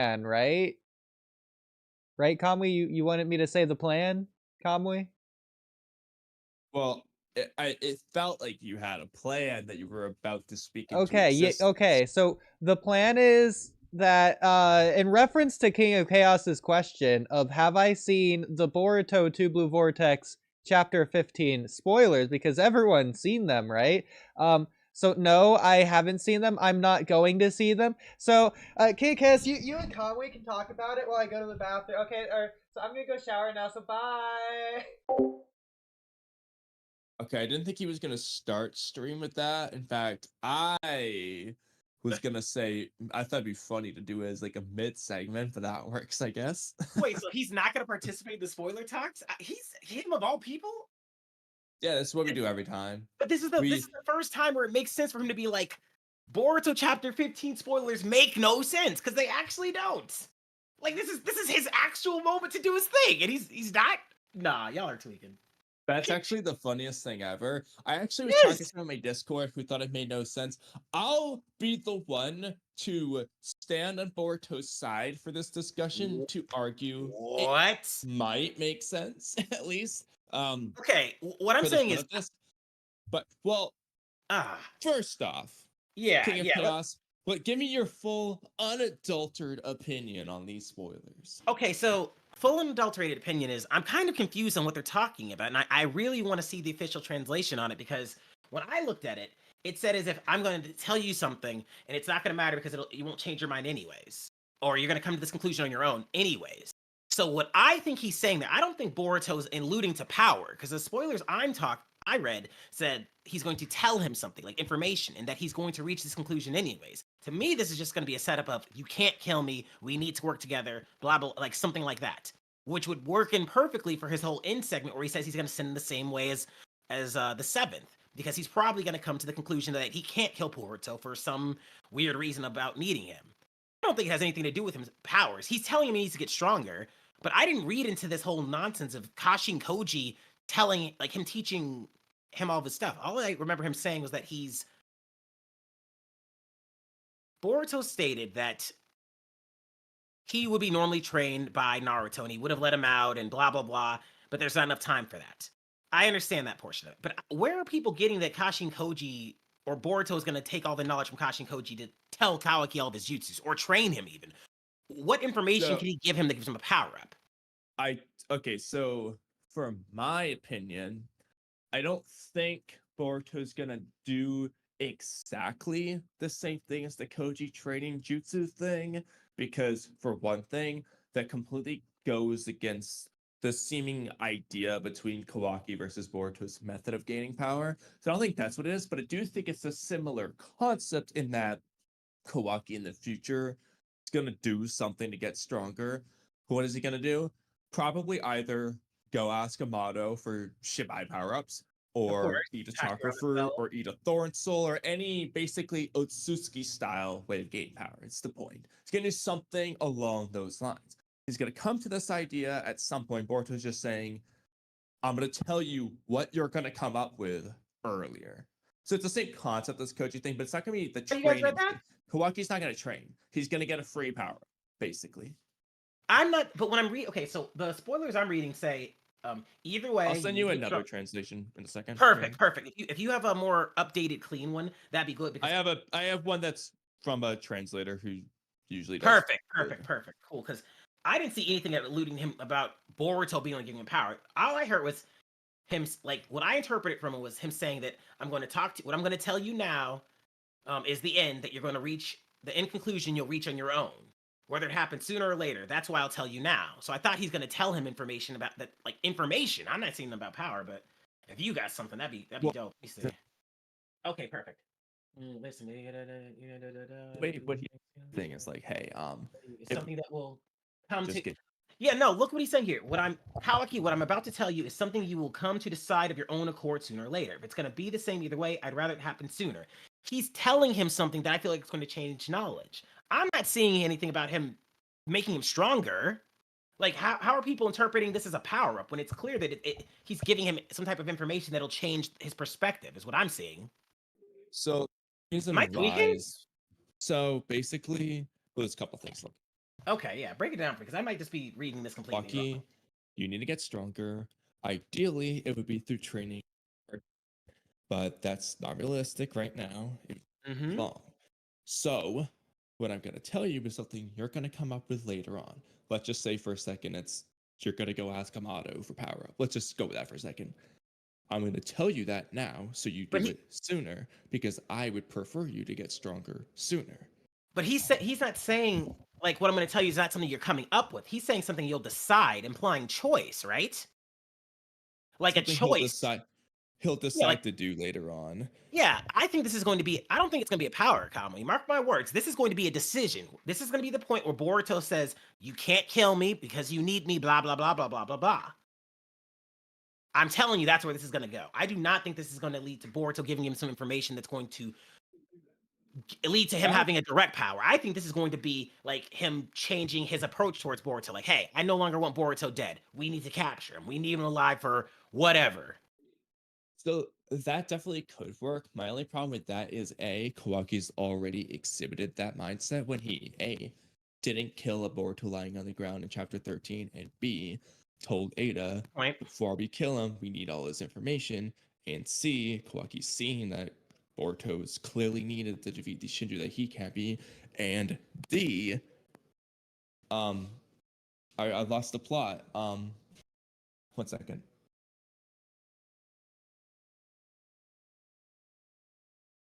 plan, right? Right, Kamui? You wanted me to say the plan, Kamui? Well, it felt like you had a plan that you were about to speak into Okay, yeah, existence. okay. So the plan is that in reference to King of Chaos's question of have I seen the Boruto 2 Blue Vortex chapter 15 spoilers, because everyone's seen them, right? So no, I haven't seen them. I'm not going to see them. So King of Chaos, you and Conway can talk about it while I go to the bathroom. Okay, so I'm gonna go shower now, so bye. Okay, I didn't think he was gonna start stream with that. In fact, I was gonna say I thought it'd be funny to do it as like a mid segment, but that works, I guess. Wait, so he's not going to participate in the spoiler talks? He's him of all people. Yeah, that's what we do every time. But this is the first time where it makes sense for him to be like, Boruto chapter 15 spoilers make no sense because they actually don't. Like this is his actual moment to do his thing, and he's not. Nah, y'all are tweaking. That's actually the funniest thing ever. I actually was Yes! talking to someone on my Discord who thought it made no sense. I'll be the one to stand on Boruto's side for this discussion to argue What? it might make sense, at least. Okay, what I'm for the saying fun is, of this. But, well, first off, yeah, King of yeah. Chaos, but give me your full, unadulterated opinion on these spoilers. Okay, so full unadulterated opinion is I'm kind of confused on what they're talking about, and I really want to see the official translation on it because when I looked at it, it said as if I'm going to tell you something and it's not going to matter because you won't change your mind anyways, or you're going to come to this conclusion on your own anyways. So what I think he's saying there, I don't think Boruto's alluding to power because the spoilers I read said he's going to tell him something like information and that he's going to reach this conclusion anyways. To me, this is just going to be a setup of you can't kill me, we need to work together, blah blah, like something like that, which would work in perfectly for his whole end segment where he says he's going to send in the same way as the seventh because he's probably going to come to the conclusion that he can't kill Boruto for some weird reason about needing him. I don't think it has anything to do with his powers. He's telling him he needs to get stronger, but I didn't read into this whole nonsense of Kashin Koji telling, like him teaching him all this stuff. All I remember him saying was that Boruto stated that he would be normally trained by Naruto and he would have let him out and blah, blah, blah, but there's not enough time for that. I understand that portion of it, but where are people getting that Kashin Koji or Boruto is going to take all the knowledge from Kashin Koji to tell Kawaki all of his jutsus or train him even? What information can he give him that gives him a power-up? Okay, so for my opinion, I don't think Boruto's gonna do exactly the same thing as the Koji training jutsu thing, because for one thing, that completely goes against the seeming idea between Kawaki versus Boruto's method of gaining power. So I don't think that's what it is, but I do think it's a similar concept in that Kawaki in the future is gonna do something to get stronger. What is he gonna do? Probably either go ask Amado for Shibai power-ups, or eat a chakra fruit, or eat a thorn soul, or any basically Otsutsuki style way of gaining power. It's the point. He's gonna do something along those lines. He's gonna come to this idea at some point. Boruto's just saying, I'm gonna tell you what you're gonna come up with earlier. So it's the same concept as Koji thing, but it's not gonna be the training. You guys read that? Kawaki's not gonna train. He's gonna get a free power, basically. I'm not, but when I'm reading, okay, so the spoilers I'm reading say, either way. I'll send you another translation in a second. Perfect, perfect. If you have a more updated, clean one, that'd be good. Because I have one that's from a translator who usually does. Perfect. Cool, because I didn't see anything alluding to him about Boruto being able to give him power. All I heard was him, like, what I interpreted from it was him saying that what I'm going to tell you now is the end, that you're going to reach, the end conclusion you'll reach on your own. Whether it happens sooner or later, that's why I'll tell you now. So I thought he's going to tell him information about that, like information. I'm not saying about power, but if you got something, that'd be dope. Let me see. Okay, perfect. Listen, wait, what thing is like, hey, something that will come to. Yeah, no, look what he's saying here. What I'm about to tell you is something you will come to decide of your own accord sooner or later. If it's going to be the same either way, I'd rather it happen sooner. He's telling him something that I feel like it's going to change knowledge. I'm not seeing anything about him making him stronger. Like, how are people interpreting this as a power-up when it's clear that he's giving him some type of information that'll change his perspective, is what I'm seeing. So, reason why. So, basically, well, there's a couple things. Look, Okay, yeah, break it down because I might just be reading this completely wrong. Walky, you need to get stronger. Ideally, it would be through training, but that's not realistic right now. It's Mm-hmm. long. So, what I'm going to tell you is something you're going to come up with later on. Let's just say for a second, you're going to go ask Amado for power up. Let's just go with that for a second. I'm going to tell you that now so you do it sooner because I would prefer you to get stronger sooner. But he's not saying like what I'm going to tell you is not something you're coming up with. He's saying something you'll decide, implying choice, right? Like Something a choice. He'll decide to do later on. Yeah, I think this is going to be. I don't think it's going to be a power, Kamui. Mark my words. This is going to be a decision. This is going to be the point where Boruto says, "You can't kill me because you need me." Blah blah blah blah blah blah blah. I'm telling you, that's where this is going to go. I do not think this is going to lead to Boruto giving him some information that's going to lead to him having a direct power. I think this is going to be like him changing his approach towards Boruto. Like, hey, I no longer want Boruto dead. We need to capture him. We need him alive for whatever. So that definitely could work. My only problem with that is Kawaki's already exhibited that mindset when he didn't kill a Boruto lying on the ground in chapter 13, and B told Eida, before we kill him, we need all his information, and C, Kawaki's seeing that Boruto is clearly needed to defeat the Shinju that he can't be, and D, I lost the plot. 1 second.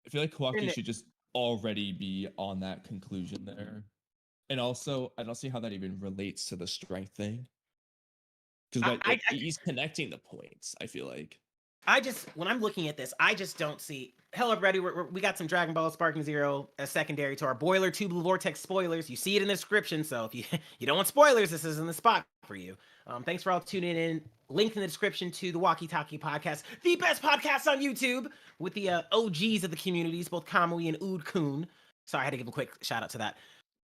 I feel like Kawaki should just already be on that conclusion there. And also, I don't see how that even relates to the strength thing. Because he's connecting the points, I feel like. When I'm looking at this, I just don't see. Hello, everybody. We got some Dragon Ball Sparking Zero as secondary to our Boiler 2 Blue Vortex spoilers. You see it in the description, so if you don't want spoilers, this isn't the spot for you. Thanks for all tuning in. Link in the description to the Walky Talky podcast, the best podcast on YouTube, with the OGs of the communities, both Kamui and Oodie. Sorry, I had to give a quick shout out to that.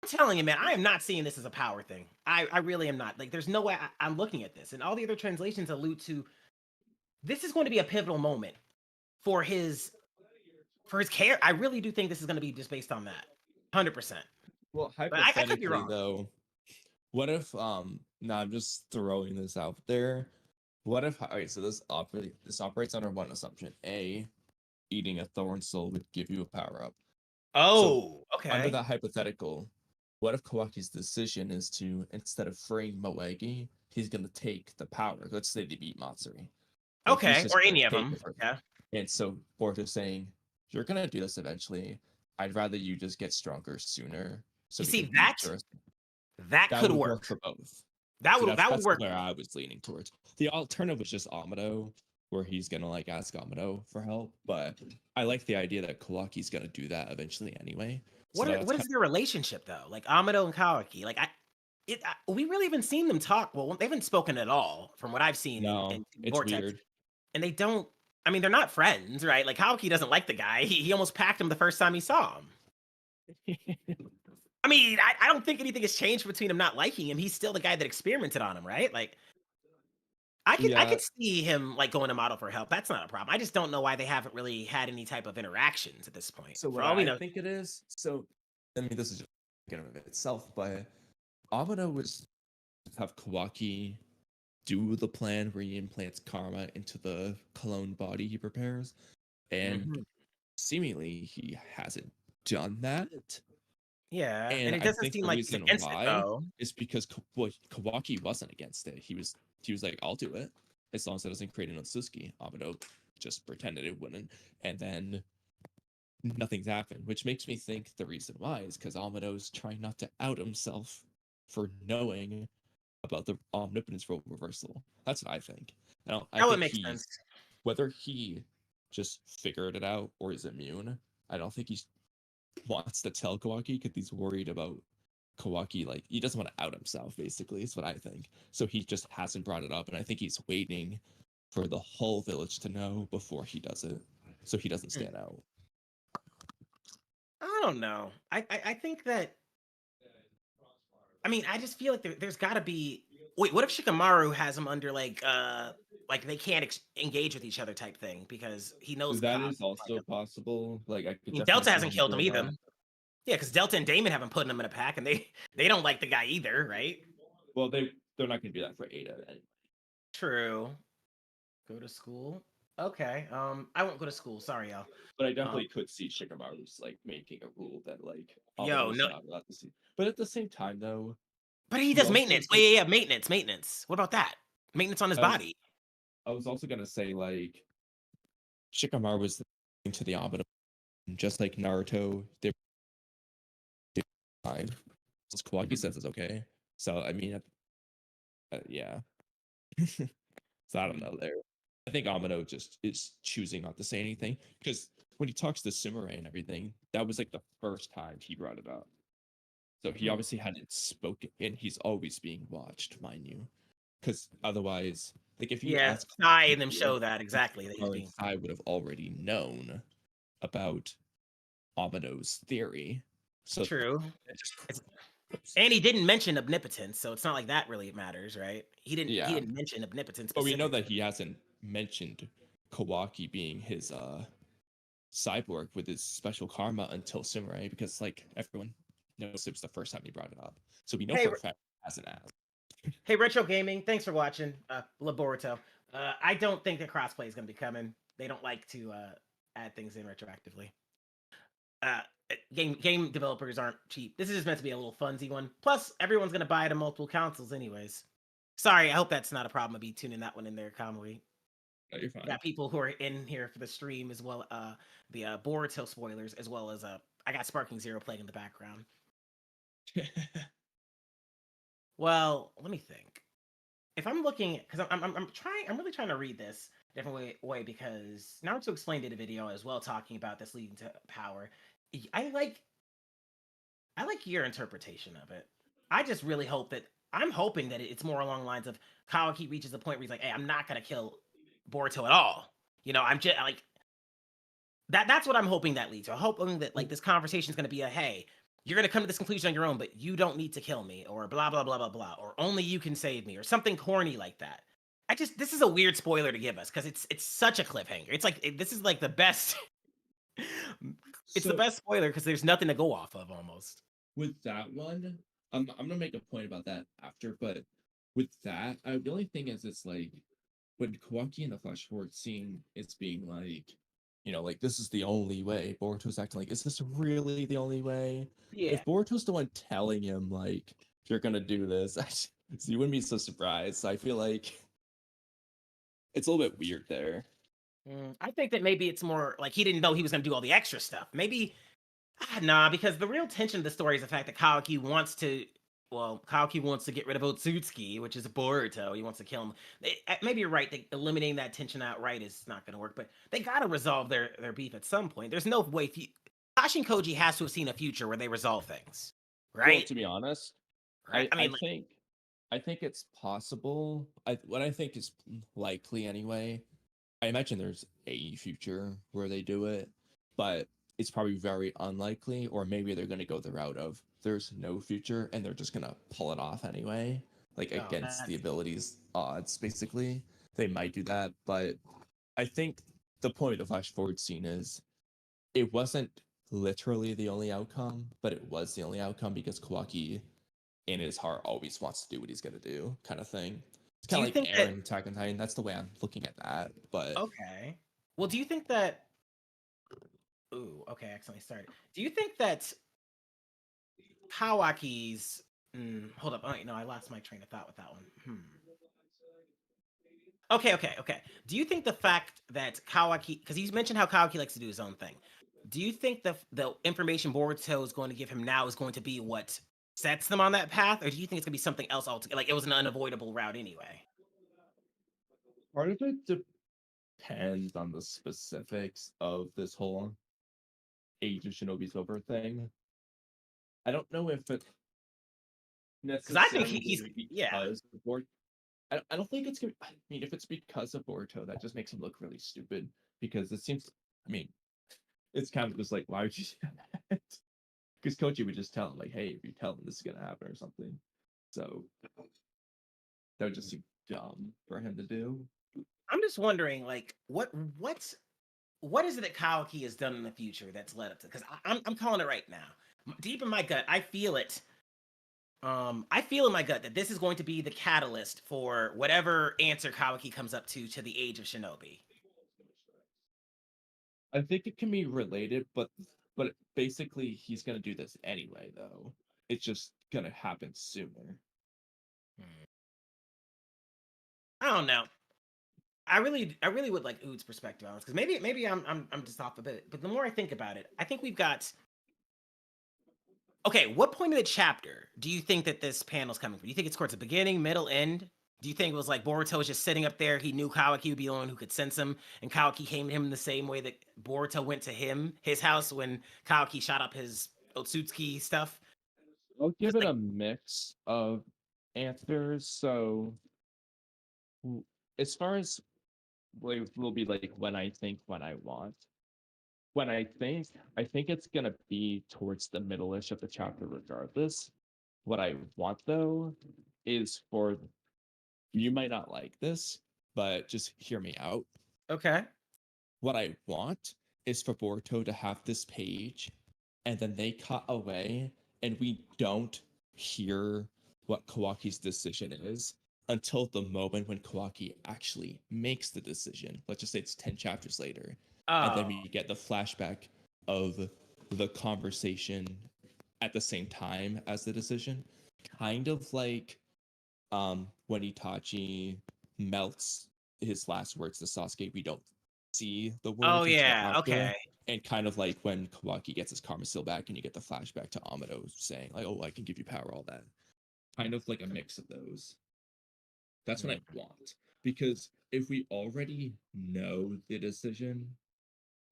I'm telling you, man, I am not seeing this as a power thing. I really am not. Like, there's no way I'm looking at this. And all the other translations allude to this is going to be a pivotal moment for his care. I really do think this is going to be just based on that. 100%. Well, hypothetically, though, what if, now I'm just throwing this out there. What if, okay, so this operates under one assumption. A, eating a thorn soul would give you a power-up. Oh, okay. Under that hypothetical, what if Kawaki's decision is to, instead of freeing Moegi, he's going to take the power? Let's say they beat Matsuri. Okay, or any of them. Yeah. And so Boruto's saying, you're going to do this eventually. I'd rather you just get stronger sooner. So you see, that could work for both. That would work. Where I was leaning towards. The alternative was just Amado, where he's gonna like ask Amado for help. But I like the idea that Kawaki's gonna do that eventually anyway. What is their relationship though? Like Amado and Kawaki. Like we really haven't seen them talk. Well, they haven't spoken at all from what I've seen. No, it's Vortex. weird. And they don't. I mean, they're not friends, right? Like Kawaki doesn't like the guy. He almost packed him the first time he saw him. I mean, I don't think anything has changed between him not liking him. He's still the guy that experimented on him, right? Like, I could see him like going to Amado for help. That's not a problem. I just don't know why they haven't really had any type of interactions at this point. So what I think it is. So I mean, this is just in of itself, but Amado was have Kawaki do the plan where he implants karma into the clone body he prepares, and seemingly he hasn't done that. Yeah, and it doesn't seem like he's against it, though. It's because Kawaki wasn't against it. He was like, I'll do it as long as it doesn't create an Sasuke. Amado just pretended it wouldn't, and then nothing's happened, which makes me think the reason why is because Amado's trying not to out himself for knowing about the omnipotence role reversal. That's what I think. That would make sense. Whether he just figured it out or is immune, I don't think he's wants to tell Kawaki because he's worried about Kawaki. Like, he doesn't want to out himself, basically, is what I think. So he just hasn't brought it up, and I think he's waiting for the whole village to know before he does it, so he doesn't stand out. I don't know. I think that. I mean, I just feel like there's got to be. Wait, what if Shikamaru has him under like they can't engage with each other type thing because he knows that is also possible. Like, I could Delta hasn't killed him either. Yeah, because Delta and Damon haven't put him in a pack, and they don't like the guy either, right? Well, they're not going to do that for Eida. Anyway. True. Go to school. Okay. I won't go to school. Sorry, y'all. But I definitely could see Shikamaru's like making a rule that like Yo, Amado's no. not allowed to see. But at the same time, though, But he does maintenance. Oh, yeah, maintenance. What about that? Maintenance on his body. I was also gonna say like Shikamaru was into the Amado, just like Naruto. They're fine. Kawaki says it's okay. So I mean, yeah. So I don't know there. I think Amado just is choosing not to say anything because when he talks to Samurai and everything, that was like the first time he brought it up. So he obviously hadn't spoken, and he's always being watched, mind you. Because otherwise, like if you ask Sai and them show that exactly. I would have already known about Amado's theory. So true. And he didn't mention omnipotence, so it's not like that really matters, right? He didn't mention omnipotence. But we know that he hasn't mentioned Kawaki being his cyborg with his special karma until Samurai, because like everyone knows it was the first time he brought it up. So we know for a fact he hasn't asked. Hey, Retro Gaming, thanks for watching. Boruto. I don't think that crossplay is going to be coming. They don't like to add things in retroactively. Game developers aren't cheap. This is just meant to be a little funsy one. Plus, everyone's going to buy it on multiple consoles anyways. Sorry, I hope that's not a problem. I'll be tuning that one in there, Kamui. No, you're fine. Got people who are in here for the stream as well. The Boruto spoilers, as well as I got Sparking Zero playing in the background. Well, let me think. If I'm looking, because I'm really trying to read this a different way because Naruto explained in a video as well, talking about this leading to power. I like your interpretation of it. I just really hope that I'm hoping that it's more along the lines of Kawaki reaches the point where he's like, "Hey, I'm not gonna kill Boruto at all." You know, I'm just like that. That's what I'm hoping that leads to. I'm hoping that like this conversation is gonna be a, "Hey, you're going to come to this conclusion on your own, but you don't need to kill me," or blah, blah, blah, blah, blah, or only you can save me, or something corny like that. This is a weird spoiler to give us because it's such a cliffhanger. It's like, this is like the best, it's the best spoiler because there's nothing to go off of almost. With that one, I'm going to make a point about that after, but with that, the only thing is it's like, when Kawaki in the flash forward scene, it's being like, you know, like, this is the only way. Boruto's acting like, is this really the only way? Yeah. If Boruto's the one telling him, like, you're gonna do this, you wouldn't be so surprised. I feel like it's a little bit weird there. I think that maybe it's more like he didn't know he was going to do all the extra stuff. Maybe, nah, because the real tension of the story is the fact that Kawaki wants to get rid of Otsutsuki, which is Boruto. He wants to kill him. Maybe you're right. Eliminating that tension outright is not going to work, but they got to resolve their beef at some point. There's no way. Sasha and Koji has to have seen a future where they resolve things, right? Well, to be honest, right? I think it's possible. What I think is likely anyway. I imagine there's a future where they do it, but it's probably very unlikely, or maybe they're going to go the route of there's no future and they're just going to pull it off anyway, like against the abilities odds, basically. They might do that, but I think the point of the flash forward scene is it wasn't literally the only outcome, but it was the only outcome because Kawaki in his heart always wants to do what he's going to do, kind of thing. It's kind of like Eren Attack on Titan. That's the way I'm looking at that. But okay. Well, do you think that? Ooh, okay. I accidentally started. Do you think that Kawaki's? Hold up. Oh, no, I lost my train of thought with that one. Okay. Do you think the fact that Kawaki, because he's mentioned how Kawaki likes to do his own thing, do you think the information Boruto is going to give him now is going to be what sets them on that path, or do you think it's going to be something else altogether? Like it was an unavoidable route anyway. Part of it depends on the specifics of this whole Age of Shinobi's Over thing. I don't know if it necessarily because I think he's I don't think it's gonna. I mean, if it's because of Boruto, that just makes him look really stupid. Because it seems. I mean, it's kind of just like, why would you say that? Because Koji would just tell him, like, hey, if you tell him this is gonna happen or something. So that would just seem dumb for him to do. I'm just wondering, like, what is it that Kawaki has done in the future that's led up to? Because I'm calling it right now. deep in my gut, I feel it. I feel in my gut that this is going to be the catalyst for whatever answer Kawaki comes up to the age of Shinobi. I think it can be related, but basically he's gonna do this anyway, though. It's just gonna happen sooner. I don't know. I really would like Ood's perspective on this because maybe I'm just off a bit. But the more I think about it, I think we've got. Okay, what point of the chapter do you think that this panel's coming from? Do you think it's towards the beginning, middle, end? Do you think it was like Boruto was just sitting up there? He knew Kawaki would be the one who could sense him, and Kawaki came to him in the same way that Boruto went to his house when Kawaki shot up his Otsutsuki stuff. I'll give Just it like- a mix of answers. So, as far as will be like when I think, when I want. When I think it's gonna be towards the middle-ish of the chapter, regardless. What I want though is for you might not like this, but just hear me out. Okay. What I want is for Boruto to have this page, and then they cut away, and we don't hear what Kawaki's decision is until the moment when Kawaki actually makes the decision. Let's just say it's 10 chapters later. And then we get the flashback of the conversation at the same time as the decision. Kind of like when Itachi melts his last words to Sasuke, we don't see the words. Oh until yeah. after. Okay. And kind of like when Kawaki gets his karma seal back and you get the flashback to Amado saying, like, oh, I can give you power, all that. Kind of like a mix of those. That's what I want. Because if we already know the decision,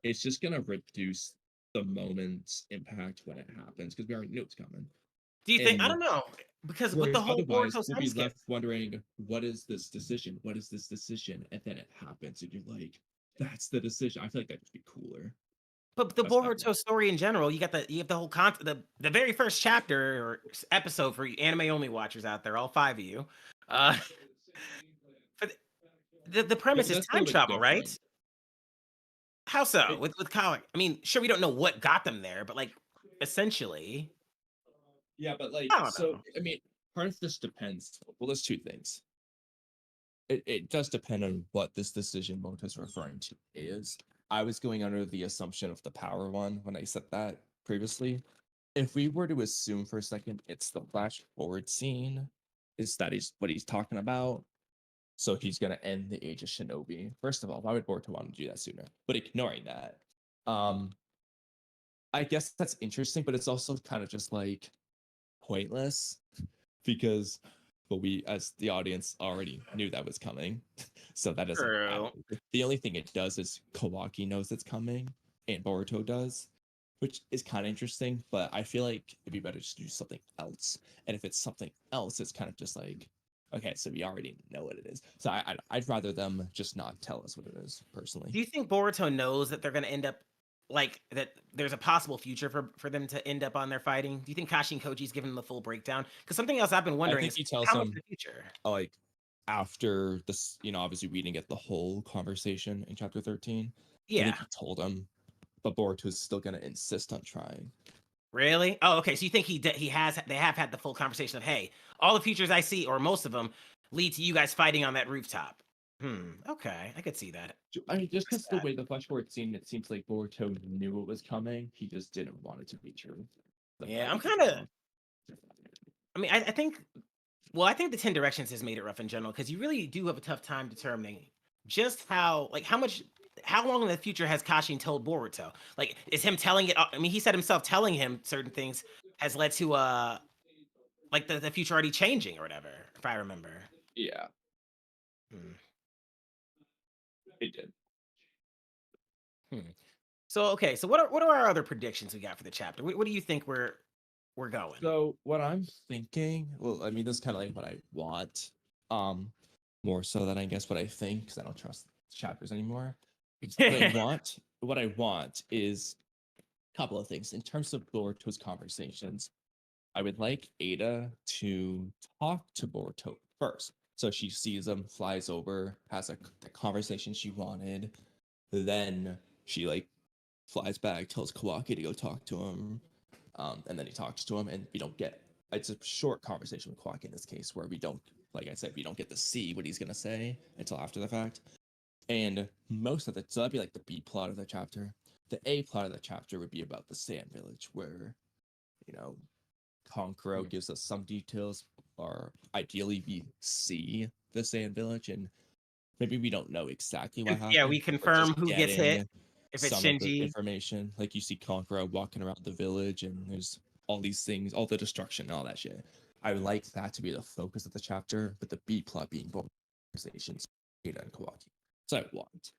it's just going to reduce the moment's impact when it happens because we already knew it's coming. Do you think? I And don't know because with the whole otherwise, Boruto we'll be Sasuke, left wondering, what is this decision? What is this decision? And then it happens, and you're like, that's the decision. I feel like that would be cooler. but the That's what I Boruto want. story in general, you have the whole the very first chapter or episode for you anime only watchers out there, all 5 of you. But the premise But is that's a time little bit travel, right? different. How so? It- With Kawaki? I mean, sure, we don't know what got them there, but like essentially, Yeah, but like, I don't so, know. I mean, part of this depends. Well, there's two things. It does depend on what this decision Moto is referring to is. I was going under the assumption of the power one when I said that previously. If we were to assume for a second it's the flash forward scene, is that is what he's talking about. So he's gonna end the age of Shinobi. First of all, why would Boruto want to do that sooner? But ignoring that, I guess that's interesting, but it's also kind of just like pointless because we as the audience already knew that was coming. So that doesn't True. matter. The only thing it does is Kawaki knows it's coming and Boruto does, which is kind of interesting, but I feel like it'd be better just to do something else. And if it's something else, it's kind of just like, okay, so we already know what it is. So I'd rather them just not tell us what it is, personally. Do you think Boruto knows that they're going to end up like that? There's a possible future for them to end up on their fighting. Do you think Kashi and Koji's giving them the full breakdown? Because something else I've been wondering think is he tells how much them- the future. Like after this, obviously we didn't get the whole conversation in chapter 13. I Yeah. think he told him, but Boruto's still gonna insist on trying. Really? Oh, okay. So you think they have had the full conversation of, hey, all the futures I see, or most of them, lead to you guys fighting on that rooftop. Okay, I could see that. I mean, just because the way the flash forward scene, it seems like Boruto knew it was coming. He just didn't want it to be true. Yeah, I'm kind of. I mean, I think. Well, I think the 10 directions has made it rough in general because you really do have a tough time determining just how long in the future has Kashin told Boruto? Like, is him telling it? I mean, he said himself telling him certain things has led to like the future already changing or whatever, if I remember. Yeah, Hmm. it did. So okay, so what are our other predictions we got for the chapter? What do you think we're going? So what I'm thinking, well, I mean, this is kind of like what I want, more so than I guess what I think, because I don't trust chapters anymore. What I want is a couple of things in terms of Boruto's conversations. I would like Eida to talk to Boruto first. So she sees him, flies over, has the conversation she wanted. Then she like flies back, tells Kawaki to go talk to him. And then he talks to him, and we don't get. It's a short conversation with Kawaki in this case, where we don't, like I said, we don't get to see what he's gonna say until after the fact. And most of so that'd be like the B plot of the chapter. The A plot of the chapter would be about the Sand Village, where, you know, Konkuro gives us some details, or ideally we see the Sand Village, and maybe we don't know exactly what happened. Yeah, we confirm who gets hit. getting If it's some of the Shinji, information, like you see Konkuro walking around the village, and there's all these things, all the destruction, and all that shit. I would like that to be the focus of the chapter, but the B plot being both conversations, Eida and Kawaki. So I want.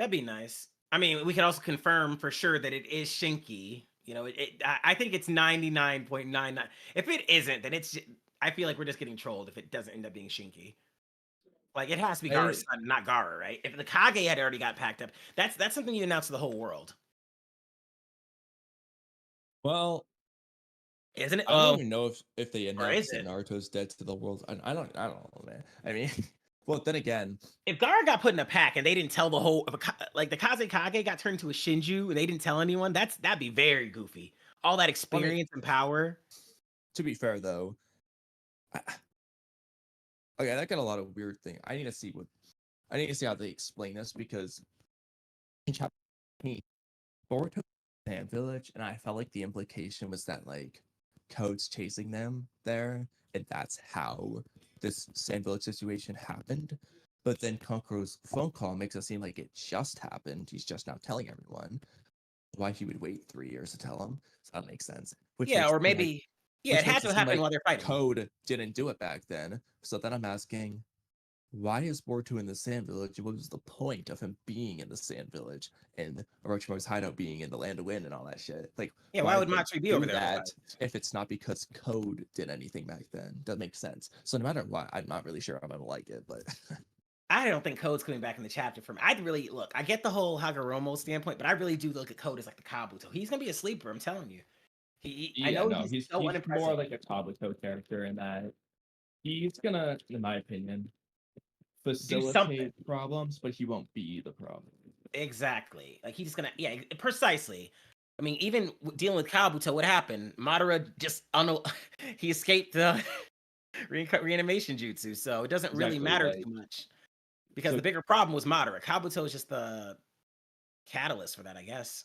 that'd be nice. I mean, we can also confirm for sure that it is Shinki. You know, I think it's 99.99. If it isn't, then I feel like we're just getting trolled if it doesn't end up being Shinki. Like, it has to be Gaara's son, not Gaara, right? If the Kage had already got packed up, that's something you announce to the whole world. Well, isn't it? I don't even know if they announced that Naruto's dead to the world. I don't know, man. I mean, well, then again, if Gaara got put in a pack and they didn't tell the whole, like the Kaze Kage got turned into a Shinju and they didn't tell anyone, that'd be very goofy. All that experience and power. To be fair, though, okay, that got a lot of weird thing. I need to see how they explain this, because in chapter 8, Boruto Sand Village, and I felt like the implication was that like Code's chasing them there, and that's how this Sand Village situation happened. But then Konkuro's phone call makes it seem like it just happened. He's just now telling everyone. Why he would wait 3 years to tell them? So that makes sense. Or maybe it had to happen while they're fighting. Code didn't do it back then. So then I'm asking, why is Boruto in the Sand Village? What was the point of him being in the Sand Village and Orochimaru's hideout being in the Land of Wind and all that shit? Like, why would Matsuri be over there? If it's not because Code did anything back then, doesn't make sense. So no matter what, I'm not really sure I'm gonna like it, but I don't think Code's coming back in the chapter for me. I'd really look. I get the whole Hagoromo standpoint, but I really do look at Code as like the Kabuto. He's gonna be a sleeper. I'm telling you. He's so unimpressive. More like a Kabuto character in that he's gonna, in my opinion, facilitate problems, but he won't be the problem. Exactly. Like, he's just gonna, precisely. I mean, even dealing with Kabuto, what happened? Madara just, he escaped the reanimation jutsu, so it doesn't really matter too much. Because the bigger problem was Madara. Kabuto is just the catalyst for that, I guess.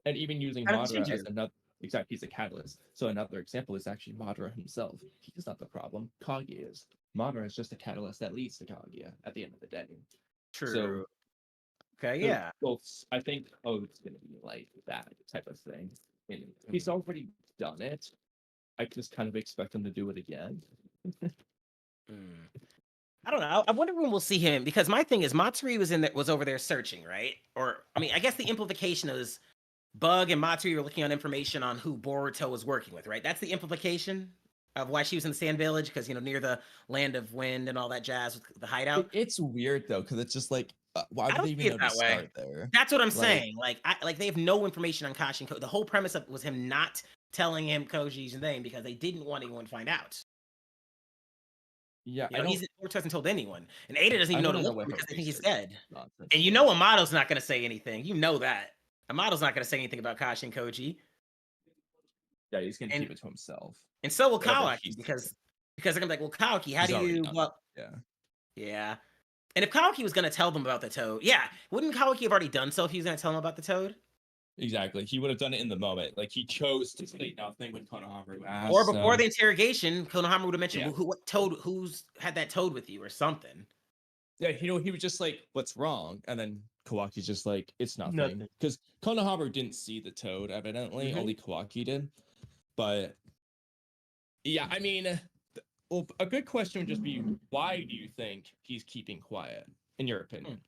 And even using Madara as another, exactly, he's a catalyst. So another example is actually Madara himself. He's not the problem. Kaguya is. Madara is just a catalyst that leads to Kaguya at the end of the day. True. So, okay, yeah. I think it's going to be like that type of thing. And he's already done it. I just kind of expect him to do it again. I don't know. I wonder when we'll see him, because my thing is Matsuri was over there searching, right? Or, I mean, I guess the implication is Bug and Matsuri were looking on information on who Boruto was working with, right? That's the implication of why she was in the Sand Village, because, near the Land of Wind and all that jazz with the hideout. It's weird though, because it's just like, why would they even know to start there? That's what I'm saying. Like they have no information on Kashi and Koji. The whole premise of was him not telling him Koji's name because they didn't want anyone to find out. Yeah, Boruto hasn't told anyone, and Eida doesn't even know to look for him because they think he's dead. And Amado's not going to say anything. You know that Amado's not going to say anything about Kashi and Koji. Yeah, he's going to keep it to himself. And so will Kawaki, because they're going to be like, well, Kawaki, how do you? Well, yeah. And if Kawaki was going to tell them about the toad, wouldn't Kawaki have already done so if he was going to tell them about the toad? Exactly. He would have done it in the moment. Like, he chose to say nothing when Konohamaru asked. Or before the interrogation, Konohamaru would have mentioned, who's had that toad with you or something. Yeah, he was just like, what's wrong? And then Kawaki's just like, it's nothing. Because Konohamaru didn't see the toad, evidently. Only Kawaki did. But, yeah, I mean, a good question would just be, why do you think he's keeping quiet, in your opinion?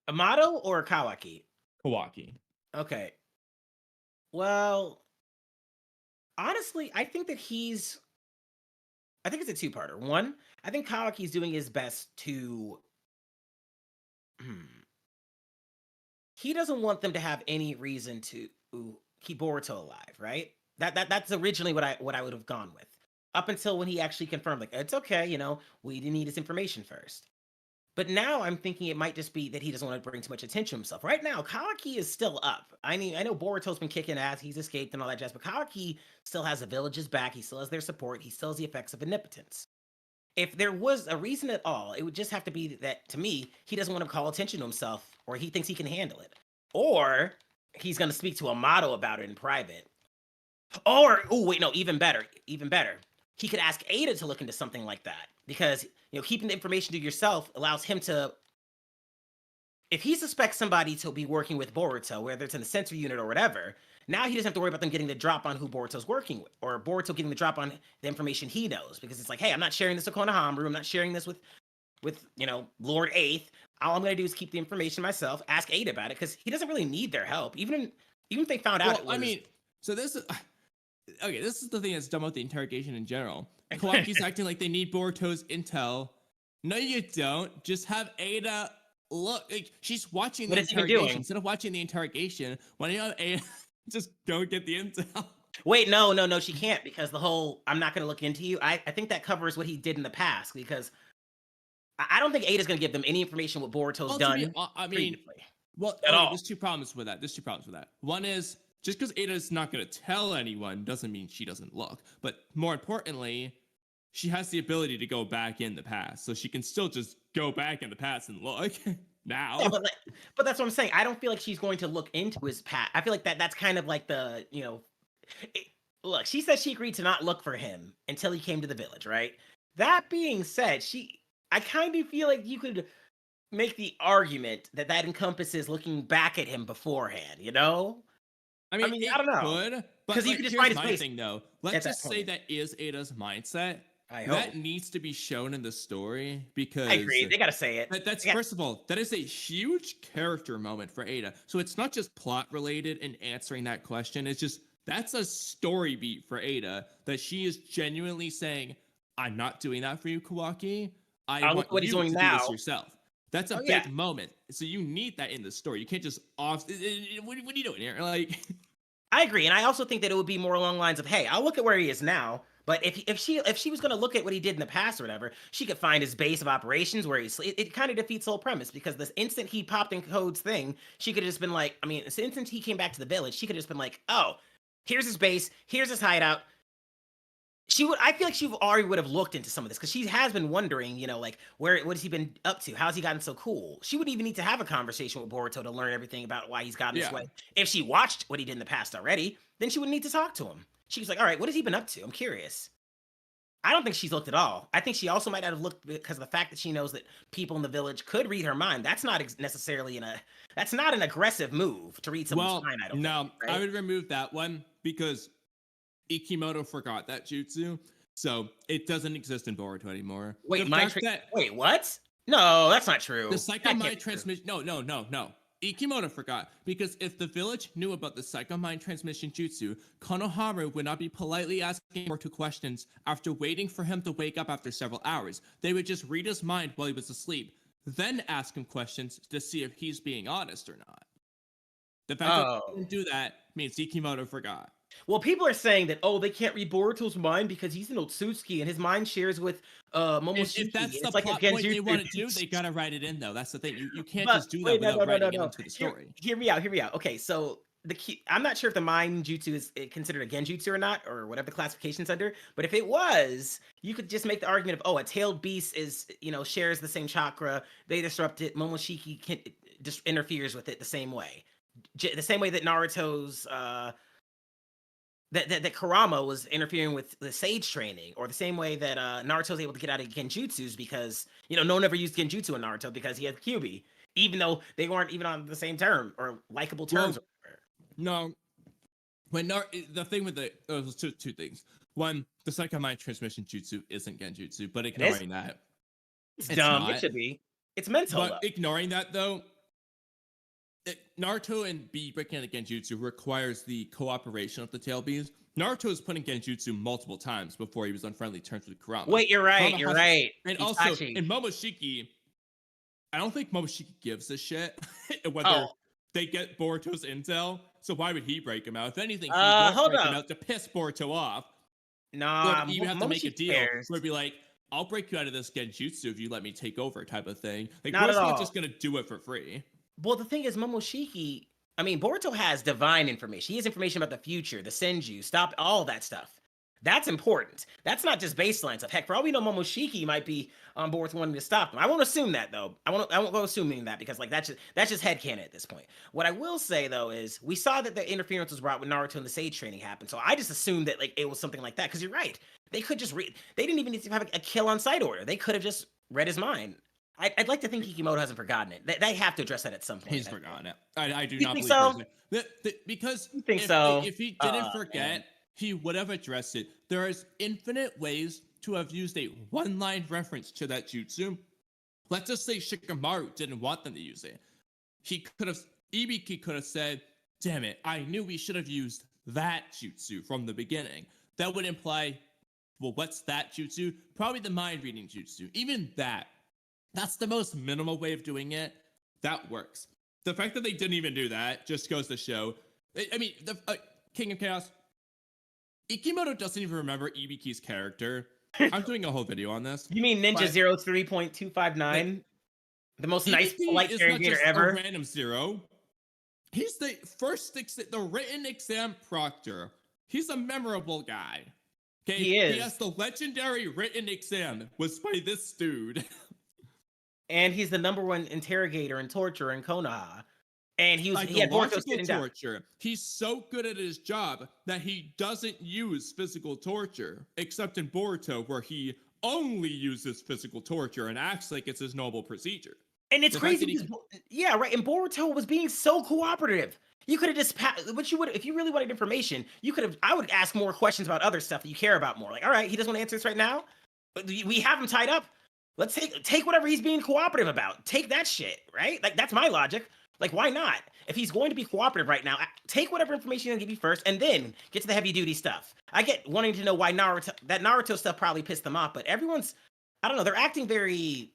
Amado or Kawaki? Kawaki. Okay. Well, honestly, I think that it's a two-parter. One, I think Kawaki's doing his best to he doesn't want them to have any reason to keep Boruto alive, right? That's originally what I would have gone with. Up until when he actually confirmed, like, it's okay, we didn't need his information first. But now I'm thinking it might just be that he doesn't want to bring too much attention to himself. Right now, Kawaki is still up. I mean, I know Boruto's been kicking ass, he's escaped and all that jazz, but Kawaki still has the village's back, he still has their support, he still has the effects of omnipotence. If there was a reason at all, it would just have to be that, to me, he doesn't want to call attention to himself, or he thinks he can handle it. Or he's going to speak to Amado about it in private. Or, oh, wait, no, even better. He could ask Eida to look into something like that. Because, keeping the information to yourself allows him to, if he suspects somebody to be working with Boruto, whether it's in the sensor unit or whatever, now he doesn't have to worry about them getting the drop on who Boruto's working with, or Boruto getting the drop on the information he knows, because it's like, hey, I'm not sharing this with Konohamaru, I'm not sharing this with Lord Eighth. All I'm gonna do is keep the information myself, ask Eida about it, because he doesn't really need their help, even if they found out. I mean, so this is okay. This is the thing that's done with the interrogation in general. Kawaki's acting like they need Boruto's intel. No, you don't. Just have Eida look. Like, she's watching the interrogation. Instead of watching the interrogation, why don't you have Eida just go get the intel? Wait, no, she can't, because the whole "I'm not going to look into you." I think that covers what he did in the past, because I don't think Eida's going to give them any information what Boruto's done. There's two problems with that. One is, just because Eida's not going to tell anyone doesn't mean she doesn't look. But more importantly, she has the ability to go back in the past, so she can still just go back in the past and look now. Yeah, but that's what I'm saying. I don't feel like she's going to look into his past. I feel like that's kind of like the, look, she said she agreed to not look for him until he came to the village, right? That being said, I kind of feel like you could make the argument that encompasses looking back at him beforehand, I mean, I don't know. Because you could just find his face. Thing, though. Let's just say that is Eida's mindset. That needs to be shown in the story, because I agree. They gotta say it. First of all, that is a huge character moment for Eida. So it's not just plot related in answering that question. It's just, that's a story beat for Eida, that she is genuinely saying, "I'm not doing that for you, Kawaki. I want you to do this yourself." That's a big moment. So you need that in the story. You can't just what are you doing here? Like, I agree, and I also think that it would be more along the lines of, "Hey, I'll look at where he is now." But if she was going to look at what he did in the past or whatever, she could find his base of operations where it kind of defeats the whole premise, because the instant he popped in Code's thing, she could have just been like, the instant he came back to the village, she could have just been like, "Oh, here's his base, here's his hideout." I feel like she already would have looked into some of this, because she has been wondering, what has he been up to? How's he gotten so cool? She wouldn't even need to have a conversation with Boruto to learn everything about why he's gotten this way. If she watched what he did in the past already, then she wouldn't need to talk to him. She was like, all right, what has he been up to? I'm curious. I don't think she's looked at all. I think she also might not have looked, because of the fact that she knows that people in the village could read her mind. That's not necessarily that's not an aggressive move to read someone's mind, I don't think, right? I would remove that one, because Ikimoto forgot that jutsu, so it doesn't exist in Boruto anymore. Wait, wait, what? No, that's not true. The psycho mind transmission. No. Ikimoto forgot, because if the village knew about the psycho mind transmission jutsu, Konohamaru would not be politely asking Boruto questions after waiting for him to wake up after several hours. They would just read his mind while he was asleep, then ask him questions to see if he's being honest or not. The fact that they didn't do that means Ikimoto forgot. Well, people are saying that, they can't read Boruto's mind because he's an Otsutsuki and his mind shares with Momoshiki. If that's the like plot point they want to do, they gotta write it in, though. That's the thing. You can't just do that without writing it into the story. Hear me out. Okay, so I'm not sure if the mind jutsu is considered a genjutsu or not, or whatever the classification's under. But if it was, you could just make the argument of, a tailed beast is, shares the same chakra. They disrupt it. Momoshiki just interferes with it the same way. The same way that Naruto's that Kurama was interfering with the Sage training, or the same way that Naruto's able to get out of genjutsus, because no one ever used genjutsu in Naruto because he had Kyuubi, even though they weren't even on the same term or likable terms. No, the thing with there's two things. One, the psycho mind transmission jutsu isn't genjutsu, but ignoring that, it's dumb. Not. It should be. It's mental. But ignoring that, though, Naruto and breaking out of genjutsu requires the cooperation of the tail bees. Naruto was putting genjutsu multiple times before he was on friendly terms with Kurama. Wait, you're right. And also, in Momoshiki, I don't think Momoshiki gives a shit whether they get Boruto's intel. So why would he break him out? If anything, he would break him out to piss Boruto off. No, you have to make a deal where it'd be like, I'll break you out of this genjutsu if you let me take over type of thing. Like, Not at Boruto's all. not just gonna do it for free. Well, the thing is, Momoshiki, I mean, Boruto has divine information. He has information about the future, the Senju, stop all that stuff. That's important. That's not just baseline stuff. Heck, for all we know, Momoshiki might be on board with wanting to stop him. I won't assume that though. I won't go assuming that because like that's just headcanon at this point. What I will say though is we saw that the interference was brought when Naruto and the Sage training happened. So I just assumed that like it was something like that because you're right. They could just read. They didn't even need to have a kill on sight order. They could have just read his mind. I'd like to think Kikimoto hasn't forgotten it. They have to address that at some point. He's forgotten it. I do You not think believe so? because You think if, so? if he didn't forget, man. he would have addressed it. There is infinite ways to have used a one-line reference to that jutsu. Let's just say Shikamaru didn't want them to use it. Ibiki could have said, damn it, I knew we should have used that jutsu from the beginning. That would imply, well, what's that jutsu? Probably the mind-reading jutsu. Even that's the most minimal way of doing it. That works. The fact that they didn't even do that just goes to show. I mean, the King of Chaos, Ikimoto doesn't even remember Ibiki's character. I'm doing a whole video on this. You mean Ninja 03.259? The most nice, polite interrogator ever? A random zero. He's the the written exam proctor. He's a memorable guy. Okay, he is. He has the legendary written exam was by this dude. And he's the #1 interrogator and torturer in Konoha. And he had Boruto sitting down. Torture. He's so good at his job that he doesn't use physical torture, except in Boruto, where he only uses physical torture and acts like it's his normal procedure. And it's crazy because, yeah, right. And Boruto was being so cooperative. You could have just, what you would, if you really wanted information, I would ask more questions about other stuff that you care about more. Like, all right, he doesn't want to answer this right now. But we have him tied up. Let's take whatever he's being cooperative about. Take that shit, right? Like, that's my logic. Like, why not? If he's going to be cooperative right now, take whatever information he'll give you first, and then get to the heavy-duty stuff. I get wanting to know why Naruto stuff probably pissed them off, but everyone's, I don't know, they're acting very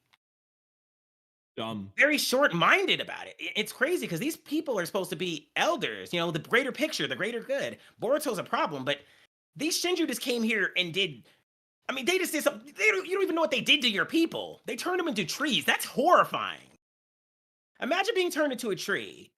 dumb, very short-minded about it. It's crazy because these people are supposed to be elders, you know, the greater picture, the greater good. Boruto's a problem, but these Shinju just came here and did. I mean, they just did something. You don't even know what they did to your people. They turned them into trees. That's horrifying. Imagine being turned into a tree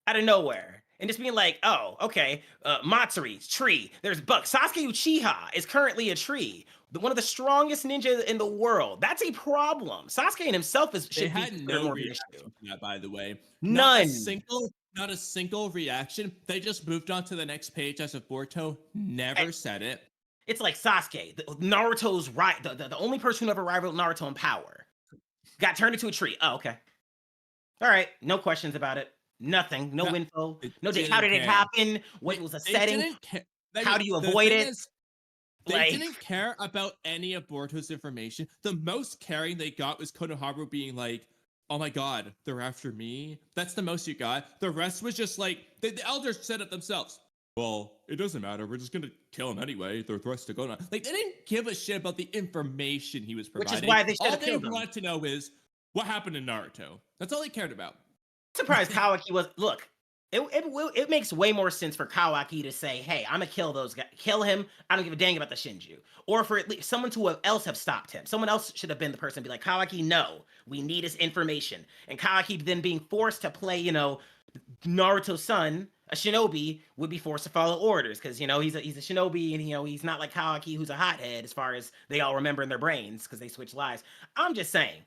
out of nowhere and just being like, oh, okay, Matsuri, tree. There's Buck. Sasuke Uchiha is currently a tree. One of the strongest ninja in the world. That's a problem. Sasuke in himself should be no reaction to that, by the way. None. Not a single reaction. They just moved on to the next page as if Boruto never said it. It's like Sasuke, Naruto's right. The only person who ever rivaled Naruto in power got turned into a tree. Oh, okay. All right. No questions about it. Nothing. No info. No. How did it happen? What was the setting? How do you avoid it? They didn't care about any of Boruto's information. The most caring they got was Konohamaru being like, oh my god, they're after me. That's the most you got. The rest was just like, the elders said it themselves. Well, it doesn't matter. We're just going to kill him anyway. They're thrust to go now. Like, they didn't give a shit about the information he was providing. Which is why they should have killed him. All they wanted to know is what happened in Naruto. That's all they cared about. I'm surprised Kawaki was. Look, it makes way more sense for Kawaki to say, hey, I'm going to kill those guys. Kill him. I don't give a dang about the Shinju. Or for at least someone else have stopped him. Someone else should have been the person to be like, Kawaki, no, we need his information. And Kawaki then being forced to play, you know, Naruto's son, a shinobi, would be forced to follow orders because, you know, he's a shinobi and, you know, he's not like Kawaki, who's a hothead as far as they all remember in their brains because they switch lives. I'm just saying,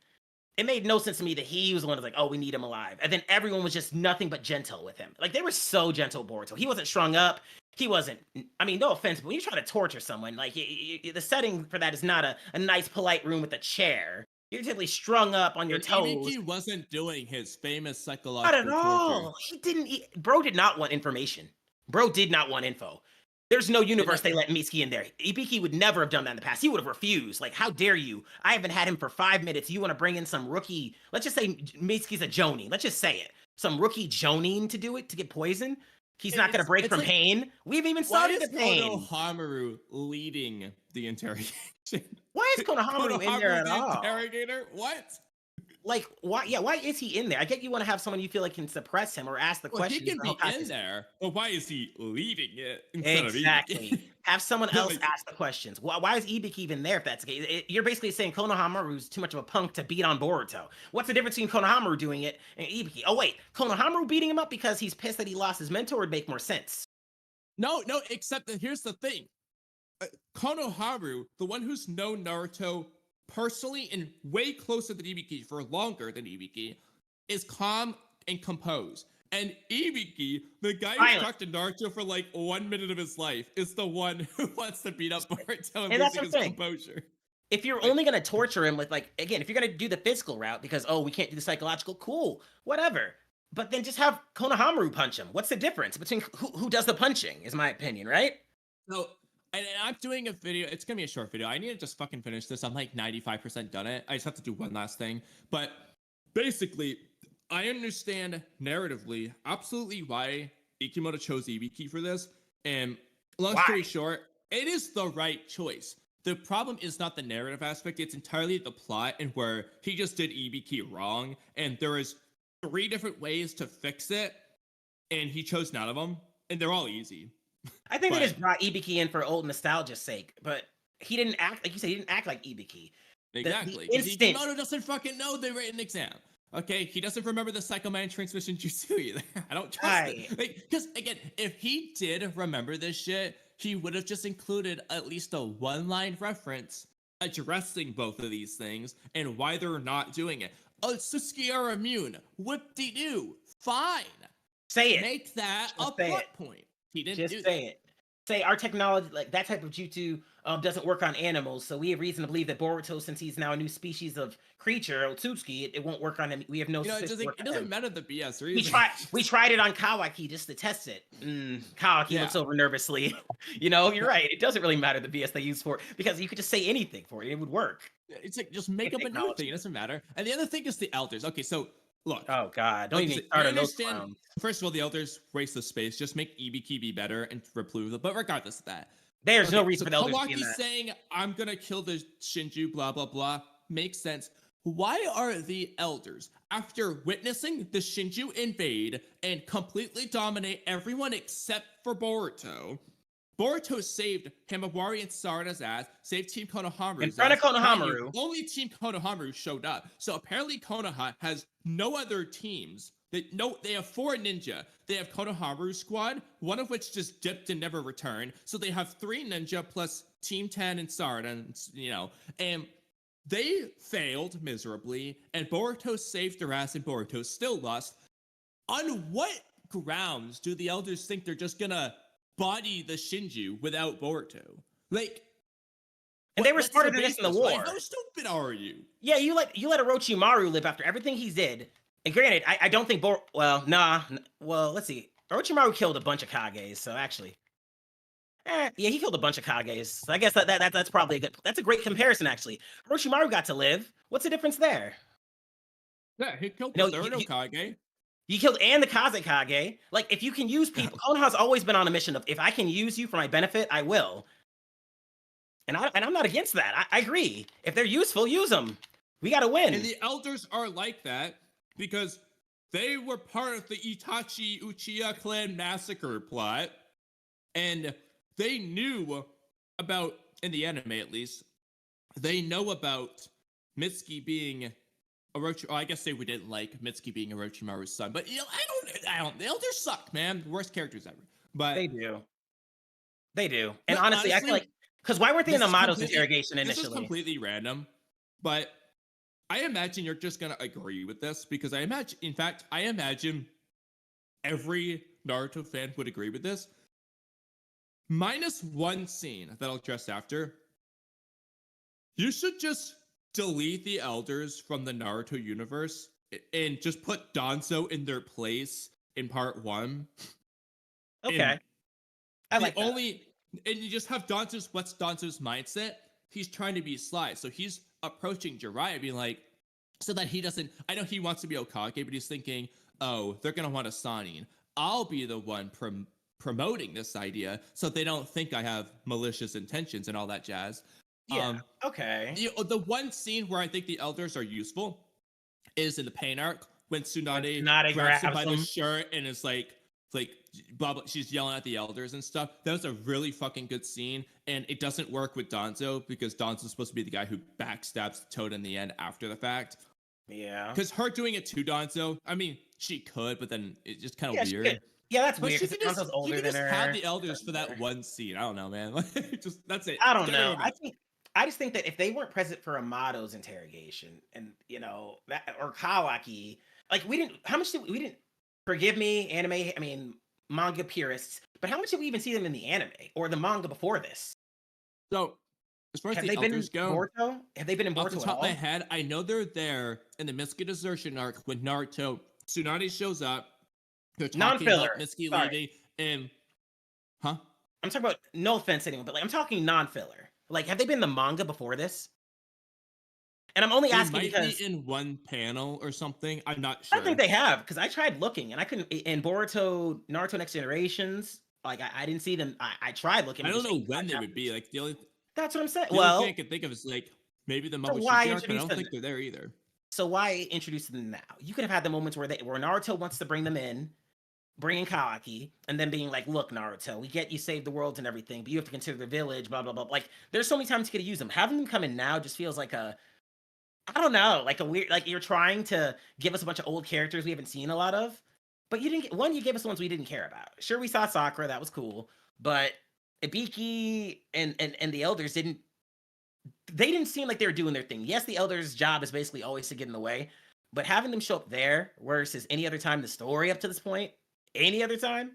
it made no sense to me that he was the one who was like, oh, we need him alive. And then everyone was just nothing but gentle with him. Like, they were so gentle, Boruto. He wasn't strung up. He wasn't, I mean, no offense, but when you're trying to torture someone, like, the setting for that is not a nice, polite room with a chair. You're typically strung up on your toes. He wasn't doing his famous psychological torture. Not at all. He didn't. Bro did not want information. Bro did not want info. There's no universe they let Mitsuki in there. Ibiki would never have done that in the past. He would have refused. Like, how dare you? I haven't had him for 5 minutes. You want to bring in some rookie? Let's just say Mitsuki's a Jonin. Let's just say it. Some rookie Jonin to do it, to get poisoned. He's not going to break from pain. We've even started the pain. Why is Konohamaru leading the interrogation? Why is Konohamaru in there at all? Interrogator? What? Like, why? Yeah, why is he in there? I get you want to have someone you feel like can suppress him or ask the question. He can be in there, but why is he leading it? Exactly. Have someone else Like- ask the questions. Why is Ibiki even there if that's the case? You're basically saying Konohamaru's too much of a punk to beat on Boruto. What's the difference between Konohamaru doing it and Ibiki? Oh wait, Konohamaru beating him up because he's pissed that he lost his mentor would make more sense. No, except that here's the thing. Konohamaru, the one who's known Naruto personally and way closer than Ibiki for longer than Ibiki, is calm and composed. And Ibiki, the guy who's talked to Naruto for like 1 minute of his life, is the one who wants to beat up Boruto and losing his composure. If you're only going to torture him with, like, again, if you're going to do the physical route because, we can't do the psychological, cool, whatever. But then just have Konohamaru punch him. What's the difference between who does the punching, is my opinion, right? So, and I'm doing a video. It's going to be a short video. I need to just fucking finish this. I'm like 95% done it. I just have to do one last thing. But basically, I understand narratively absolutely why Ikimoto chose Ibiki for this. And long story short, it is the right choice. The problem is not the narrative aspect. It's entirely the plot and where he just did Ibiki wrong. And there is 3 different ways to fix it. And he chose none of them. And they're all easy. I think they just brought Ibiki in for old nostalgia's sake. But he didn't act, like you said, he didn't act like Ibiki. Exactly. Ikimoto doesn't fucking know the written exam. Okay, he doesn't remember the Psycho Man transmission jutsu either. I don't trust it. Because, again, if he did remember this shit, he would have just included at least a one-line reference addressing both of these things and why they're not doing it. Oh, Sasuke are immune. Whoop-de-doo. Fine. Say it. Make that a plot point. He didn't do say it. Say our technology, like that type of jutsu, doesn't work on animals, so we have reason to believe that Boruto, since he's now a new species of creature, Otsutsuki, it won't work on him. We have no. It doesn't matter the BS reason. We tried it on Kawaki just to test it. Kawaki looks over nervously. You're right. It doesn't really matter the BS they use for it because you could just say anything for it. It would work. It's like just make up a new thing. It doesn't matter. And the other thing is the elders. Okay, so look. Oh God! Don't even start on those clowns. First of all, the elders waste the space. Just make Ibiki be better and remove them. But regardless of that, there's no reason for the elders to be in that. Saying I'm gonna kill the Shinju, blah blah blah, makes sense. Why are the elders, after witnessing the Shinju invade and completely dominate everyone except for Boruto? Boruto saved Himawari and Sarada's ass, saved Team Konohamaru's in front of Konohamaru. Only Team Konohamaru showed up. So apparently Konoha has no other teams. They have 4 ninja. They have Konohamaru's squad, one of which just dipped and never returned. So they have 3 ninja plus Team 10 and Sarada, and they failed miserably, and Boruto saved their ass, and Boruto still lost. On what grounds do the elders think they're just gonna body the Shinju without Boruto? And they were smarter than this in the war. Like, how stupid are you? Yeah, you let Orochimaru live after everything he did. And granted, I don't think well, let's see. Orochimaru killed a bunch of Kages, so actually. Yeah, he killed a bunch of Kages. So I guess that's probably that's a great comparison, actually. Orochimaru got to live. What's the difference there? Yeah, he killed the third Kage. You killed and the Kaze Kage. Like, if you can use people, Konoha's always been on a mission of, if I can use you for my benefit, I will. And I'm not against that. I agree. If they're useful, use them. We got to win. And the elders are like that because they were part of the Itachi Uchiha clan massacre plot. And they knew about, in the anime at least, they know about Mitsuki being I guess we didn't like Mitsuki being Orochimaru's son, but I don't. The elders suck, man. The worst characters ever. But they do. And honestly, I feel like because why weren't they in Amado's interrogation initially? This is completely random, but I imagine you're just gonna agree with this because I imagine every Naruto fan would agree with this. Minus one scene that I'll address after. You should just delete the elders from the Naruto universe and just put Danzo in their place in part 1. Okay. I like that. And you just have what's Danzo's mindset? He's trying to be sly. So he's approaching Jiraiya being like, so that he doesn't, I know he wants to be Hokage, but he's thinking, oh, they're going to want a Sannin. I'll be the one promoting this idea so they don't think I have malicious intentions and all that jazz. Yeah. Okay. The one scene where I think the elders are useful is in the pain arc when Tsunade grabs him by the shirt and is like, like blah, blah, she's yelling at the elders and stuff. That was a really fucking good scene, and it doesn't work with Danzo because Danzo's supposed to be the guy who backstabs Toad in the end after the fact. Yeah. Because her doing it to Danzo, I mean, she could, but then it's just kind of weird. Yeah, that's but weird. She could Danzo's older than her. Have the elders for that one scene. I don't know, man. Just that's it. I don't know. I just think that if they weren't present for Amado's interrogation, and that or Kawaki, like we didn't. How much did we didn't? Forgive me, anime. I mean, manga purists. But how much did we even see them in the anime or the manga before this? So, as far as the elders go, Boruto? Have they been in Boruto off the top of my head, I know they're there in the Mitsuki desertion arc when Naruto Tsunade shows up. They're talking about Mitsuki leaving, and I'm talking about, no offense anyone, but like I'm talking non-filler. Like, have they been in the manga before this? And I'm only asking because be in one panel or something. I'm not sure. I think they have, because I tried looking and I couldn't. In Boruto, Naruto Next Generations, like I didn't see them. I tried looking. I don't know when they would be. Like the only. That's what I'm saying. The only thing I can think of is like maybe the Mabushi arc, but I don't think they're there either. So why introduce them now? You could have had the moments where Naruto wants to bring them in, bringing Kawaki, and then being like, "Look, Naruto, we get you saved the world and everything, but you have to consider the village." Blah blah blah. Like, there's so many times you could use them. Having them come in now just feels like I don't know, like a weird, like you're trying to give us a bunch of old characters we haven't seen a lot of, but you didn't get one. You gave us the ones we didn't care about. Sure, we saw Sakura, that was cool, but Ibiki and the elders didn't. They didn't seem like they were doing their thing. Yes, the elders' job is basically always to get in the way, but having them show up there versus any other time in the story up to this point, any other time,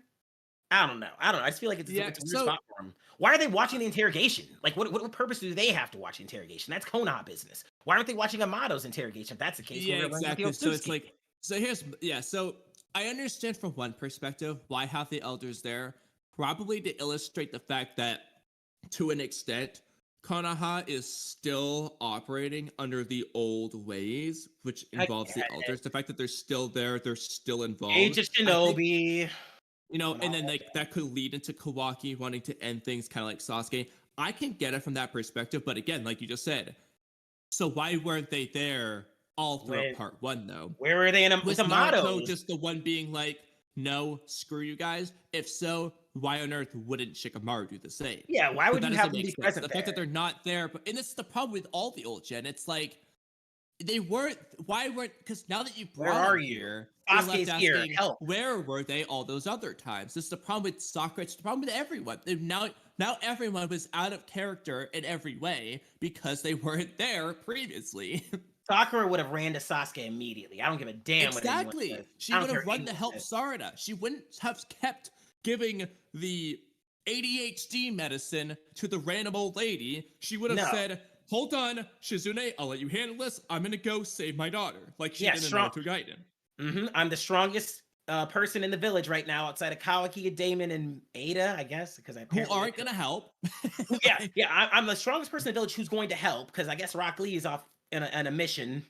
I don't know. I just feel like it's a weird spot for them. Why are they watching the interrogation? Like, what purpose do they have to watch the interrogation? That's Konoha business. Why aren't they watching Amado's interrogation? If that's the case, yeah, exactly. So it's like, so I understand from one perspective why have the elders there, probably to illustrate the fact that, to an extent, Konoha is still operating under the old ways, which involves the elders. The fact that they're still there, they're still involved. Age of Shinobi. And then like that could lead into Kawaki wanting to end things kind of like Sasuke. I can get it from that perspective, but again, like you just said, so why weren't they there all throughout part one though? Where were they with Amado? Naruto just the one being like, no, screw you guys? If so, why on earth wouldn't Shikamaru do the same? Yeah, why would you have them be present? The fact that they're not there, and this is the problem with all the old gen. It's like they weren't. Why weren't? Because now that you brought them here, Sasuke's here. Help. Where were they all those other times? This is the problem with Sakura. It's the problem with everyone. Now everyone was out of character in every way because they weren't there previously. Sakura would have ran to Sasuke immediately. I don't give a damn. Exactly. She would have run to help Sarada. She wouldn't have kept giving the ADHD medicine to the random old lady. She would have said, "Hold on, Shizune, I'll let you handle this. I'm gonna go save my daughter." Like she did in Naruto Gaiden. I'm the strongest person in the village right now, outside of Kawaki, Damon, and Eida, I guess, because who aren't gonna help. I'm the strongest person in the village who's going to help, because I guess Rock Lee is off in a mission,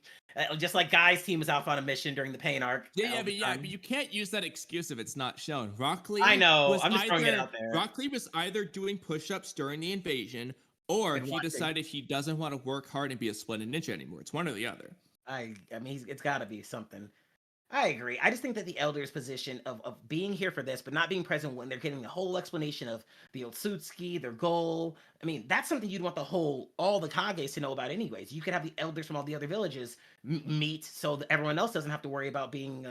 just like Guy's team was off on a mission during the Pain arc. But you can't use that excuse if it's not shown. Rock Lee, I know, I'm just throwing it out there. Rock Lee was either doing push-ups during the invasion, or he decided he doesn't want to work hard and be a splendid ninja anymore. It's one or the other. I mean, it's got to be something. I agree. I just think that the elders' position of being here for this, but not being present when they're getting the whole explanation of the Otsutsuki, their goal. I mean, that's something you'd want all the Kages to know about anyways. You could have the elders from all the other villages meet so that everyone else doesn't have to worry about being,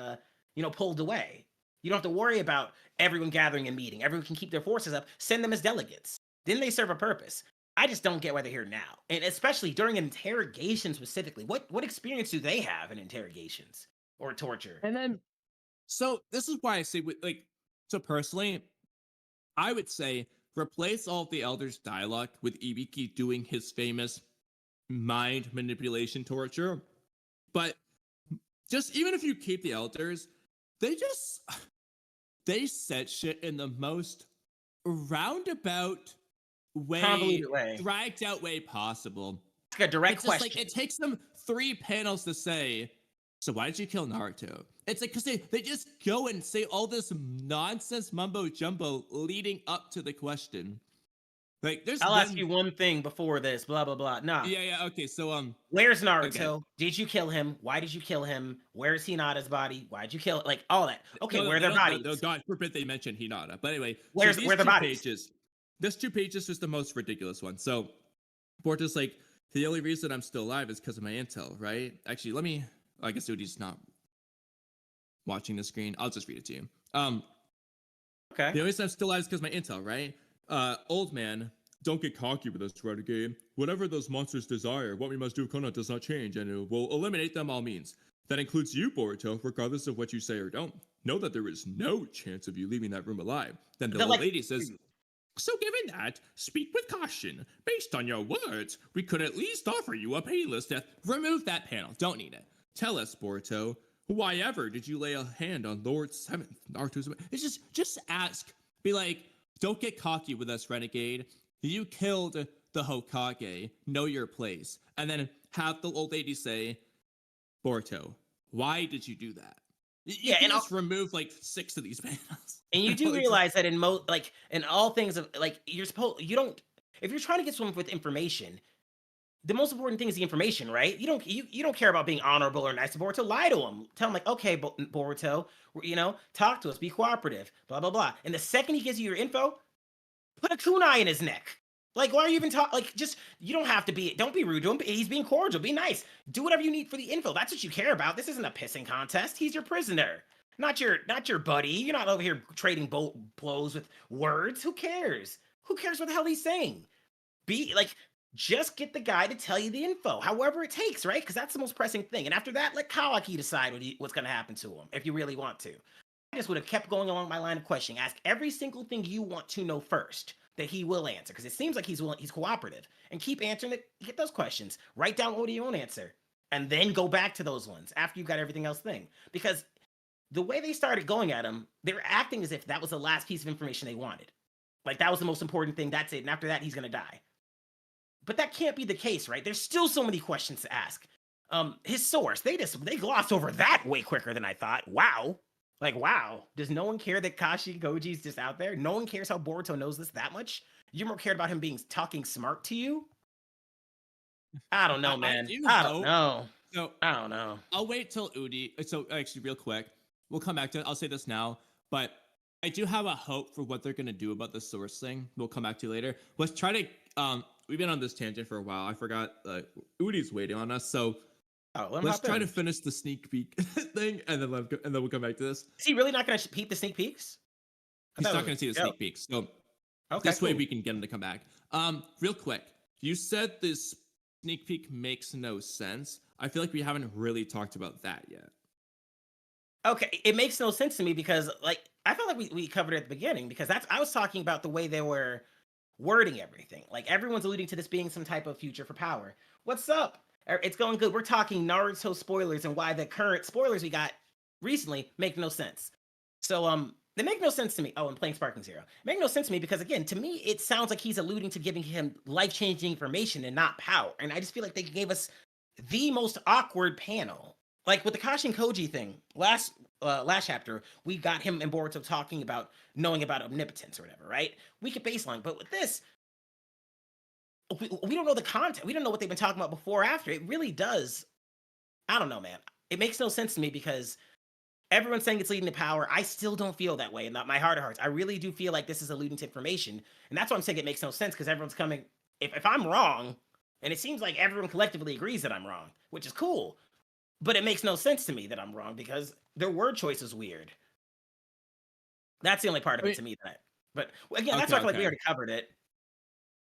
pulled away. You don't have to worry about everyone gathering and meeting. Everyone can keep their forces up. Send them as delegates. Then they serve a purpose. I just don't get why they're here now. And especially during an interrogation specifically. What experience do they have in interrogations? Or torture. And then, so this is why I say, so personally, I would say replace all of the elders' dialogue with Ibiki doing his famous mind manipulation torture. But just even if you keep the elders, they said shit in the most roundabout way, dragged out way possible. Like a direct question. Like, it takes them 3 panels to say, so why did you kill Naruto? It's like, because they just go and say all this nonsense mumbo jumbo leading up to the question. Like, there's I'll ask been- you one thing before this. Blah blah blah. Nah. Yeah. Okay. So Where's Naruto? Okay. Did you kill him? Why did you kill him? Where's Hinata's body? Why'd you kill it? Like all that. Okay, no, where are they their don't- bodies? No, God forbid they mention Hinata. But anyway, Where these the two bodies? pages. This 2 pages was the most ridiculous one. So Boruto's like, the only reason I'm still alive is because of my intel, right? Actually, let me. I guess Oodie's not watching the screen. I'll just read it to you. Okay. The only reason I'm still alive is because of my intel, right? Old man, don't get cocky with us, renegade. Whatever those monsters desire, what we must do with Konoha does not change, and it will eliminate them all means. That includes you, Boruto, regardless of what you say or don't. Know that there is no chance of you leaving that room alive. Then the old lady says, so given that, speak with caution. Based on your words, we could at least offer you a painless death. Remove that panel. Don't need it. Tell us, Boruto, why ever did you lay a hand on Lord 7th, Naruto's... It's just ask. Be like, don't get cocky with us, renegade. You killed the Hokage. Know your place. And then have the old lady say, Boruto, why did you do that? You can just remove like 6 of these panels. And you do realize that in in all things of like you don't if you're trying to get someone with information, the most important thing is the information, right? You don't care about being honorable or nice to Boruto. Lie to him. Tell him like, okay, Boruto, talk to us, be cooperative, blah blah blah. And the second he gives you your info, put a kunai in his neck. Like, why are you even talking? Like, just you don't have to be. Don't be rude to him. He's being cordial. Be nice. Do whatever you need for the info. That's what you care about. This isn't a pissing contest. He's your prisoner, not your buddy. You're not over here trading blows with words. Who cares? Who cares what the hell he's saying? Be like, just get the guy to tell you the info, however it takes, right? Because that's the most pressing thing. And after that, let Kawaki decide what's going to happen to him if you really want to. I just would have kept going along my line of questioning. Ask every single thing you want to know first. That he will answer, because it seems like he's cooperative, and keep answering it. Get those questions. Write down your own answer, and then go back to those ones after you've got everything else thing. Because the way they started going at him, they were acting as if that was the last piece of information they wanted. Like that was the most important thing. That's it. And after that, he's gonna die. But that can't be the case, right? There's still so many questions to ask. His source, they glossed over that way quicker than I thought. Wow. Like, wow, does no one care that Kashi Goji's just out there? No one cares how Boruto knows this that much? You more cared about him talking smart to you? I don't know, man. I don't know. So, I don't know. I'll wait till Oodie. So, actually, real quick, we'll come back to it. I'll say this now, but I do have a hope for what they're going to do about the source thing. We'll come back to later. Let's try to, we've been on this tangent for a while. I forgot, Oodie's waiting on us, so... let's try to finish the sneak peek thing, and then we'll come back to this. Is he really not going to peep the sneak peeks? He's not going to see the sneak peeks. So this way we can get him to come back. Real quick, you said this sneak peek makes no sense. I feel like we haven't really talked about that yet. Okay, it makes no sense to me because, like, I felt like we covered it at the beginning because I was talking about the way they were wording everything. Like, everyone's alluding to this being some type of future for power. What's up? It's going good. We're talking Naruto spoilers and why the current spoilers we got recently make no sense. So, they make no sense to me. Oh, and playing Sparking Zero. Make no sense to me because, again, to me, it sounds like he's alluding to giving him life-changing information and not power. And I just feel like they gave us the most awkward panel. Like with the Kashin Koji thing, last chapter, we got him and Boruto talking about knowing about omnipotence or whatever, right? We could baseline, but with this, we don't know the content. We don't know what they've been talking about before or after. It really does. I don't know, man. It makes no sense to me because everyone's saying it's leading to power. I still don't feel that way in my heart of hearts. I really do feel like this is alluding to information. And that's why I'm saying it makes no sense because everyone's coming. If I'm wrong, and it seems like everyone collectively agrees that I'm wrong, which is cool, but it makes no sense to me that I'm wrong because their word choice is weird. That's the only part of it to me but again, that's why I feel like we already covered it.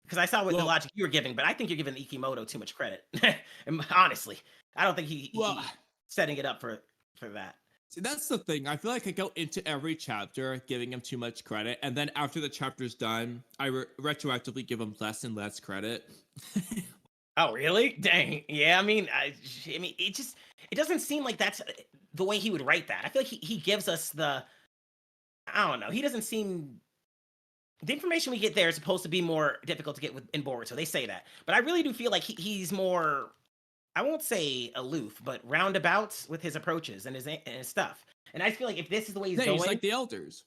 Because I saw what the logic you were giving, but I think you're giving Ikimoto too much credit. And honestly, I don't think he's setting it up for that. See, that's the thing. I feel like I go into every chapter giving him too much credit, and then after the chapter's done, I retroactively give him less and less credit. Oh, really? Dang. Yeah, I mean, it doesn't seem like that's the way he would write that. I feel like he gives us I don't know. He doesn't seem... The information we get there is supposed to be more difficult to get in Boruto. They say that. But I really do feel like he's more, I won't say aloof, but roundabouts with his approaches and his stuff. And I feel like if this is the way he's going... He's like the elders.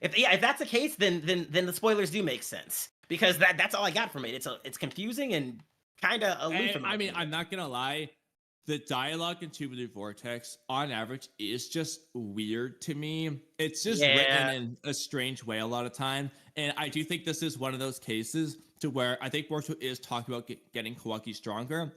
If that's the case, then the spoilers do make sense. because that's all I got from it. It's confusing and kind of aloof. I mean, I'm not gonna lie. The dialogue in Tubular Vortex, on average, is just weird to me. It's just written in a strange way a lot of time. And I do think this is one of those cases to where I think Boruto is talking about getting Kawaki stronger.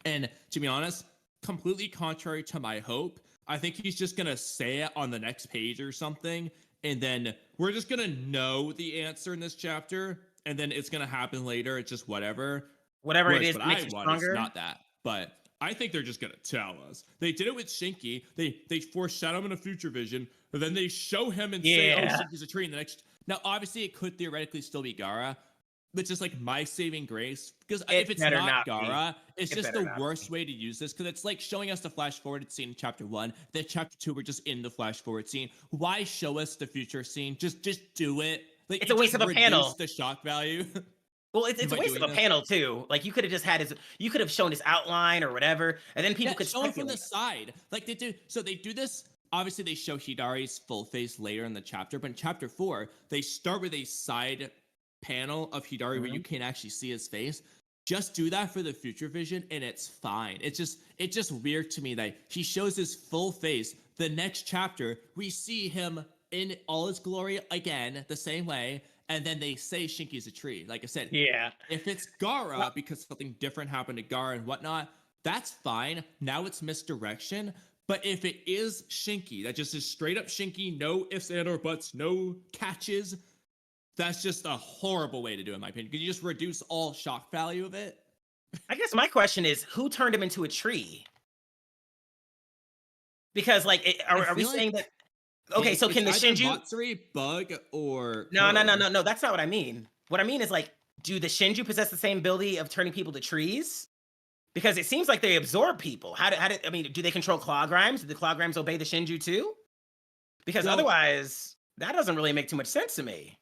And to be honest, completely contrary to my hope, I think he's just going to say it on the next page or something. And then we're just going to know the answer in this chapter. And then it's going to happen later. It's just whatever. Whatever it is, what I want is not that. But I think they're just gonna tell us. They did it with Shinki. They foreshadow him in a future vision, but then they show him and say, "Oh, Shinki's a tree." In the next, now obviously it could theoretically still be Gaara, but just like my saving grace, because if it's not Gaara, it's just the worst way to use this. Because it's like showing us the flash forward scene in chapter 1. Then chapter 2, we're just in the flash forward scene. Why show us the future scene? Just do it. Like it's a waste of a panel. The shock value. Well, it's a waste of a panel too. Like you could have just had you could have shown his outline or whatever, and then people could show him from the side, like they do. So they do this. Obviously, they show Hidari's full face later in the chapter, but in chapter 4, they start with a side panel of Hidari where you can't actually see his face. Just do that for the future vision, and it's fine. It's just weird to me that he shows his full face. The next chapter, we see him in all his glory again, the same way. And then they say Shinki's a tree. Like I said, if it's Gaara because something different happened to Gaara and whatnot, that's fine. Now it's misdirection. But if it is Shinki, that just is straight up Shinki, no ifs and or buts, no catches, that's just a horrible way to do it, in my opinion. Could you just reduce all shock value of it? I guess my question is, who turned him into a tree? Because like, are we saying that? Okay, so can the Shinju Matsuri bug or no? That's not what I mean. What I mean is like, do the Shinju possess the same ability of turning people to trees? Because it seems like they absorb people. I mean, do they control claw grimes? Do the claw grimes obey the Shinju too? Because otherwise, that doesn't really make too much sense to me.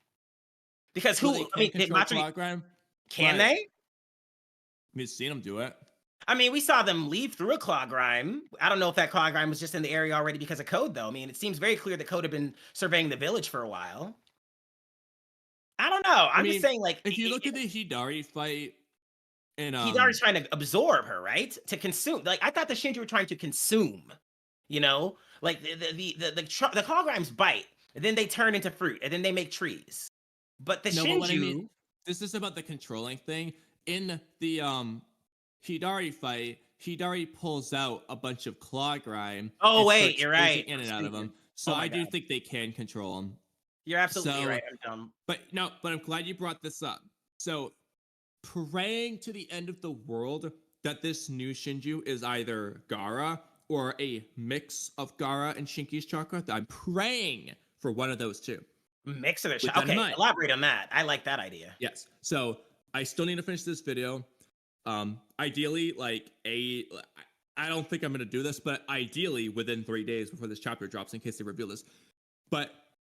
Because did Matsuri can they? We've seen them do it. I mean, we saw them leave through a claw grime. I don't know if that claw grime was just in the area already because of Code, though. I mean, it seems very clear that Code had been surveying the village for a while. I don't know. I'm just saying, like, if you look at the Hidari fight, and Hidari's trying to absorb her, right? To consume. Like, I thought the Shinji were trying to consume. You know, like the claw grimes bite, and then they turn into fruit, and then they make trees. But the Shinju. But I mean, this is about the controlling thing in the Hidari fight. Hidari pulls out a bunch of claw grime. Oh wait, you're right. In and out of them. So I do think they can control them. You're absolutely right. I'm dumb. But I'm glad you brought this up. So praying to the end of the world that this new Shinju is either Gaara or a mix of Gaara and Shinki's chakra. I'm praying for one of those two. Mix of their chakra. Okay, elaborate on that. I like that idea. Yes. So I still need to finish this video. Ideally, I don't think I'm going to do this, but ideally within 3 days before this chapter drops in case they reveal this. But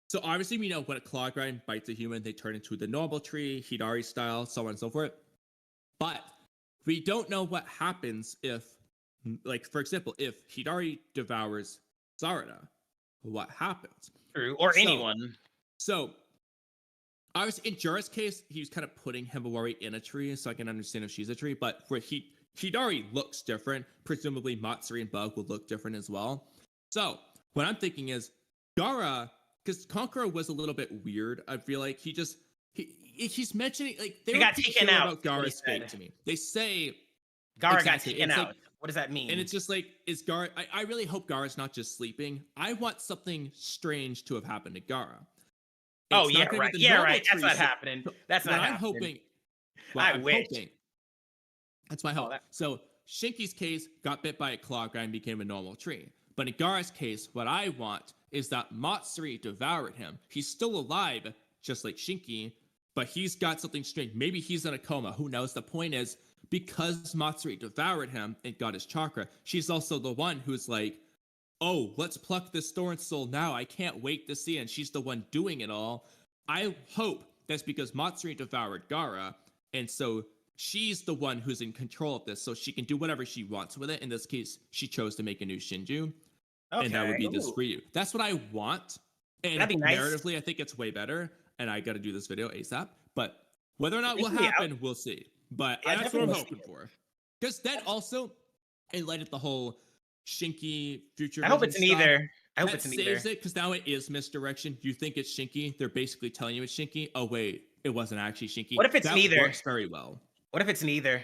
so obviously we know when a claw grind bites a human, they turn into the normal tree, Hidari style, so on and so forth. But we don't know what happens if, like, for example, if Hidari devours Sarada, what happens? True, or anyone. So obviously, in Jura's case, he was kind of putting Himawari in a tree, so I can understand if she's a tree. But for Hidari looks different. Presumably, Matsuri and Bug will look different as well. So what I'm thinking is Gaara, because Conqueror was a little bit weird. I feel like he's mentioning like they got taken out about Gaara's fate to me. They say Gaara got taken out. Like, what does that mean? And it's just like, is Gaara? I really hope Gaara's not just sleeping. I want something strange to have happened to Gaara. Oh yeah, right. Yeah, right. That's not happening. That's not happening. I'm hoping. I wish. That's my hope. So Shinki's case got bit by a claw grind and became a normal tree. But in Gaara's case, what I want is that Matsuri devoured him. He's still alive, just like Shinki, but he's got something strange. Maybe he's in a coma. Who knows? The point is, because Matsuri devoured him and got his chakra, she's also the one who's like, oh, let's pluck this thorn soul now. I can't wait to see it. And she's the one doing it all. I hope that's because Matsuri devoured Gaara. And so she's the one who's in control of this. So she can do whatever she wants with it. In this case, she chose to make a new Shinju. Okay. And that would be this for you. That's what I want. And that'd be nice. Narratively, I think it's way better. And I got to do this video ASAP. But Whether or not will happen, we'll see. But Yeah, that's what I'm definitely hoping for. Because then also, it led at the whole Shinki future. I hope it's vision stuff. neither. I hope That it's neither. saves it because now it is misdirection. You think it's Shinki, they're basically telling you it's Shinki. Oh wait, it wasn't actually Shinki. What if it's that neither? Works very well. What if it's neither?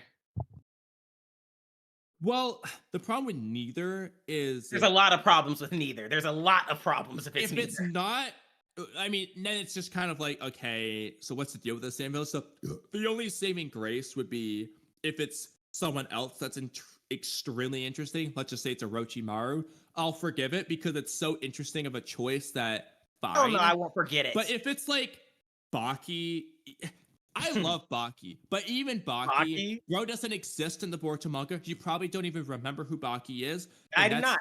Well, the problem with neither is There's a lot of problems with neither. There's a lot of problems if it's neither. If it's not, I mean, then it's just kind of like, okay, so what's the deal with the Sand Village stuff? The only saving grace would be if it's someone else that's extremely interesting. Let's just say it's Orochimaru. I'll forgive it because it's so interesting of a choice that fine. Oh no, I won't forget it. But if it's like Baki, I love Baki, but even Baki, bro doesn't exist in the Boruto manga. You probably don't even remember who Baki is. I do not.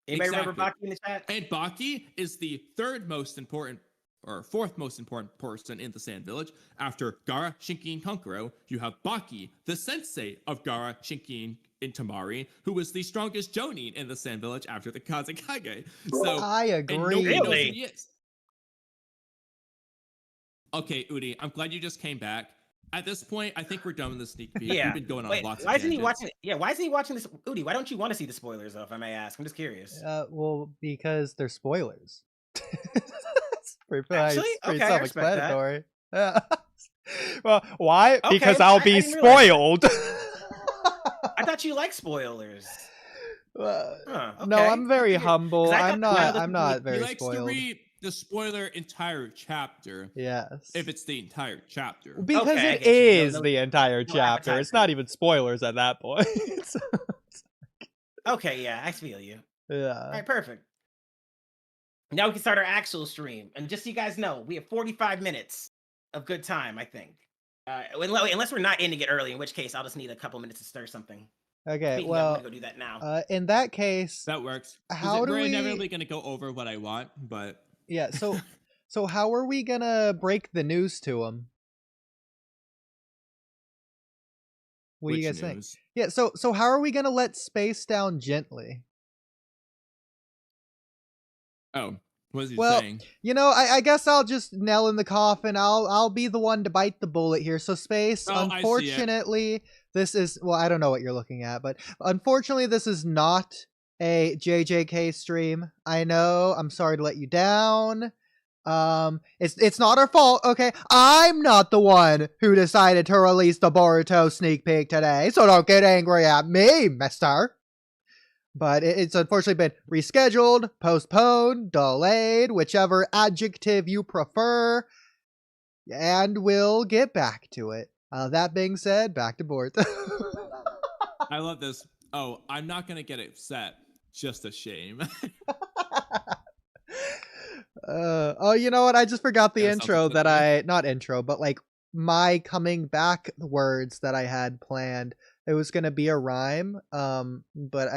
Anybody remember Baki in the chat? And Baki is the third most important, or fourth most important person in the Sand Village. After Gaara, Shinki, and Kankuro, you have Baki, the sensei of Gaara, Shinki, and Tamari, who was the strongest Jonin in the Sand Village after the Kazekage. So I agree. And nobody knows who Really? he is. Okay, Oodie, I'm glad you just came back. At this point, I think we're done with the sneak peek. Yeah. We've been going on Wait, lots why of isn't he tangents. watching? Yeah, why isn't he watching this? Oodie, why don't you want to see the spoilers though? If I may ask, I'm just curious. Well, because they're spoilers. It's pretty, Actually, it's pretty okay, I respect that. self-explanatory. Yeah. Well, why? Okay, Because I'll I be didn't realize spoiled. I thought you liked spoilers. No, Okay. I'm very Weird. humble. 'Cause I I'm thought not. Tyler I'm not He very likes to spoiled. read the spoiler entire chapter. Yes. If it's the entire chapter. Because Okay, I it get you. is No the entire chapter. It's not advertising. even spoilers at that point. Okay, yeah, I feel you. All Yeah. right, perfect. Now we can start our actual stream. And just so you guys know, we have 45 minutes of good time, I think. Unless we're not ending it early, in which case I'll just need a couple minutes to stir something. Okay. Speaking of, I'm Well, gonna go do that now. in that case, That works. How do we're we- inevitably going to go over what I want, but yeah. So how are we gonna break the news to him? What do you which guys think? news? Yeah. So how are we gonna let space down gently? Oh, what is he Well, saying? You know, I guess I'll just nail in the coffin. I'll be the one to bite the bullet here. So space, Oh, I see it. unfortunately, this is, well, I don't know what you're looking at, but unfortunately this is not a JJK stream. I know, I'm sorry to let you down. It's not our fault, okay? I'm not the one who decided to release the Boruto sneak peek today, so don't get angry at me, mister. But it's unfortunately been rescheduled, postponed, delayed, whichever adjective you prefer, and we'll get back to it. That being said, back to Boruto. I love this. Oh, I'm not going to get upset. Just a shame. Oh, you know what? I just forgot the Yeah, sounds intro upset that not intro, but like my coming back words that I had planned. It was gonna be a rhyme, but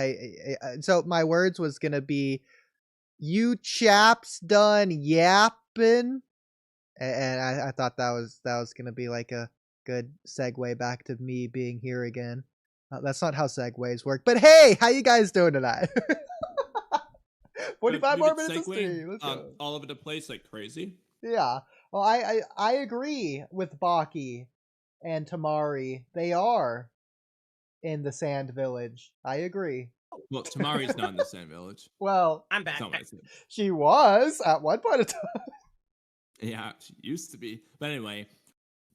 so my words was gonna be, "You chaps done yapping," and I thought that was gonna be like a good segue back to me being here again. That's not how segues work, but hey, how you guys doing tonight? 45 more minutes of stream. Let's go. All over the place like crazy. Yeah. Well, I agree with Baki and Tamari. They are in the Sand Village. I agree. Well, Tamari's not in the Sand Village. Well, I'm back. That's not what I said. she was at one point of time. Yeah, she used to be. But anyway,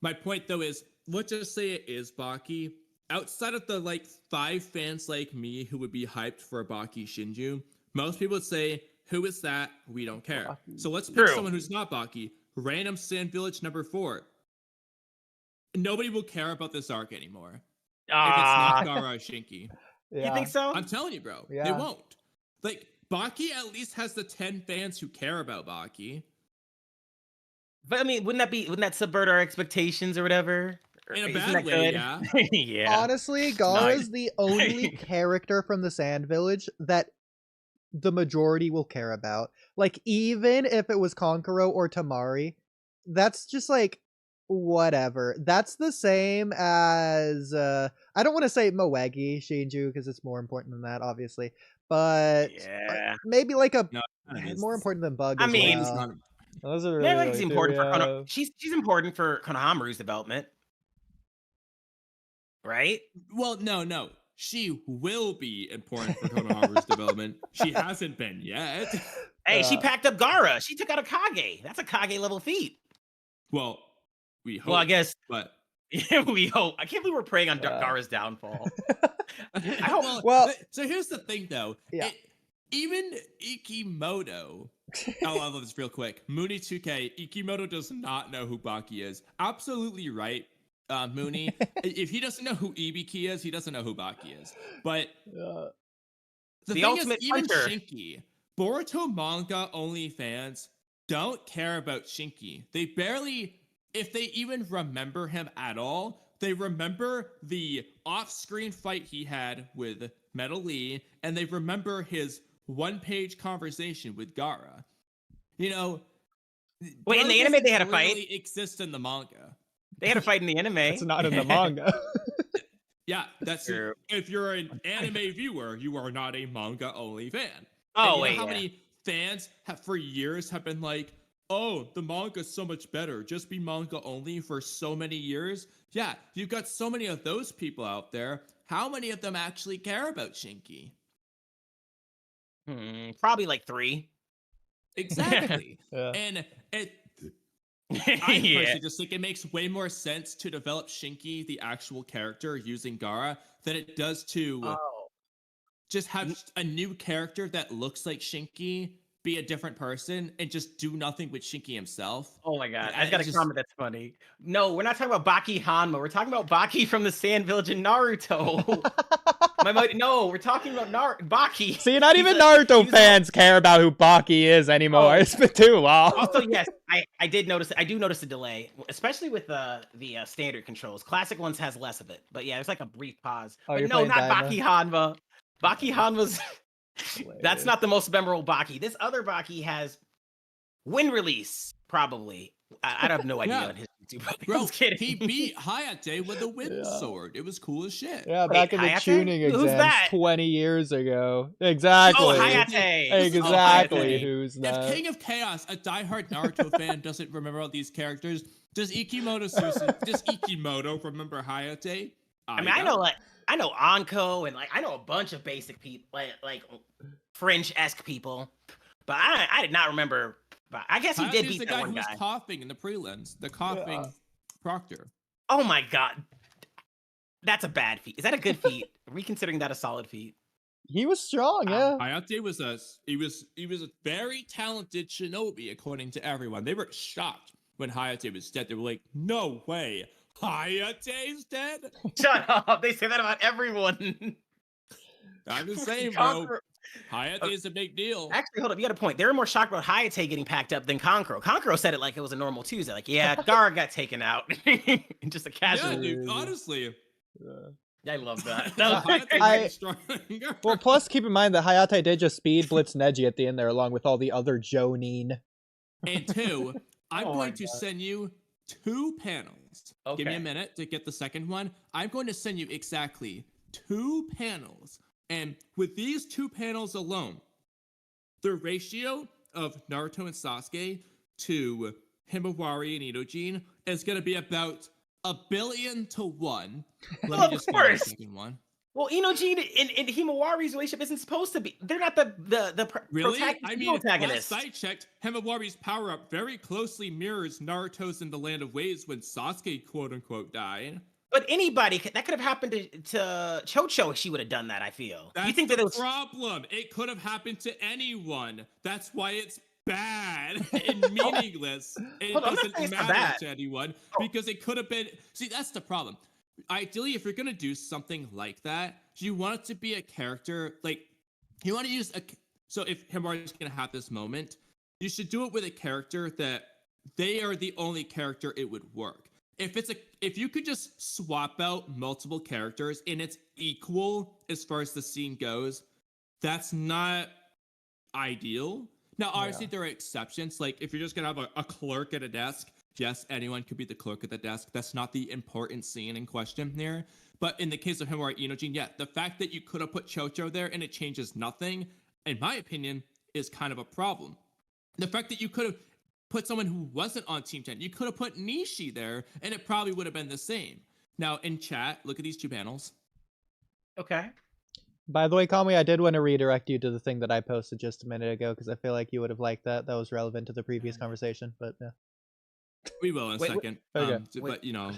my point though is, let's just say it is Baki. Outside of the like 5 fans like me who would be hyped for a Baki Shinju, most people would say, who is that? We don't care. Baki. So let's pick True. someone who's not Baki. Random Sand Village number 4. Nobody will care about this arc anymore. If it's not Gaara or Shinki. Yeah. You think so? I'm telling you, bro. They Yeah. won't. Like, Baki at least has the 10 fans who care about Baki. But I mean, wouldn't that subvert our expectations or whatever? In a Isn't bad that way, good? yeah. Yeah. Honestly, Gaara's the only character from the Sand Village that the majority will care about. Like, even if it was Konkuro or Tamari, that's just like, whatever. That's the same as, I don't want to say Moegi Shinju, because it's more important than that, obviously. But Yeah. maybe like a, No, it is. more important than Bug I as mean, It's well. not. Those are Yeah, really, I think it's really important for true, she's important for Konohamaru's development, right? Well, no. She will be important for Konohamaru's development. She hasn't been yet. Hey, she Yeah. packed up Gaara. She took out a Kage. That's a Kage level feat. Well, we hope. Well, I guess But we hope. I can't believe we're preying on Gaara's downfall. I hope. Well, so here's the thing, though. Yeah. Even Ikimoto. Oh, I love this real quick. Mooney 2K. Ikimoto does not know who Baki is. Absolutely right, Mooney. If he doesn't know who Ibiki is, he doesn't know who Baki is. But the thing ultimate is, even puncher. Shinki, Boruto manga only fans don't care about Shinki. They barely, if they even remember him at all, they remember the off-screen fight he had with Metal Lee, and they remember his one-page conversation with Gaara. You know, Wait, in the anime they had a fight? Really exists in the manga. They had a fight in the anime. it's not in the manga. Yeah, that's True. if you're an anime viewer, you are not a manga only fan. Oh, and you wait, know how yeah. many fans have for years have been like, "Oh, the manga's so much better. Just be manga only for so many years." Yeah, you've got so many of those people out there. How many of them actually care about Shinki? Probably like 3. Exactly. Yeah. And I Yeah. personally just think it makes way more sense to develop Shinki, the actual character, using Gaara, than it does to Oh. just have a new character that looks like Shinki be a different person and just do nothing with Shinki himself. Oh my god, I I got a just- comment that's funny. No, we're not talking about Baki Hanma. We're talking about Baki from the Sand Village in Naruto. No, we're talking about Baki. See, not He's even a- Naruto he's a- fans care about who Baki is anymore. Oh. It's been too long. Also, yes, I did notice. I do notice a delay, especially with the standard controls. Classic ones has less of it, but yeah, there's like a brief pause. Oh, But you're no, playing not Daima? Baki Hanma. Baki Hanma's. That's Hilarious. not the most memorable Baki. This other Baki has win release, probably. I have no idea Yeah. on his YouTube. I'm Bro, just kidding. he beat Hayate with a wind Yeah. sword. It was cool as shit. Yeah, Wait, back in the Hayate? tuning Who's exams that? 20 years ago. Exactly. Oh, Hayate. Exactly Oh, Hayate. who's If that. King of Chaos, a diehard Naruto fan, doesn't remember all these characters, does Ikimoto remember Hayate? I mean, I know Anko and I know a bunch of basic people, like French-esque people, but I did not remember. But I guess he did Hayate's beat the that guy one who was guy. coughing in the prelims, the coughing proctor. Oh my god, that's a bad feat. Is that a good feat? Are we considering that a solid feat? He was strong, yeah. Hayate was a very talented shinobi, according to everyone. They were shocked when Hayate was dead. They were like, "No way, Hayate's dead." Shut up! They say that about everyone. I'm just saying, bro. Kankuro- Hayate is a big deal. Actually, hold up. You got a point. They were more shocked about Hayate getting packed up than Kankuro. Kankuro said it like it was a normal Tuesday. Like, yeah, Gaara got taken out. Just a casual. Yeah, dude. Honestly, I love that. Hayate I- is stronger. Well, plus keep in mind that Hayate did just speed blitz Neji at the end there along with all the other Jonin. And two, I'm Oh my going to God. send you 2 panels. Give me Okay. a minute to get the second one. I'm going to send you exactly 2 panels. And with these 2 panels alone, the ratio of Naruto and Sasuke to Himawari and Itojin is going to be about 1,000,000,000 to 1. Let Of me just find the course. second one. Well, Inojin and Himawari's relationship isn't supposed to be. They're not the Really? protagonist. I mean, protagonist. last I checked, Himawari's power-up very closely mirrors Naruto's in the Land of Waves when Sasuke quote-unquote died. But anybody that could have happened to Chocho if she would have done that. I feel. That's You think that the it was? problem. It could have happened to anyone. That's why it's bad and meaningless. It Hold on, I'm not doesn't saying it's not matter bad. to anyone Oh. because it could have been. See, that's the problem. Ideally, if you're gonna do something like that, you want it to be a character like you want to use a. So if Himawari's gonna have this moment, you should do it with a character that they are the only character it would work. If you could just swap out multiple characters and it's equal as far as the scene goes, that's not ideal. Now, obviously, there are exceptions. Like if you're just gonna have a clerk at a desk, yes, anyone could be the clerk at the desk. That's not the important scene in question here. But in the case of Himawari Inojin, yeah, the fact that you could have put Chocho there and it changes nothing, in my opinion, is kind of a problem. The fact that you could have put someone who wasn't on Team 10. You could have put Nishi there, and it probably would have been the same. Now, in chat, look at these 2 panels. Okay. By the way, Kamui, I did want to redirect you to the thing that I posted just a minute ago because I feel like you would have liked that. That was relevant to the previous conversation, but yeah. We will in a second. Okay. But, you know,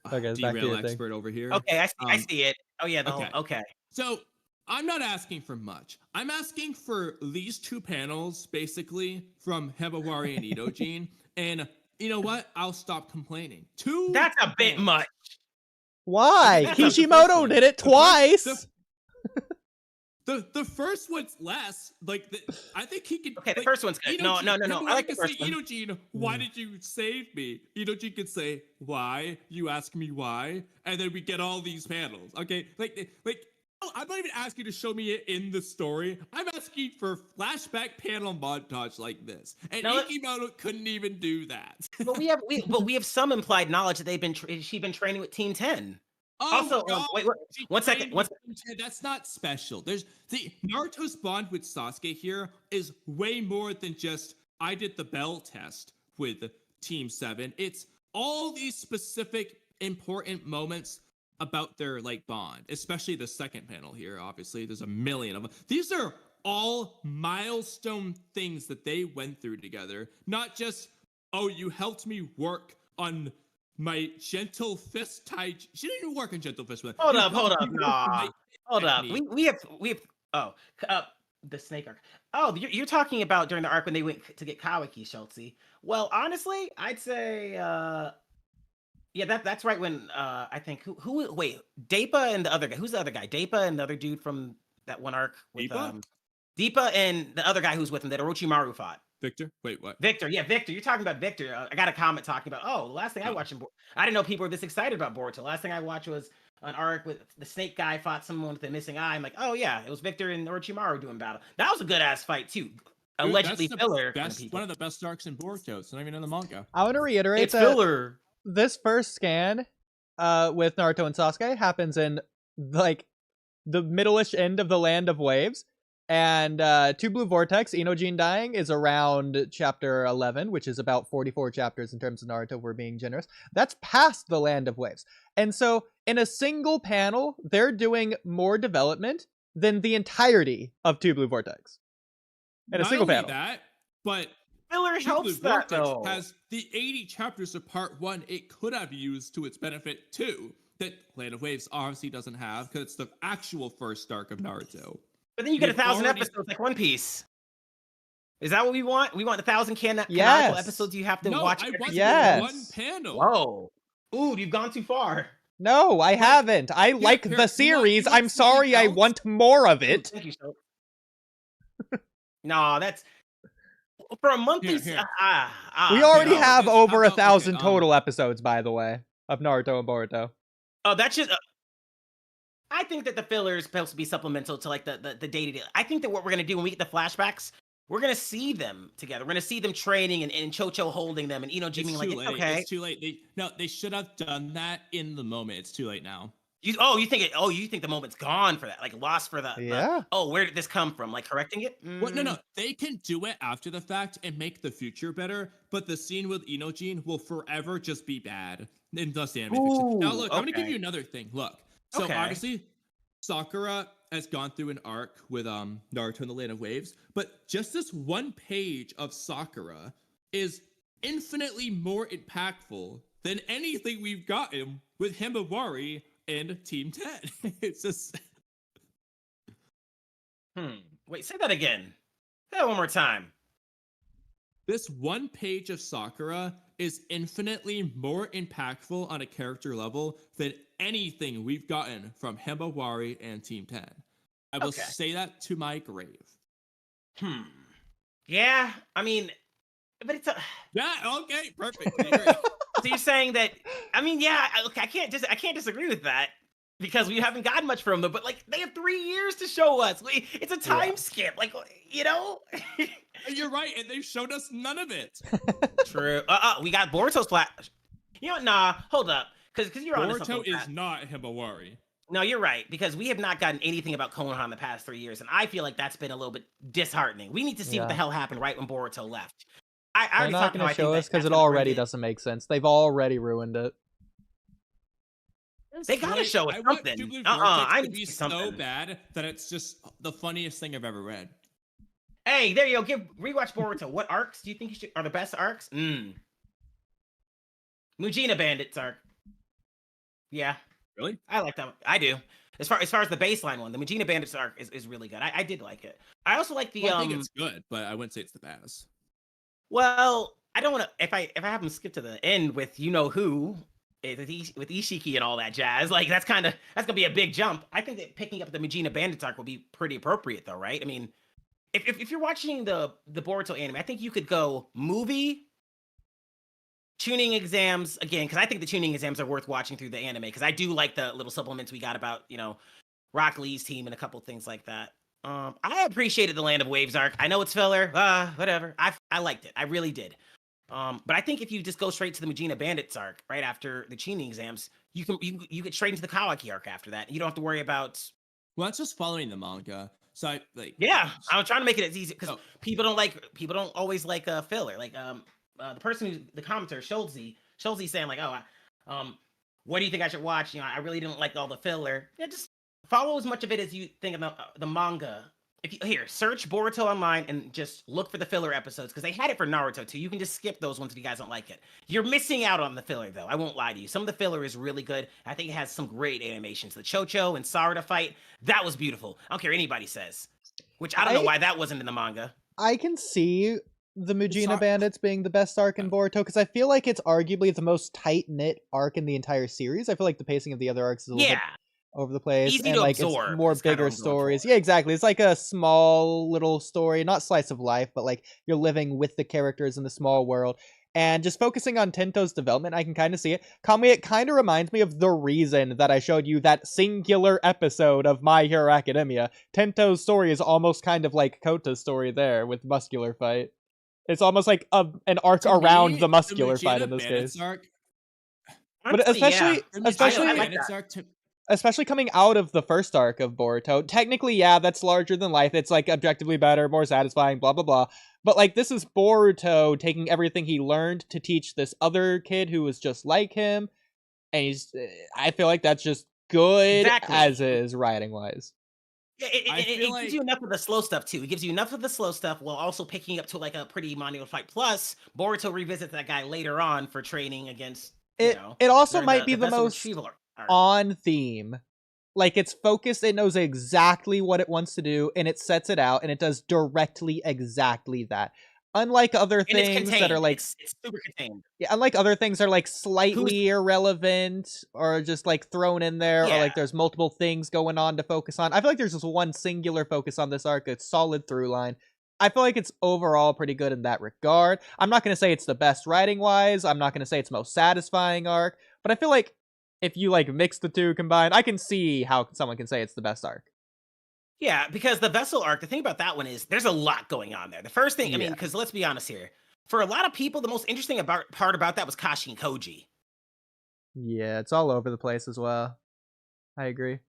Okay, back to derail your thing. expert over here. Okay, I see it. Oh, yeah, okay. So, I'm not asking for much. I'm asking for these 2 panels, basically, from Himawari and Itojin, and you know what? I'll stop complaining. 2 That's a bit much. Why? Kishimoto did it twice! The first one's less. Like, I think he could. Okay, the like, first one's good. Itojin, No. I like the first say, one. Itojin, why did you save me? Itojin could say, why? You ask me why? And then we get all these panels. Okay? Like, I'm not even asking you to show me it in the story. I'm asking for flashback panel montage like this. And Ikimoto couldn't even do that. But we have some implied knowledge that she's been training with Team 10. Oh, Also, no. wait, one second. That's not special. Naruto's bond with Sasuke here is way more than just I did the bell test with Team 7. It's all these specific important moments about their like bond, especially the second panel here. Obviously, there's a million of them. These are all milestone things that they went through together, not just, oh, you helped me work on my gentle fist tie. She didn't even work on gentle fist. Hold up. Nah. Hold up. We have the snake arc. Oh, you're talking about during the arc when they went to get Kawaki, Schultzy. Well, honestly, I'd say yeah, that's right when I think who wait, Deepa and the other guy. Who's the other guy? Deepa and the other dude from that one arc with Deepa and the other guy who's with him that Orochimaru fought. Victor? Wait, what? Victor, yeah, Victor. You're talking about Victor. I got a comment talking about, the last thing I watched I didn't know people were this excited about Boruto. The last thing I watched was an arc with the snake guy fought someone with a missing eye. I'm like, oh yeah, it was Victor and Orochimaru doing battle. That was a good ass fight too. Allegedly filler. One of the best arcs in Boruto. It's not even in the manga. I want to reiterate it's that filler. This first scan with Naruto and Sasuke happens in like the middle-ish end of the Land of Waves. And 2 Blue Vortex, Inojin dying, is around chapter 11, which is about 44 chapters in terms of Naruto, we're being generous. That's past the Land of Waves. And so, in a single panel, they're doing more development than the entirety of 2 Blue Vortex. In a single panel. Not only that, but filler helps that, though. Has the 80 chapters of part 1 it could have used to its benefit, too. That Land of Waves obviously doesn't have, because it's the actual first arc of Naruto. But then you get 1,000 episodes like One Piece. Is that what we want? We want 1,000 canonical episodes you have to watch every one panel. Whoa. Ooh, you've gone too far. No, I haven't. I like the series. I'm sorry, I want more of it. Thank you, Shultz. No, that's... For a monthly... we already have over 1,000 total episodes, by the way, of Naruto and Boruto. Oh, that's just... I think that the filler is supposed to be supplemental to like the day-to-day. I think that what we're going to do when we get the flashbacks, we're going to see them together. We're going to see them training and Chocho holding them and Inoji being like, it's okay. It's too late. They should have done that in the moment. It's too late now. You think the moment's gone for that, like lost for the where did this come from? Like correcting it? Well, no, they can do it after the fact and make the future better, but the scene with Inojin will forever just be bad in the anime fiction. Now look, I'm gonna give you another thing. Look, so obviously Sakura has gone through an arc with Naruto in the Land of Waves, but just this one page of Sakura is infinitely more impactful than anything we've gotten with Himawari and Team 10. It's just... Wait, say that again. Say that one more time. This one page of Sakura is infinitely more impactful on a character level than anything we've gotten from Himawari and Team 10. I will say that to my grave. Yeah, I mean, but it's a... Yeah, okay, perfect. So you're saying that, I mean, yeah, I can't disagree with that because we haven't gotten much from them, but like they have 3 years to show us. It's a time skip, like, you know? You're right, and they've showed us none of it. True. We got Boruto's flash. You know what? Nah, hold up. Because you're on Boruto is not Himawari. No, you're right, because we have not gotten anything about Konoha in the past 3 years, and I feel like that's been a little bit disheartening. We need to see what the hell happened right when Boruto left. I They're already not talked going how to I think show that us because that's it gonna ruin already it. doesn't make sense. They've already ruined it. They gotta show us I want something. Two Blue I Vortex to need be to see so something. bad that it's just the funniest thing I've ever read. Hey, there you go. Rewatch Boruto. What arcs do you think are the best arcs? Mujina Bandits arc. Yeah, Really? I like that one. I do. As far as the baseline one, the Mujina Bandits arc is really good. I did like it. I also like the Well, I think it's good, but I wouldn't say it's the best. Well, I don't want to. If I have them skip to the end with you know who with Ishiki and all that jazz, like that's gonna be a big jump. I think that picking up the Mujina Bandits arc will be pretty appropriate, though, right? I mean, if you're watching the Boruto anime, I think you could go movie, tuning exams again, because I think the tuning exams are worth watching through the anime, because I do like the little supplements we got about Rock Lee's team and a couple things like that. I appreciated the Land of Waves arc. I know it's filler, whatever. I liked it. I really did. But I think if you just go straight to the Mujina Bandits arc right after the tuning exams, you get straight into the Kawaki arc after that. You don't have to worry about. Well, that's just following the manga. So I like. Yeah, I'm trying to make it as easy because people don't always like filler. Like the person who's the commenter, Schulze saying like, what do you think I should watch? I really didn't like all the filler. Yeah, just follow as much of it as you think of the manga. If you search Boruto online and just look for the filler episodes, because they had it for Naruto too. You can just skip those ones if you guys don't like it. You're missing out on the filler though. I won't lie to you. Some of the filler is really good. I think it has some great animations. The Chocho and Sarada fight, that was beautiful. I don't care what anybody says. Which I don't know why that wasn't in the manga. I can see the Mujina Bandits being the best arc in Boruto because I feel like it's arguably the most tight-knit arc in the entire series. I feel like the pacing of the other arcs is a little bit over the place. Easy and to like absorb, it's more bigger stories. Yeah, exactly. It's like a small little story, not slice of life, but like you're living with the characters in the small world. And just focusing on Tento's development, I can kind of see it. Kamui, it kind of reminds me of the reason that I showed you that singular episode of My Hero Academia. Tento's story is almost kind of like Kota's story there with muscular fight. It's almost like an arc around the muscular fight in this case. But especially coming out of the first arc of Boruto, technically, yeah, that's larger than life. It's like objectively better, more satisfying, blah, blah, blah. But like, this is Boruto taking everything he learned to teach this other kid who was just like him. And I feel like that's just good as is writing wise. Yeah, it gives you enough of the slow stuff too. It gives you enough of the slow stuff while also picking up to like a pretty monumental fight. Plus, Boruto revisits that guy later on for training against. It also might be the most on theme. Like, it's focused, it knows exactly what it wants to do, and it sets it out, and it does directly exactly that. Unlike other things that are like it's super contained. Yeah, unlike other things that are like slightly irrelevant or just like thrown in there, or like there's multiple things going on to focus on. I feel like there's just one singular focus on this arc, it's solid through line. I feel like it's overall pretty good in that regard. I'm not going to say it's the best writing wise. I'm not going to say it's most satisfying arc, but I feel like if you like mix the two combined, I can see how someone can say it's the best arc. Yeah, because the Vessel arc, the thing about that one is there's a lot going on there. The first thing, I mean, because let's be honest here, for a lot of people, the most interesting part about that was Kashi and Koji. Yeah, it's all over the place as well. I agree.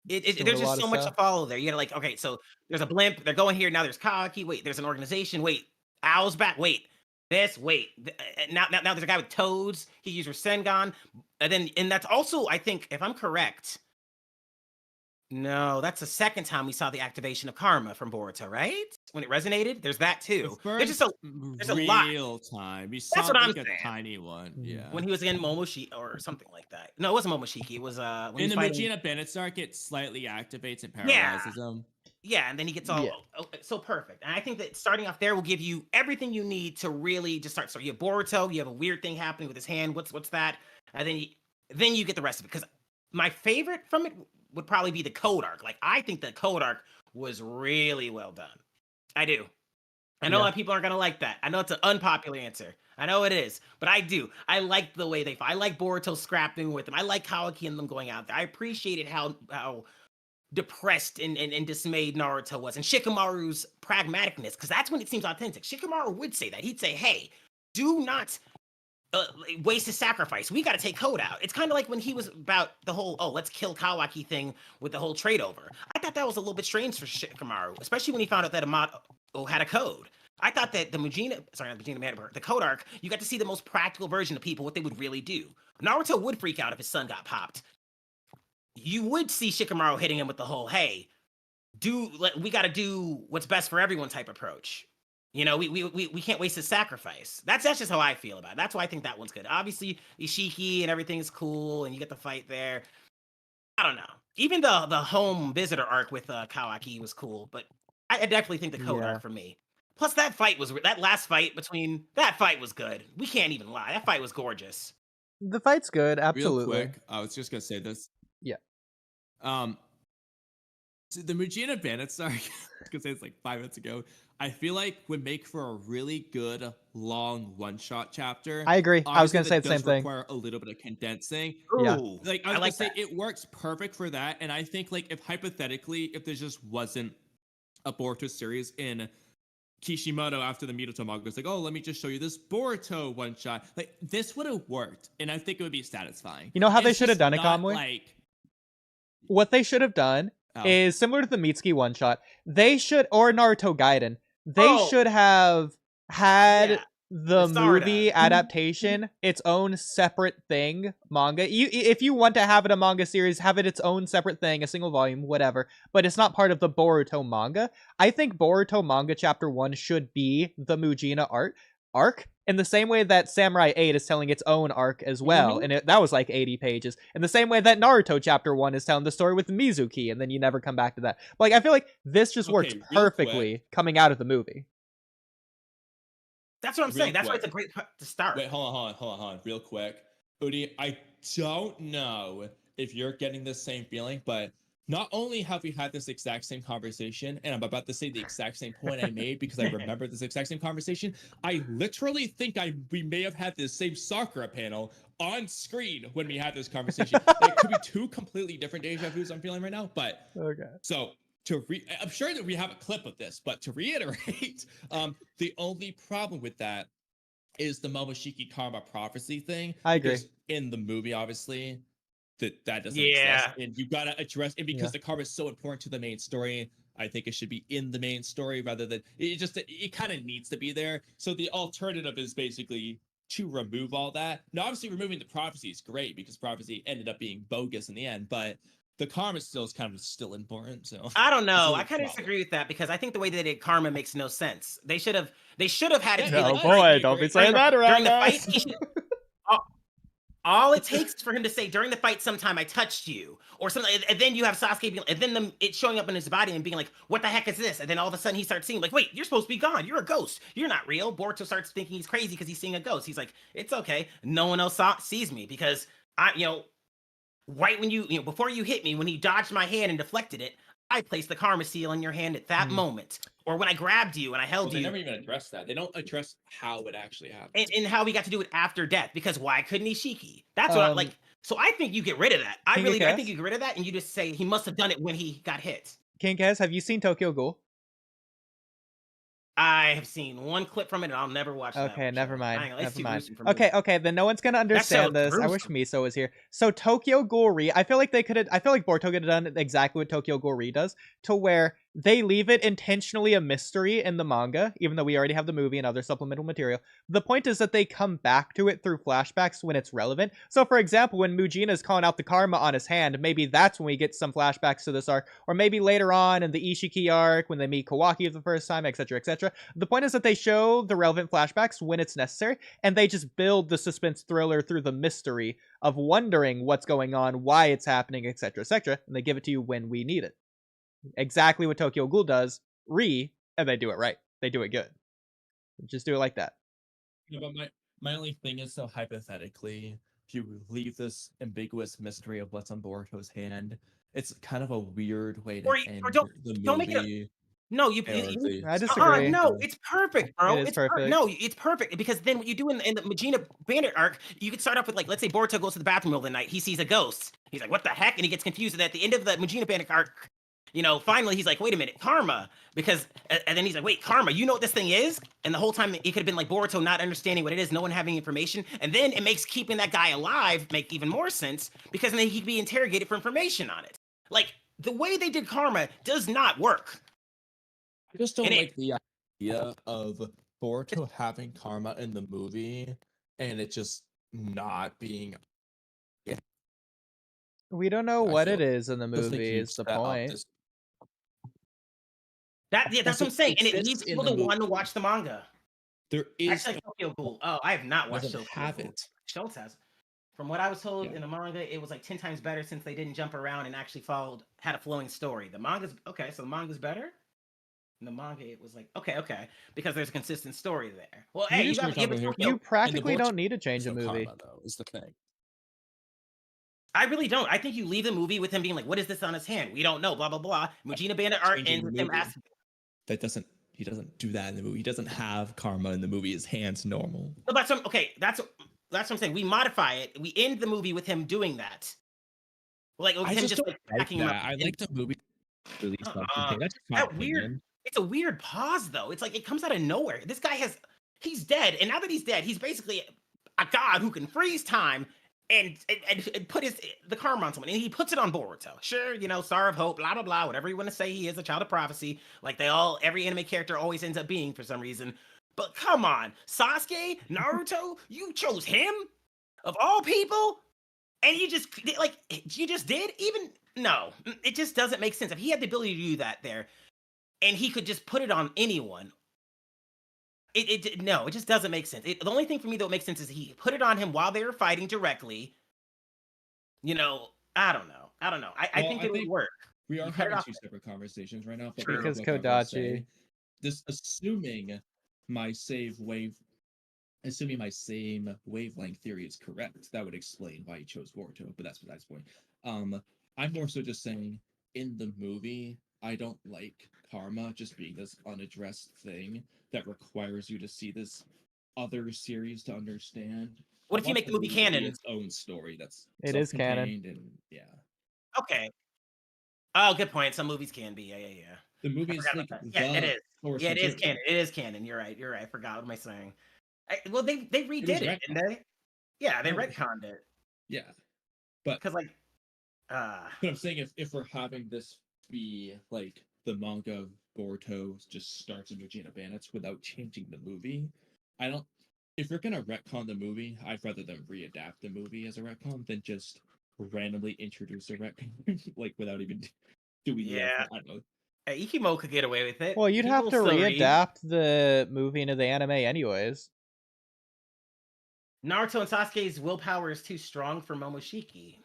There's just so much to follow there. You gotta like, okay, so there's a blimp, they're going here, now there's Kawaki, wait, there's an organization, wait, Owl's back, wait, now there's a guy with toads, he used Rasengan, and that's also, I think, if I'm correct, no, that's the second time we saw the activation of Karma from Boruto, right? When it resonated, there's that too. There's just there's a lot. Real time. We saw that's what I'm saying. A tiny one. Yeah. When he was in Momoshiki or something like that. No, it wasn't Momoshiki. It was when in the Mujina Bandits arc, it slightly activates and paralyzes him. Yeah, and then he gets all so perfect. And I think that starting off there will give you everything you need to really just start. So you have Boruto, you have a weird thing happening with his hand. What's that? And then you get the rest of it. Because my favorite from it would probably be the code arc. Like, I think the code arc was really well done. I do. I know a lot of people aren't going to like that. I know it's an unpopular answer. I know it is. But I do. I like the way they fight. I like Boruto scrapping with them. I like Kawaki and them going out there. I appreciated how depressed and dismayed Naruto was. And Shikamaru's pragmaticness. Because that's when it seems authentic. Shikamaru would say that. He'd say, hey, do not waste his sacrifice. We got to take Code out. It's kind of like when he was about the whole, let's kill Kawaki thing with the whole trade over. I thought that was a little bit strange for Shikamaru, especially when he found out that Amado had a code. I thought that the Code arc, you got to see the most practical version of people, what they would really do. Naruto would freak out if his son got popped. You would see Shikamaru hitting him with the whole, hey, we got to do what's best for everyone type approach. You know, we can't waste his sacrifice. That's just how I feel about it. That's why I think that one's good. Obviously, Ishiki and everything is cool, and you get the fight there. I don't know. Even the home visitor arc with Kawaki was cool, but I definitely think the Code arc for me. Plus, that last fight was good. We can't even lie. That fight was gorgeous. The fight's good, absolutely. Real quick, I was just gonna say this. Yeah. So the Mujina Bandits arc, I was gonna say it's like 5 minutes ago. I feel like would make for a really good long one-shot chapter. I agree. I was gonna say the same thing. Require a little bit of condensing. Yeah. Like I was gonna say, it works perfect for that. And I think like if hypothetically, if there just wasn't a Boruto series in Kishimoto after the Mito manga was like, oh, let me just show you this Boruto one shot. Like this would have worked, and I think it would be satisfying. You know how they should have done it, Kamui? What they should have done is similar to the Mitsuki one shot. They should, or Naruto Gaiden. They should have had the movie adaptation its own separate thing, manga. If you want to have it a manga series, have it its own separate thing, a single volume, whatever. But it's not part of the Boruto manga. I think Boruto manga chapter 1 should be the Mujina arc in the same way that Samurai 8 is telling its own arc as well, and that was like 80 pages. In the same way that Naruto chapter 1 is telling the story with Mizuki, and then you never come back to that. But like, I feel like this just works perfectly coming out of the movie. That's what I'm saying. That's why it's a great to start. Wait, hold on. Real quick. Oodie, I don't know if you're getting the same feeling, but not only have we had this exact same conversation, and I'm about to say the exact same point I made because I remember this exact same conversation, I literally think we may have had this same Sakura panel on screen when we had this conversation. It could be 2 completely different deja vus I'm feeling right now, but so I'm sure that we have a clip of this, but to reiterate, the only problem with that is the Momoshiki Karma prophecy thing. I agree. In the movie, obviously, that doesn't exist, and you gotta address it because the karma is so important to the main story. I think it should be in the main story rather than it kind of needs to be there. So the alternative is basically to remove all that. Now, obviously, removing the prophecy is great because prophecy ended up being bogus in the end, but the karma still is kind of still important. So I don't know. I kind of disagree with that because I think the way they did karma makes no sense. They should have had it. Oh boy, don't be saying that around us. All it takes for him to say during the fight, sometime I touched you, or something, and then you have Sasuke being, and then it showing up in his body and being like, "What the heck is this?" And then all of a sudden he starts seeing like, "Wait, you're supposed to be gone. You're a ghost. You're not real." Boruto starts thinking he's crazy because he's seeing a ghost. He's like, "It's okay. No one else sees me because right when you before you hit me, when he dodged my hand and deflected it, I placed the karma seal in your hand at that moment. Or when I grabbed you and I held you." They never even address that. They don't address how it actually happened. And how we got to do it after death. Because why couldn't Ishiki? That's what I like. So I think you get rid of that. I think you get rid of that and you just say he must have done it when he got hit. King Kaz, have you seen Tokyo Ghoul? I have seen one clip from it and I'll never watch that. Okay, never mind. Never mind. Okay, then no one's gonna understand this. I wish Miso was here. So Tokyo Ghoul Re, I feel like Boruto could have done exactly what Tokyo Ghoul Re does, to where they leave it intentionally a mystery in the manga, even though we already have the movie and other supplemental material. The point is that they come back to it through flashbacks when it's relevant. So for example, when Mujina is calling out the karma on his hand, maybe that's when we get some flashbacks to this arc, or maybe later on in the Ishiki arc when they meet Kawaki for the first time, etc., etc. The point is that they show the relevant flashbacks when it's necessary, and they just build the suspense thriller through the mystery of wondering what's going on, why it's happening, etc., etc., and they give it to you when we need it. Exactly what Tokyo Ghoul does, and they do it right. They do it good. Just do it like that. Yeah, but my only thing is, so hypothetically, if you leave this ambiguous mystery of what's on Boruto's hand, it's kind of a weird way to end the movie. Don't make it. No, I disagree. No, it's perfect, bro. It's perfect. No, it's perfect because then what you do in the Mujina Bandit arc, you could start off with like, let's say Boruto goes to the bathroom middle of the night, he sees a ghost. He's like, "What the heck?" And he gets confused. And at the end of the Mujina Bandit arc, finally he's like, "Wait a minute, karma," and then he's like, "Wait, karma, you know what this thing is?" And the whole time it could have been like Boruto not understanding what it is, no one having information, and then it makes keeping that guy alive make even more sense because then he'd be interrogated for information on it. Like the way they did karma does not work. I just don't like the idea of Boruto having karma in the movie and it just not being. We don't know I what feel it is in the just like movie. you Is the set up point? this. That's Also, what I'm saying, it and it fits leads in people the to want to movie. watch the manga. There is Actually, Tokyo Ghoul. Oh, I have not watched doesn't Tokyo have Ghoul. it. Schultz has. From what I was told Yeah. in the manga, it was like 10 times better since they didn't jump around and actually had a flowing story. The manga's okay, so the manga's better. In the manga, it was like okay, because there's a consistent story there. Well, hey, you got You practically don't need to change a movie. Karma, though, is the thing. I really don't. I think you leave the movie with him being like, "What is this on his hand? We don't know." Blah blah blah. Mujina Bandit art ends with him asking. He doesn't do that in the movie. He doesn't have karma in the movie. His hand's normal. So that's what I'm saying. We modify it. We end the movie with him doing that. Like with him just like backing him up. I like the movie. Really That's that weird. It's a weird pause though. It's like it comes out of nowhere. This guy he's dead, and now that he's dead, he's basically a god who can freeze time and put the karma on someone, and he puts it on Boruto. Sure, Star of Hope, blah blah blah, whatever you want to say. He is a child of prophecy, like every anime character always ends up being for some reason. But come on, Sasuke, Naruto, you chose him of all people, and you just did. Even no, it just doesn't make sense. If he had the ability to do that there, and he could just put it on anyone. It just doesn't make sense. The only thing for me that makes sense is he put it on him while they were fighting directly. I don't know. I think it would work. We are having two separate conversations right now. But because Kodachi. Assuming my same wavelength theory is correct, that would explain why he chose Boruto. But that's besides the point. I'm more so just saying in the movie, I don't like karma just being this unaddressed thing that requires you to see this other series to understand. What if you make the movie canon? Its own story that's it is canon. And yeah. Okay. Oh, good point. Some movies can be. Yeah. The movie is like it is. Yeah, it is canon. It is canon. You're right. I forgot. What am I saying? Well, they redid it, didn't they? Yeah, they retconned it. Yeah, but because But I'm saying if we're having this be like the manga of Boruto just starts in Mujina Bandits without changing the movie, I don't. If you're gonna retcon the movie, I'd rather them readapt the movie as a retcon than just randomly introduce a retcon like without even doing. Yeah, I don't know. Ikimo could get away with it. Well, you'd have to readapt the movie into the anime anyways. Naruto and Sasuke's willpower is too strong for Momoshiki.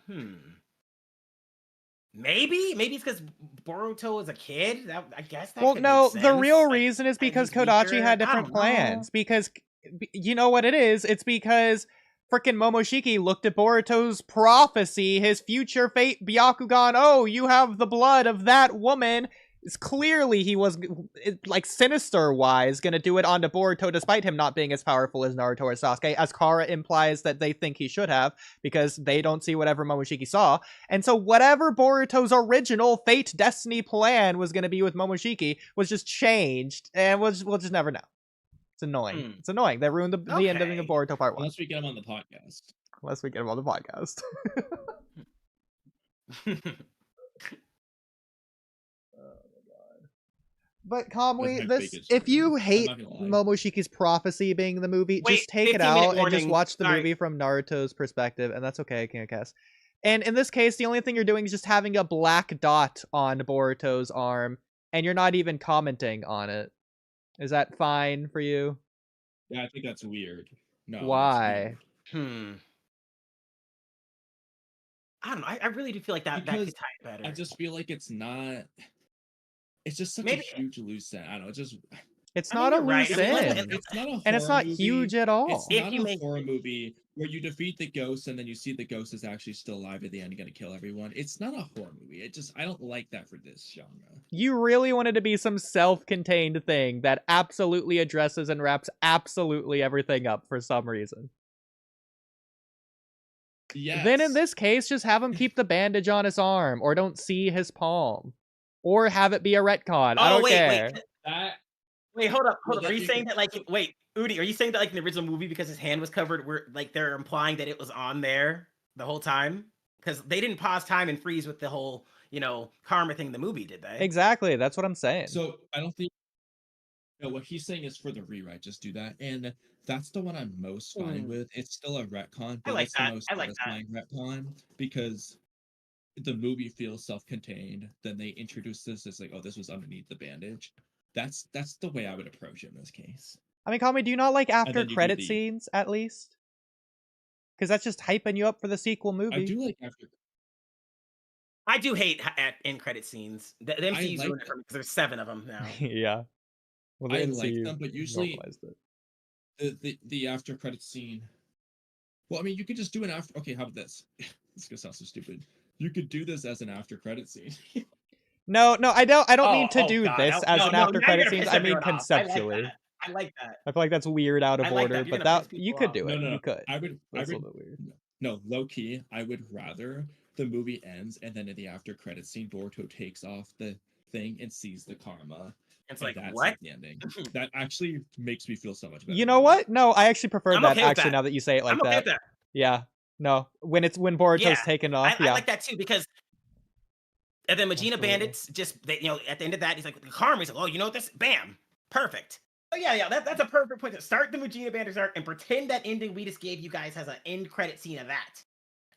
Maybe it's because Boruto is a kid. I guess that well, could no, make sense. the real reason is because Kodachi had different plans. Because you know what it is? It's because frickin' Momoshiki looked at Boruto's prophecy, his future fate, Byakugan. Oh, you have the blood of that woman. It's clearly he was, like, sinister-wise, gonna do it onto Boruto despite him not being as powerful as Naruto or Sasuke, as Kara implies that they think he should have, because they don't see whatever Momoshiki saw. And so whatever Boruto's original fate destiny plan was gonna be with Momoshiki was just changed, and we'll just never know. It's annoying. It's annoying. They ruined the ending of Boruto Part 1. Unless we get him on the podcast. But Kamui, if you hate Momoshiki's prophecy being the movie, just take it out and just watch the movie from Naruto's perspective, and that's okay, King of Cass. And in this case, the only thing you're doing is just having a black dot on Boruto's arm, and you're not even commenting on it. Is that fine for you? Yeah, I think that's weird. No. Why? Weird. I don't know. I really do feel like that could tie it better. I just feel like it's not. It's just such a huge loose end. I don't know. It's not a loose end. It's not a horror and it's not movie. huge at all. It's not a horror movie where you defeat the ghost and then you see the ghost is actually still alive at the end and gonna kill everyone. It's not a horror movie. I don't like that for this genre. You really wanted to be some self-contained thing that absolutely addresses and wraps absolutely everything up for some reason. Yes. Then in this case, just have him keep the bandage on his arm, or don't see his palm. Or have it be a retcon. I don't care. Wait, hold up. Are you saying that, like, Oodie, are you saying that, like, in the original movie, because his hand was covered, they're implying that it was on there the whole time? Because they didn't pause time and freeze with the whole, karma thing in the movie, did they? Exactly. That's what I'm saying. So I don't think No, what he's saying is for the rewrite, just do that. And that's the one I'm most fine with. It's still a retcon, I but like it's that. the most I like that. satisfying retcon because the movie feels self-contained. Then they introduce this as like, oh, this was underneath the bandage. That's the way I would approach it in this case. I mean, Kamui, do you not like after then you do credit the- scenes at least? Because that's just hyping you up for the sequel movie. I do like after. I do hate at end credit scenes. The MCU's like ruined it for me because there's 7 of them now. Yeah. Well, the I NCU like them, but usually normalized it. the after credit scene. Well, I mean, you could just do an after. Okay, how about this? This is gonna sound so stupid. You could do this as an after credit scene. No, I don't mean to do God. this as an after now credit you're gonna scenes. piss I mean everyone off. conceptually. I like that. I feel like that's weird out of I like order, that. You're but gonna that piss you people could off. do it. No, You could. I would. That's a little weird. No, low key, I would rather the movie ends and then in the after credit scene, Boruto takes off the thing and sees the karma. It's and like, that's what? the ending. That actually makes me feel so much better. You know what? No, I actually prefer I'm that. okay with Actually, that. now that you say it like I'm okay that. with that. Yeah. No, when Boruto's Yeah, taken off. I Yeah. like that too because. And then Magina Absolutely. Bandits just at the end of that he's like the karma. He's like, oh, you know what this? Bam, perfect. Oh yeah, that's a perfect point to start the Magina Bandits arc and pretend that ending we just gave you guys has an end credit scene of that.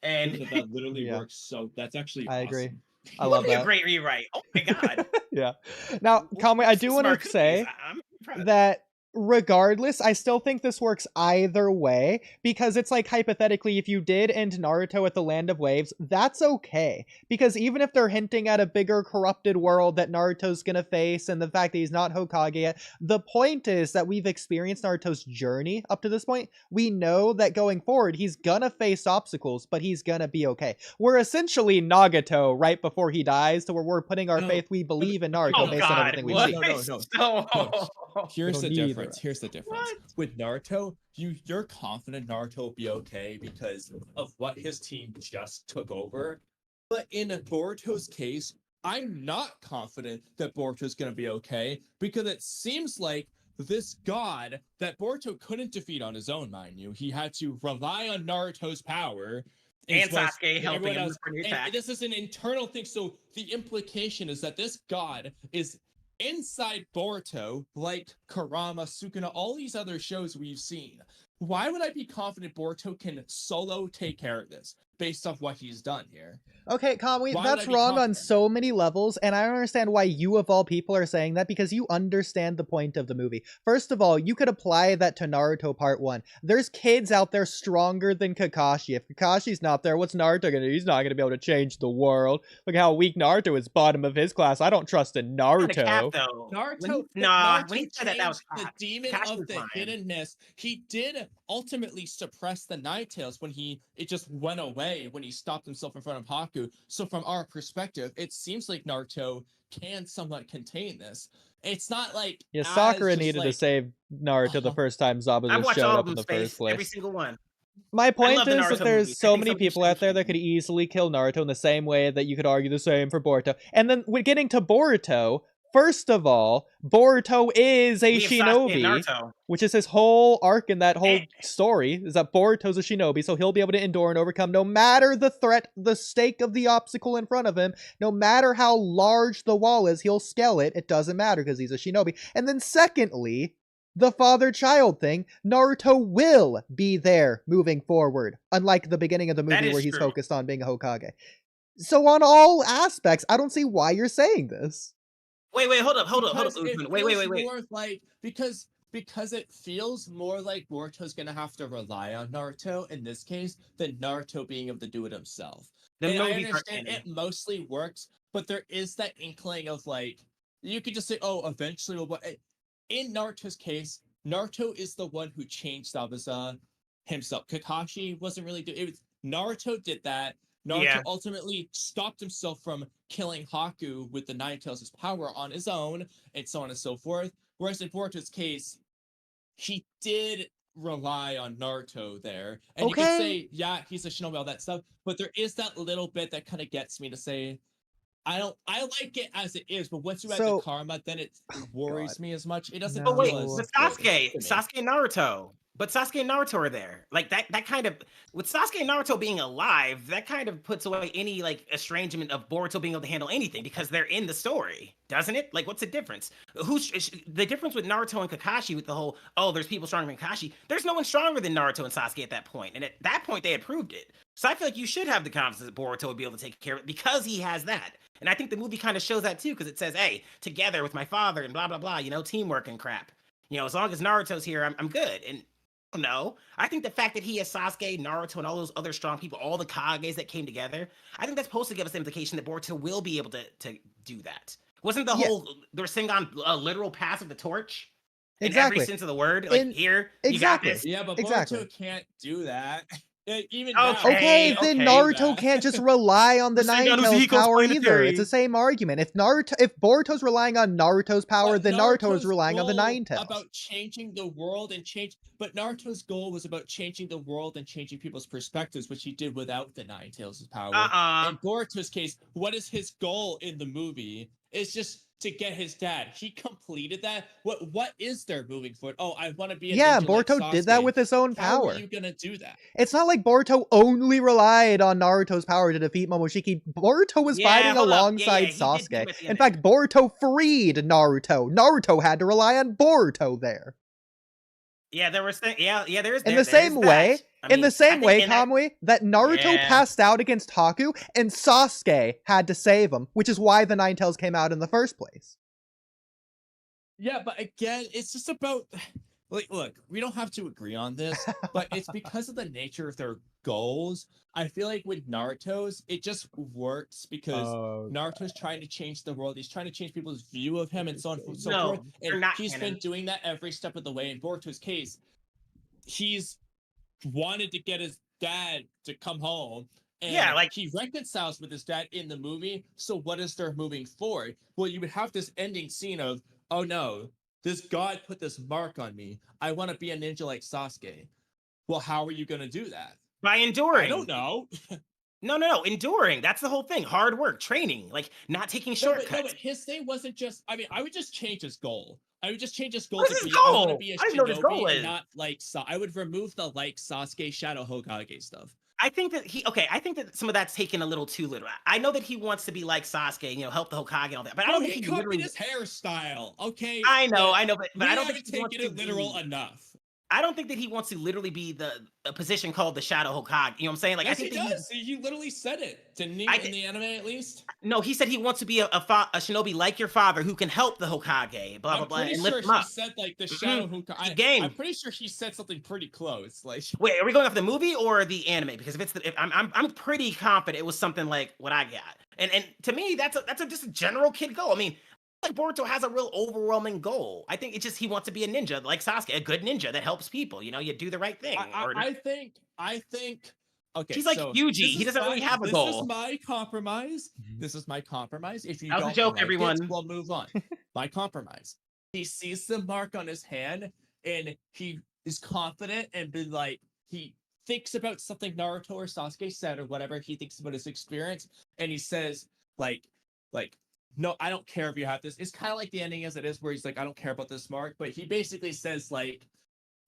And that literally Yeah. works. So that's actually. I agree. awesome. I love would be a that. great rewrite. Oh my god. Yeah. Now, Kamui, I do want Smart to cookies. say I'm impressed. that regardless, I still think this works either way because it's like hypothetically, if you did end Naruto at the Land of Waves, that's okay. Because even if they're hinting at a bigger corrupted world that Naruto's gonna face and the fact that he's not Hokage yet, the point is that we've experienced Naruto's journey up to this point. We know that going forward, he's gonna face obstacles, but he's gonna be okay. We're essentially Nagato right before he dies, to where we're putting our No, faith, we believe in Naruto Oh based on god. everything we've What? seen. No. So... Here's the don't need difference. that. Here's the difference. With Naruto, you're confident Naruto will be okay because of what his team just took over. But in Boruto's case, I'm not confident that Boruto's gonna be okay because it seems like this god that Boruto couldn't defeat on his own, mind you. He had to rely on Naruto's power. And Sasuke helping him else. with the And attack. this is an internal thing, so the implication is that this god is inside Boruto, like Kurama, Sukuna, all these other shows we've seen. Why would I be confident Boruto can solo take care of this based off what he's done here? Okay, Kamui, Why would that's I be wrong on confident? so many levels, and I don't understand why you of all people are saying that, because you understand the point of the movie. First of all, you could apply that to Naruto Part 1. There's kids out there stronger than Kakashi. If Kakashi's not there, what's Naruto gonna do? He's not gonna be able to change the world. Look how weak Naruto is, bottom of his class. I don't trust in Kinda cap, Naruto. though. Naruto, Naruto when he said that was the cap. demon Cash of was the fine. hiddenness. He did ultimately suppress the Night Tails when it just went away when he stopped himself in front of Haku. So from our perspective, it seems like Naruto can somewhat contain this. It's not like Yeah, as Sakura just needed to like, save Naruto the first time I've Zabuza watched showed all up of in them, the Space. first place. Every single one. My point love the is Naruto that there's movies. I so think many some people should out there be that could made. easily kill Naruto in the same way that you could argue the same for Boruto. And then when getting to Boruto, first of all, Boruto is a We have Sasuke and shinobi, Naruto. which is his whole arc in that whole Eh. story, is that Boruto's a shinobi, so he'll be able to endure and overcome no matter the threat, the stake of the obstacle in front of him, no matter how large the wall is, he'll scale it. It doesn't matter because he's a shinobi. And then secondly, the father-child thing, Naruto will be there moving forward, unlike the beginning of the That movie is where he's true. focused on being a Hokage. So on all aspects, I don't see why you're saying this. Wait, hold up, because it Usman. Wait. feels more like because it feels more like Boruto's gonna have to rely on Naruto in this case than Naruto being able to do it himself. The And I movies are understand canon. it mostly works, but there is that inkling of like you could just say, oh, eventually we'll. In Naruto's case, Naruto is the one who changed Zabuza himself. Kakashi wasn't really doing it. Was Naruto did that. Naruto Yeah. ultimately stopped himself from killing Haku with the Nine Tails' power on his own, and so on and so forth. Whereas in Boruto's case, he did rely on Naruto there. And you could Okay. say, yeah, he's a shinobi, all that stuff, but there is that little bit that kind of gets me to say, I like it as it is, but once you add So- the karma, then it worries God. me as much. It doesn't But wait, feel as but good to me. Sasuke and Naruto. But Sasuke and Naruto are there. Like that kind of, with Sasuke and Naruto being alive, that kind of puts away any like estrangement of Boruto being able to handle anything because they're in the story, doesn't it? Like, what's the difference? Who's the difference with Naruto and Kakashi with the whole, oh, there's people stronger than Kakashi. There's no one stronger than Naruto and Sasuke at that point. And at that point, they had proved it. So I feel like you should have the confidence that Boruto would be able to take care of it because he has that. And I think the movie kind of shows that too, because it says, hey, together with my father and blah, blah, blah, teamwork and crap. As long as Naruto's here, I'm good. And no, I think the fact that he has Sasuke, Naruto, and all those other strong people, all the Kages that came together, I think that's supposed to give us the implication that Boruto will be able to do that. Wasn't the whole they're saying on a literal pass of the torch? Exactly. In every sense of the word, like here, you got this. Yeah, but Boruto can't do that. Even then Naruto can't just rely on the Nine-Tails power either. It's the same argument. If Boruto's relying on Naruto's power, then Naruto is relying on the Nine-Tails. About changing the world but Naruto's goal was about changing the world and changing people's perspectives, which he did without the Nine-Tails' power. In Boruto's case, what is his goal in the movie? It's just to get his dad. He completed that. What is there moving forward? Oh, I want to be a ninja Boruto like did that with his own power. How are you gonna do that? It's not like Boruto only relied on Naruto's power to defeat Momoshiki. Boruto was fighting alongside Sasuke. In fact, Boruto freed Naruto. Naruto had to rely on Boruto there. Yeah, there was there is. In the same way, Kamui, that Naruto passed out against Haku, and Sasuke had to save him, which is why the Nine-Tails came out in the first place. Yeah, but again, it's just about look, we don't have to agree on this, but it's because of the nature of their goals. I feel like with Naruto's, it just works because Naruto's trying to change the world. He's trying to change people's view of him and so on and so forth. And he's been doing that every step of the way. In Boruto's case, he's wanted to get his dad to come home. And he reconciles with his dad in the movie. So what is there moving forward? Well, you would have this ending scene of, oh no, this god put this mark on me. I want to be a ninja like Sasuke. Well, how are you going to do that? By enduring. I don't know. No. Enduring. That's the whole thing. Hard work, training, like not taking shortcuts. But his thing wasn't just, I would just change his goal. I would just change his goal to be, I want to be a Shinobi and not like, I would remove the like Sasuke Shadow Hokage stuff. I think that some of that's taken a little too literal. I know that he wants to be like Sasuke, help the Hokage and all that, but I don't think he copied his hairstyle. Okay. I know, but I don't think he taken it literal enough. I don't think that he wants to literally be a position called the Shadow Hokage. You know what I'm saying? Like, yes, I think he does. He literally said it, didn't he? In the anime, at least. No, he said he wants to be a Shinobi like your father who can help the Hokage. Blah blah blah. I'm pretty sure he said like the Shadow Hokage. I'm pretty sure he said something pretty close. Like, wait, are we going off the movie or the anime? Because if I'm pretty confident it was something like what I got. And to me, that's just a general kid goal. I mean, like Boruto has a real overwhelming goal. I think it's just he wants to be a ninja like Sasuke, a good ninja that helps people. You do the right thing. I think. Okay, he's like Yuji. He doesn't really have a goal. This is my compromise. This is my compromise. If you that was don't a joke, like everyone. we'll move on. My compromise. He sees the mark on his hand, and he is confident and been like he thinks about something Naruto or Sasuke said or whatever. He thinks about his experience, and he says like. No, I don't care if you have this. It's kind of like the ending as it is, where he's like, I don't care about this mark. But he basically says, like,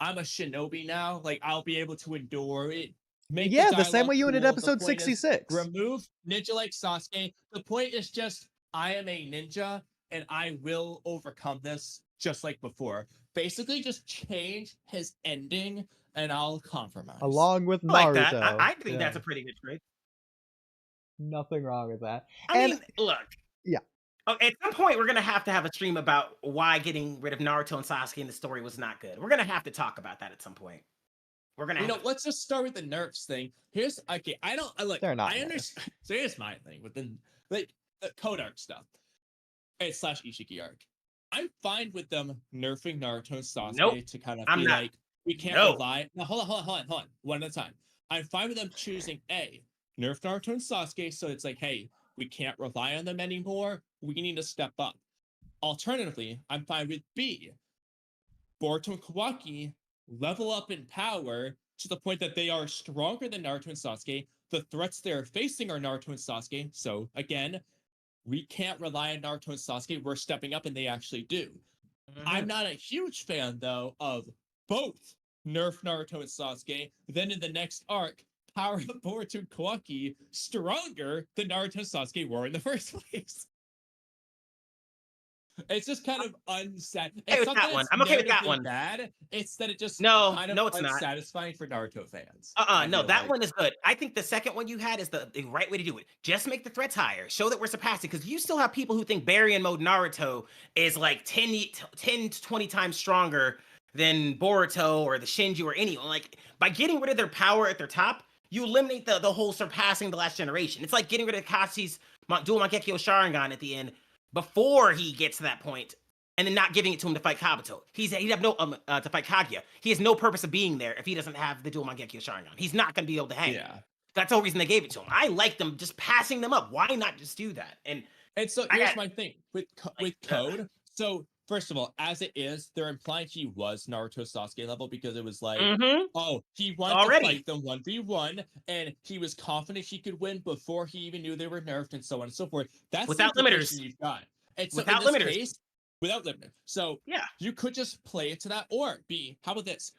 I'm a shinobi now. Like, I'll be able to endure it. The same way you ended episode 66. Remove ninja like Sasuke. The point is just, I am a ninja, and I will overcome this just like before. Basically, just change his ending, and I'll compromise. Along with Naruto. Like that. I think that's a pretty good trade. Nothing wrong with that. I mean, look. Yeah. At some point, we're going to have a stream about why getting rid of Naruto and Sasuke in the story was not good. We're going to have to talk about that at some point. We're going to let's just start with the nerfs thing. They're not I understand. So here's my thing with the code arc stuff. / Ishiki arc. I'm fine with them nerfing Naruto and Sasuke to kind of be like, we can't rely. No, hold on. One at a time. I'm fine with them choosing A, nerf Naruto and Sasuke, so it's like, hey, we can't rely on them anymore. We need to step up. Alternatively, I'm fine with B. Boruto and Kawaki level up in power to the point that they are stronger than Naruto and Sasuke. The threats they're facing are Naruto and Sasuke. So again, we can't rely on Naruto and Sasuke. We're stepping up, and they actually do. I'm not a huge fan, though, of both nerf Naruto and Sasuke. Then in the next arc, power up Boruto-Kawaki stronger than Naruto and Sasuke were in the first place. It's just kind of unsatisfying. Okay with that one. I'm okay with that one. Bad. It's that it just No, kind of no, it's not. unsatisfying for Naruto fans. No, that one is good. I think the second one you had is the right way to do it. Just make the threats higher. Show that we're surpassing, because you still have people who think Barion mode Naruto is like 10 to 20 times stronger than Boruto or the Shinju or anyone. Like, by getting rid of their power at their top, you eliminate the whole surpassing the last generation. It's like getting rid of Kashi's dual Mangekyo Sharingan at the end before he gets to that point, and then not giving it to him to fight Kabuto. He'd have no to fight Kaguya. He has no purpose of being there if he doesn't have the dual Mangekyo Sharingan. He's not going to be able to hang. Yeah. That's the whole reason they gave it to him. I like them just passing them up. Why not just do that? And so here's my thing with Code. So first of all, as it is, they're implying he was Naruto Sasuke level, because it was like, oh, he wanted to fight them 1v1, and he was confident he could win before he even knew they were nerfed, and so on and so forth. That's without the limiters. You've got. And so without in this limiters. Case, without limiters. So yeah, you could just play it to that, or B, how about this?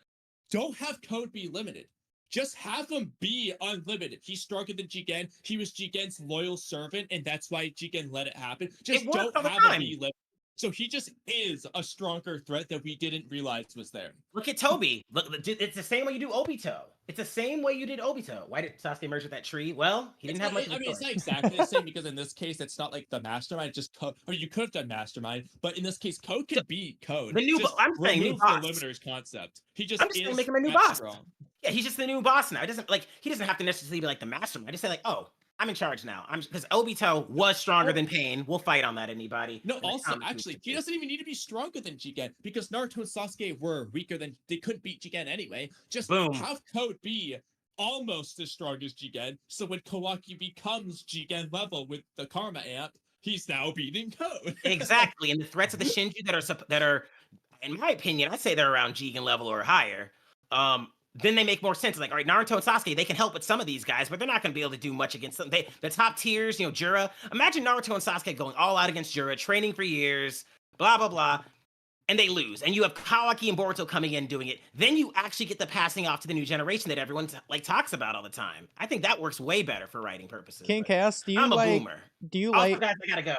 Don't have Code be limited. Just have him be unlimited. He's stronger than Jigen. He was Jigen's loyal servant, and that's why Jigen let it happen. Just don't have him be limited. So he just is a stronger threat that we didn't realize was there. Look at Toby. Look, it's the same way you do Obito. It's the same way you did Obito. Why did Sasuke merge with that tree? Well, he didn't have much. It's not exactly the same, because in this case, it's not like the mastermind. Just Code, or you could have done mastermind, but in this case, Code could be Code. The new, I'm saying new boss. The limiters concept. He just I'm just make him a new boss. Yeah, he's just the new boss now. It doesn't he doesn't have to necessarily be like the mastermind. I just say like, oh, I'm in charge now. Because Obito was stronger than Pain. We'll fight on that, anybody. No, also, actually, he doesn't even need to be stronger than Jigen, because Naruto and Sasuke were weaker than, they couldn't beat Jigen anyway. Just have Code be almost as strong as Jigen, so when Kawaki becomes Jigen level with the Karma amp, he's now beating Code. Exactly, and the threats of the Shinju that are, in my opinion, I'd say they're around Jigen level or higher. Then they make more sense. Like, all right, Naruto and Sasuke, they can help with some of these guys, but they're not going to be able to do much against them. The top tiers, Jura. Imagine Naruto and Sasuke going all out against Jura, training for years, blah, blah, blah, and they lose. And you have Kawaki and Boruto coming in doing it. Then you actually get the passing off to the new generation that everyone talks about all the time. I think that works way better for writing purposes. King Chaos, do you I'm like? a boomer. Do you like? Guys, I gotta go.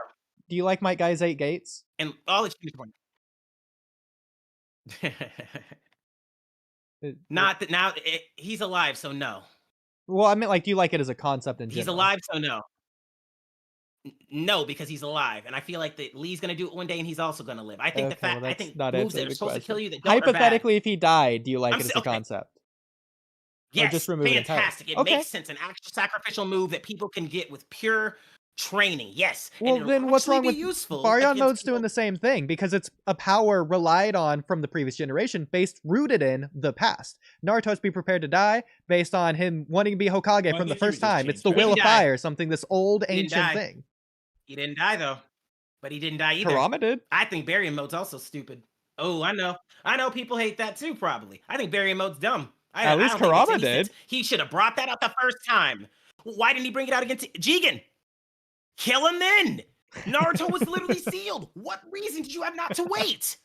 Do you like Might Guy's 8 Gates? And all the point. Not that now he's alive, so no. Well, I meant, like, do you like it as a concept in general? He's alive, so no. No, because he's alive, and I feel like that Lee's gonna do it one day, and he's also gonna live. I think I think moves that are supposed to kill you that don't hypothetically, if he died, do you like it as a concept? Yes, or just remove fantastic. It makes sense. An actual sacrificial move that people can get with pure training. Yes. Well, then what's wrong with Barion mode's doing the same thing, because it's a power relied on from the previous generation, rooted in the past. Naruto's be prepared to die based on him wanting to be Hokage from the first time. It's the will of fire, something this old ancient thing. He didn't die though, but he didn't die either. Kurama did. I think Barion mode's also stupid. Oh, I know people hate that too. Probably. I think Barion mode's dumb. At least Kurama did. He should have brought that out the first time. Why didn't he bring it out against Jigen? Kill him then. Naruto was literally sealed. What reason did you have not to wait?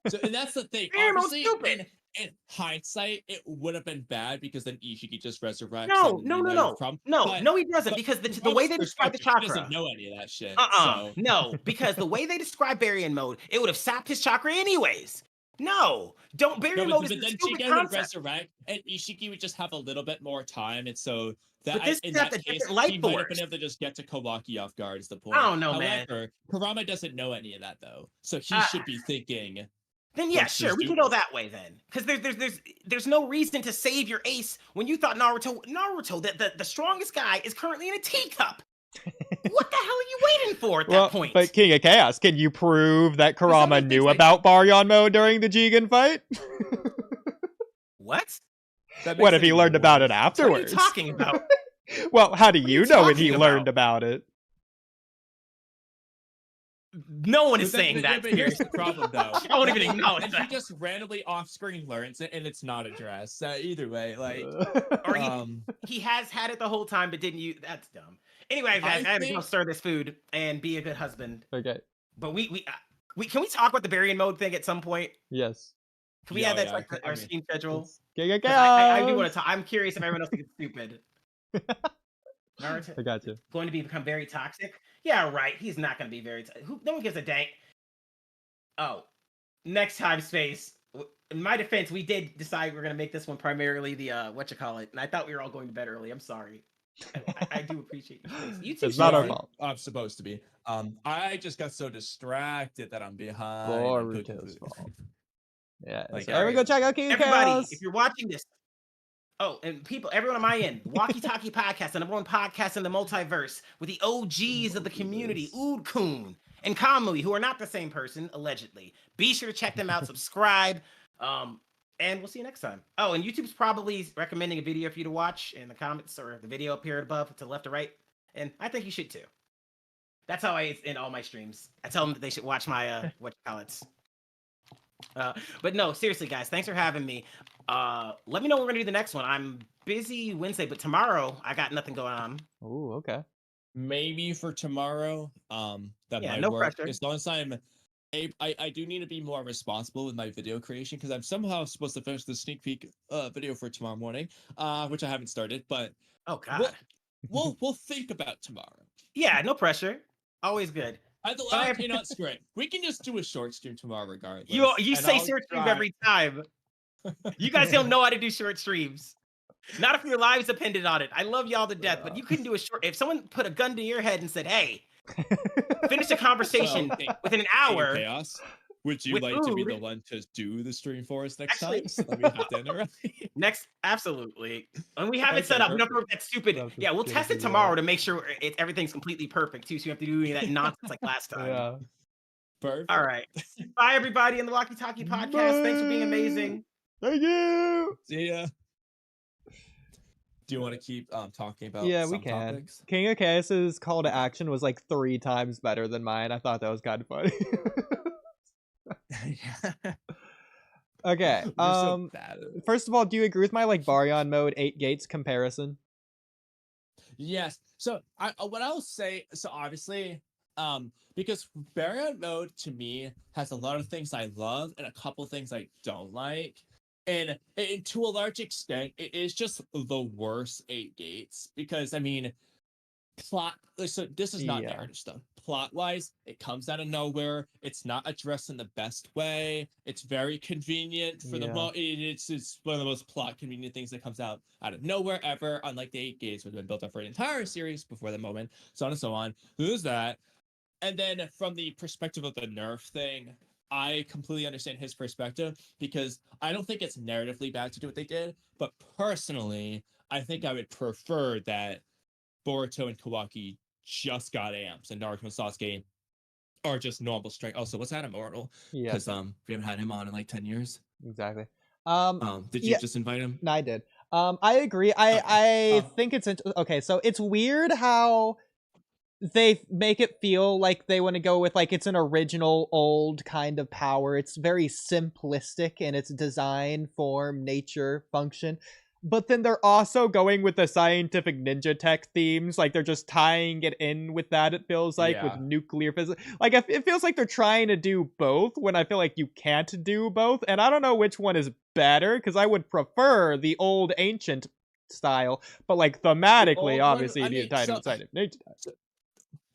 So, and that's the thing. Honestly, stupid. In hindsight, it would have been bad, because then Ishiki just resurrects. No, he doesn't, because the way they describe the chakra. He doesn't know any of that shit. No, because the way they describe Barion mode, it would have sapped his chakra anyways. No, don't Barion mode is a stupid Jigen would resurrect, and Ishiki would just have a little bit more time, and so that in that case, he might have been able to just get to Kawaki off guard. Is the point? I don't know, man. Kurama doesn't know any of that though, so he should be thinking. Then yeah, sure, we can go that way then, because there's no reason to save your ace when you thought Naruto, the strongest guy, is currently in a teacup. What the hell are you waiting for at that point? But King of Chaos, can you prove that Kurama knew about Barion mode during the Jigen fight? What? What if he learned about it afterwards? What are you talking about? Well, how do you know when he learned about it? No one is saying that. But here's the problem, though. I don't even acknowledge that. He just randomly off-screen learns it, and it's not addressed. Either way, like, or he has had it the whole time, but didn't use. That's dumb. Anyway, guys, I have to go stir this food and be a good husband. Okay. But we can we talk about the Barion mode thing at some point? Yes. Can we add that to like our stream schedule? I do want to talk. I'm curious if everyone else thinks it's stupid. Naruto I got you. going to become very toxic. Yeah, right. He's not going to be very. No one gives a dang. Oh, next time space. In my defense, we did decide we're going to make this one primarily the whatchamacallit, and I thought we were all going to bed early. I'm sorry. I do appreciate you. You too. It's not our fault. I'm supposed to be. I just got so distracted that I'm behind. Boruto's fault. Yeah. Like, So there we go. Check out King of Everybody, Chaos. if you're watching this. Oh, and people, everyone on my end, Walky Talky podcast, the #1 podcast in the multiverse with the OGs of the community, Oodie and Kamui, who are not the same person, allegedly. Be sure to check them out, subscribe, and we'll see you next time. Oh, and YouTube's probably recommending a video for you to watch in the comments or the video up here above to the left or right, and I think you should too. That's how I end all my streams. I tell them that they should watch my whatchamacallits. But no, seriously, guys, thanks for having me. Let me know when we're gonna do the next one. I'm busy Wednesday, but tomorrow I got nothing going on. Oh, okay. Maybe for tomorrow. That might no work. pressure. As long as I do need to be more responsible with my video creation because I'm somehow supposed to finish the sneak peek video for tomorrow morning, which I haven't started. But Oh God. We'll think about tomorrow. Yeah, no pressure. Always good. You know, it's great. We can just do a short stream tomorrow, regardless. You say short stream every time. You guys don't know how to do short streams. Not if your lives depended on it. I love y'all to death, but you couldn't do a short. If someone put a gun to your head and said, "Hey, finish the conversation within an hour," Chaos. Would you like to be the one to do the stream for us next time? So we have dinner. Absolutely. And we have it set up. We don't have to that stupid. Yeah, we'll test it tomorrow to make sure everything's completely perfect too. So you have to do any of that nonsense like last time. Yeah. Perfect. All right. Bye, everybody in the Walky Talky podcast. Bye. Thanks for being amazing. Thank you. See ya. Do you want to keep talking about? Yeah, we some can. topics? King of Chaos's call to action was like 3 times better than mine. I thought that was kind of funny. Yeah. Okay. You're so bad. First of all, do you agree with my like Barion mode 8 gates comparison? Yes. So what I'll say. So obviously, because Barion mode to me has a lot of things I love and a couple things I don't like. And to a large extent, it is just the worst 8 gates because I mean, plot. So this is not narrative stuff. Plot wise, it comes out of nowhere. It's not addressed in the best way. It's very convenient for the most. It's one of the most plot convenient things that comes out of nowhere ever. Unlike the 8 gates, which have been built up for an entire series before the moment, so on and so on. Who's that? And then from the perspective of the nerf thing, I completely understand his perspective because I don't think it's narratively bad to do what they did, but personally, I think I would prefer that Boruto and Kawaki just got amps and Naruto and Sasuke are just normal strength. Also, what's that immortal? Yeah. Because we haven't had him on in like 10 years. Exactly. Did you just invite him? No, I did. I agree. I think it's okay. So it's weird how they make it feel like they want to go with like it's an original old kind of power. It's very simplistic in its design, form, nature, function. But then they're also going with the scientific ninja tech themes. Like they're just tying it in with that, it feels like, with nuclear physics. Like it feels like they're trying to do both when I feel like you can't do both. And I don't know which one is better because I would prefer the old ancient style. But like thematically, obviously, you need a scientific ninja tech.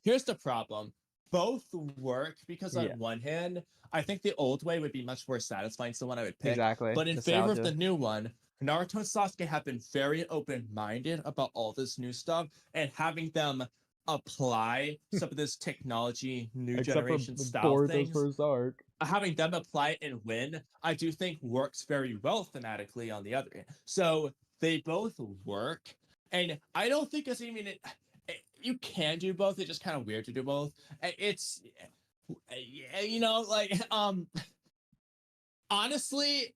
Here's the problem. Both work because on one hand, I think the old way would be much more satisfying. So one I would pick. Exactly. But in favor of the new one, Naruto and Sasuke have been very open-minded about all this new stuff and having them apply some of this technology, new generation style things. First arc. Having them apply it and win, I do think works very well thematically on the other end. So they both work. And I don't think it's even... You can do both. It's just kind of weird to do both. It's, you know, like, honestly,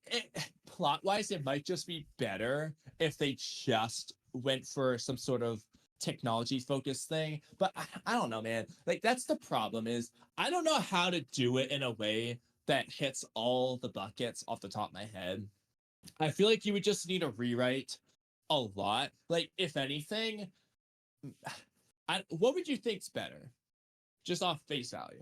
plot-wise, it might just be better if they just went for some sort of technology-focused thing. But I don't know, man. Like, that's the problem is I don't know how to do it in a way that hits all the buckets off the top of my head. I feel like you would just need to rewrite a lot. Like, if anything... what would you think's better? Just off face value.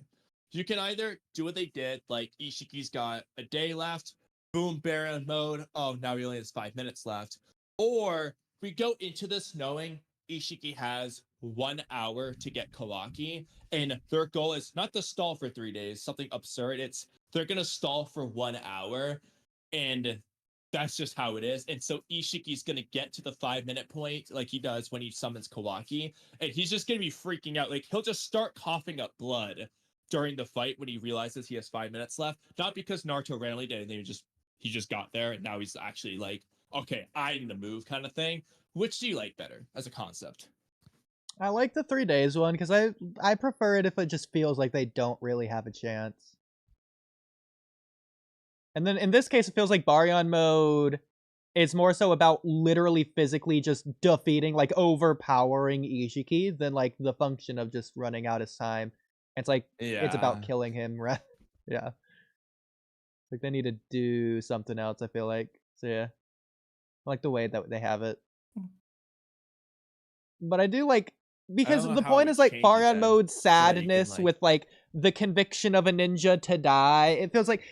You can either do what they did, like Ishiki's got a day left, boom, Barion mode. Oh, now we only have 5 minutes left. Or we go into this knowing Ishiki has 1 hour to get Kawaki, and their goal is not to stall for 3 days, something absurd. It's they're gonna stall for 1 hour, and that's just how it is. And so Ishiki's gonna get to the 5-minute point like he does when he summons Kawaki, and he's just gonna be freaking out. Like he'll just start coughing up blood during the fight when he realizes he has 5 minutes left. Not because Naruto randomly did anything, he just got there and now he's actually like, okay, I need to move kind of thing. Which do you like better as a concept? I like the 3 days one because I prefer it if it just feels like they don't really have a chance. And then in this case, it feels like Barion mode is more so about literally physically just defeating, like overpowering Ishiki than like the function of just running out of time. It's like, it's about killing him, right? Yeah. Like they need to do something else, I feel like. So yeah. I like the way that they have it. But I do like, because the point is like Barion mode sadness so with like the conviction of a ninja to die. It feels like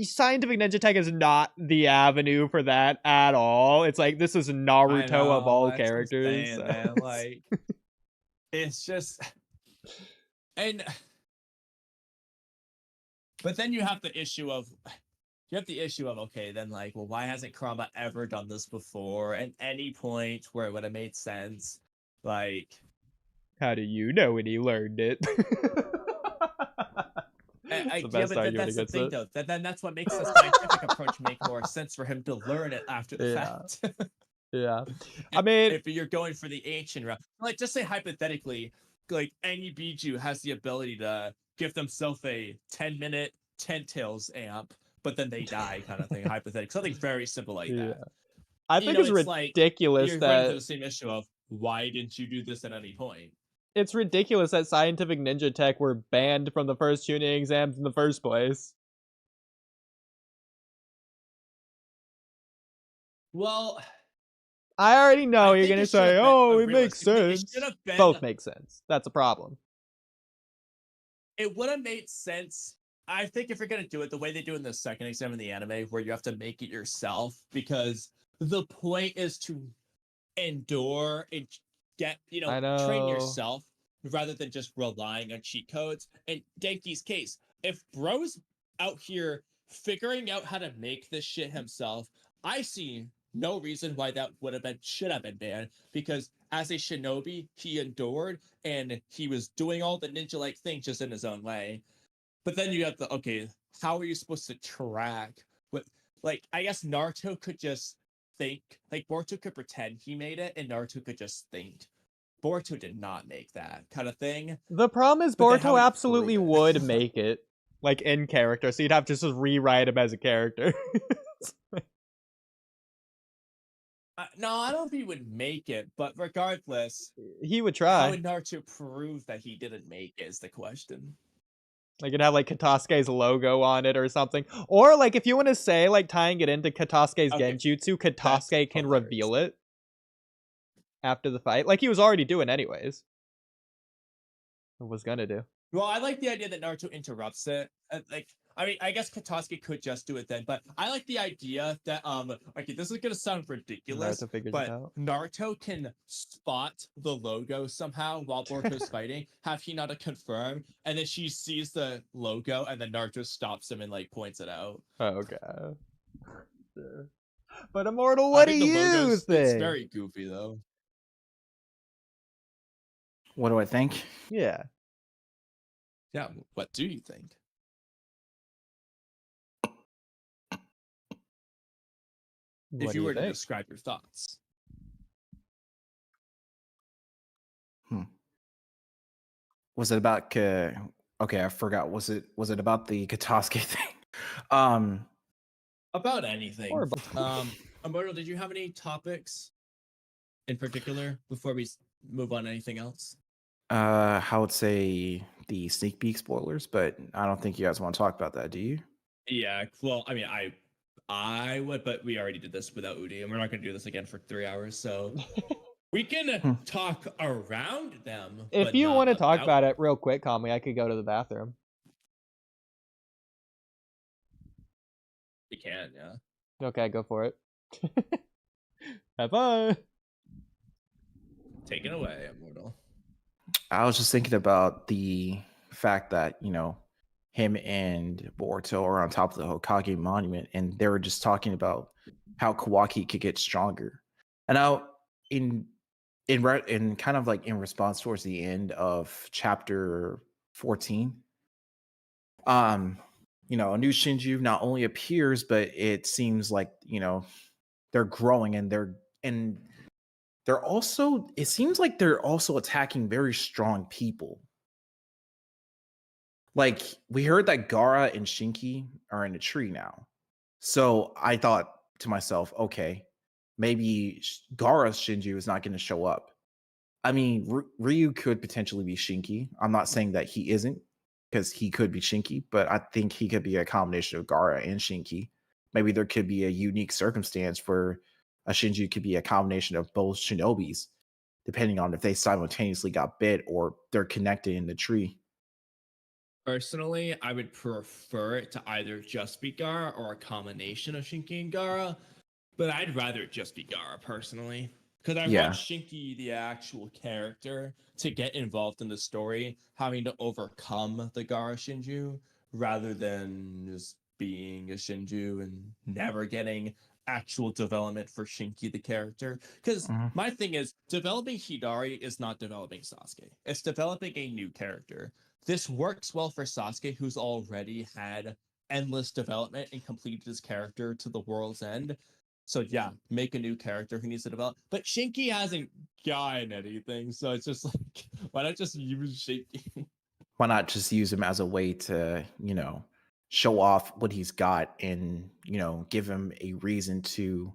scientific ninja tech is not the avenue for that at all. It's like, this is Naruto of all characters. Saying, man. Like, it's just, and but then you have the issue of okay, then like, well, why hasn't Kurama ever done this before? At any point where it would have made sense, like, how do you know when he learned it? That's the thing, though. Then that's what makes the scientific approach make more sense for him to learn it after the fact. Yeah. I mean, if you're going for the ancient route, like, just say hypothetically, like, any Biju has the ability to give themselves a 10-minute 10 tails amp, but then they die, kind of thing. Hypothetically, something very simple like that. I think it's ridiculous you're that running into the same issue of why didn't you do this at any point? It's ridiculous that scientific ninja tech were banned from the first tuning exams in the first place. Well, I already know you're gonna say, "Oh, it makes sense." Both make sense. That's a problem. It would have made sense. I think if you're gonna do it the way they do in the second exam in the anime, where you have to make it yourself, because the point is to endure and get, train yourself rather than just relying on cheat codes. In Denki's case, if bro's out here figuring out how to make this shit himself, I see no reason why that should have been banned, because as a shinobi, he endured and he was doing all the ninja-like things just in his own way. But then you have how are you supposed to track what, like, I guess Naruto could just think, like, Boruto could pretend he made it and Naruto could just think. Boruto did not make that kind of thing. The problem is Boruto absolutely would make it, like, in character, so you'd have to just rewrite him as a character. No, I don't think he would make it, but regardless, he would try. How would Naruto prove that he didn't make it is the question. Like, it'd have, like, Katasuke's logo on it or something. Or, like, if you want to say, like, tying it into Katasuke's genjutsu, Katasuke can reveal it after the fight. Like, he was already doing anyways. Or was gonna do. Well, I like the idea that Naruto interrupts it. I guess Katasuke could just do it then, but I like the idea that, this is gonna sound ridiculous, but Naruto can spot the logo somehow while Boruto's fighting, have Hinata confirm, and then she sees the logo, and then Naruto stops him and, like, points it out. Oh, God. Sure. But Immortal, what do you think? It's very goofy, though. What do I think? Yeah. Yeah, what do you think? If you were to describe your thoughts. Was it about okay, I forgot. Was it about the Katasuke thing? About anything. Amado, did you have any topics in particular before we move on to anything else? I would say the sneak peek spoilers, but I don't think you guys want to talk about that, do you? Yeah, well, I mean, I would, but we already did this without Oodie, and we're not going to do this again for 3 hours, so we can talk around them. If you want to talk about it real quick, Kamui, I could go to the bathroom. We can, yeah. Okay, go for it. Have fun. Take it away, Immortal. I was just thinking about the fact that, him and Boruto are on top of the Hokage monument, and they were just talking about how Kawaki could get stronger. And now, in kind of like in response towards the end of chapter 14, a new Shinju not only appears, but it seems like they're growing, and they're also, it seems like they're also attacking very strong people. Like, we heard that Gaara and Shinki are in a tree now. So I thought to myself, okay, maybe Gaara's Shinju is not going to show up. I mean, Ryu could potentially be Shinki. I'm not saying that he isn't, because he could be Shinki, but I think he could be a combination of Gaara and Shinki. Maybe there could be a unique circumstance where a Shinju could be a combination of both Shinobis, depending on if they simultaneously got bit or they're connected in the tree. Personally, I would prefer it to either just be Gaara or a combination of Shinki and Gaara, but I'd rather it just be Gaara personally. Because I want Shinki, the actual character, to get involved in the story, having to overcome the Gaara Shinju, rather than just being a Shinju and never getting actual development for Shinki, the character. Because my thing is, developing Hidari is not developing Sasuke. It's developing a new character. This works well for Sasuke, who's already had endless development and completed his character to the world's end. So yeah, make a new character who needs to develop. But Shinki hasn't gotten anything, so it's just like, why not just use Shinki? Why not just use him as a way to, show off what he's got and, give him a reason to,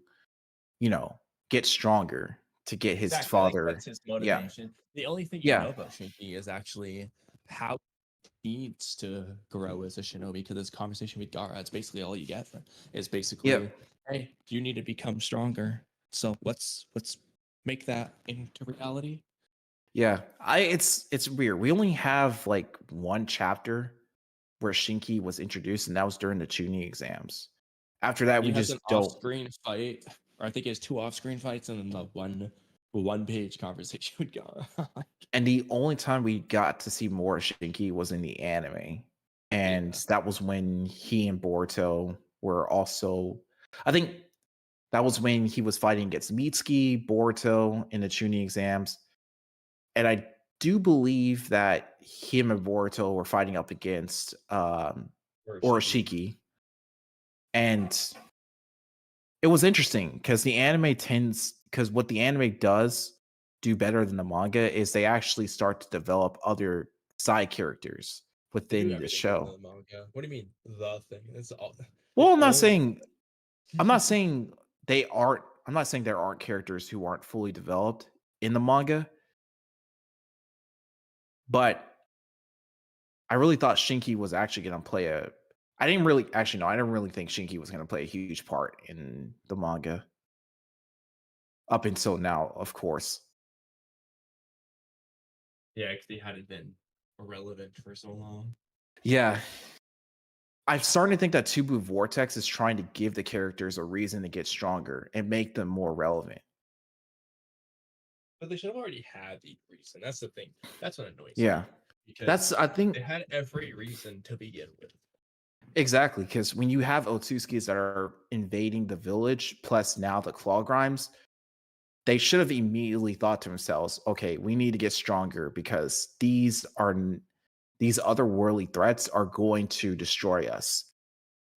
get stronger, to get his father. Like, that's his motivation. The only thing you know about Shinki is actually how he needs to grow as a shinobi, because this conversation with Gaara, it's basically all you get. Is basically, hey, you need to become stronger. So let's make that into reality. Yeah, it's weird. We only have like one chapter where Shinki was introduced, and that was during the Chunin exams. After that, we just don't. Off-screen fight, or I think he has 2 off-screen fights, and then the one-page conversation with Gaara. And the only time we got to see more Shinki was in the anime, and that was when he and Boruto were also. I think that was when he was fighting against Mitsuki, Boruto in the Chunin exams, and I do believe that him and Boruto were fighting up against Orochimaru. And it was interesting because what the anime does do better than the manga is they actually start to develop other side characters within the show. The manga. What do you mean the thing? It's all. Well, I'm not saying there aren't characters who aren't fully developed in the manga, but I really thought Shinki was actually going to play I didn't really think Shinki was going to play a huge part in the manga. Up until now, of course. Yeah, because he hadn't been irrelevant for so long. Yeah. I'm starting to think that Tubu Vortex is trying to give the characters a reason to get stronger and make them more relevant. But they should have already had the reason. That's the thing. That's what annoys me. Because I think they had every reason to begin with. Exactly, because when you have Otsutskis that are invading the village, plus now the Claw Grimes, they should have immediately thought to themselves, okay, we need to get stronger because these otherworldly threats are going to destroy us.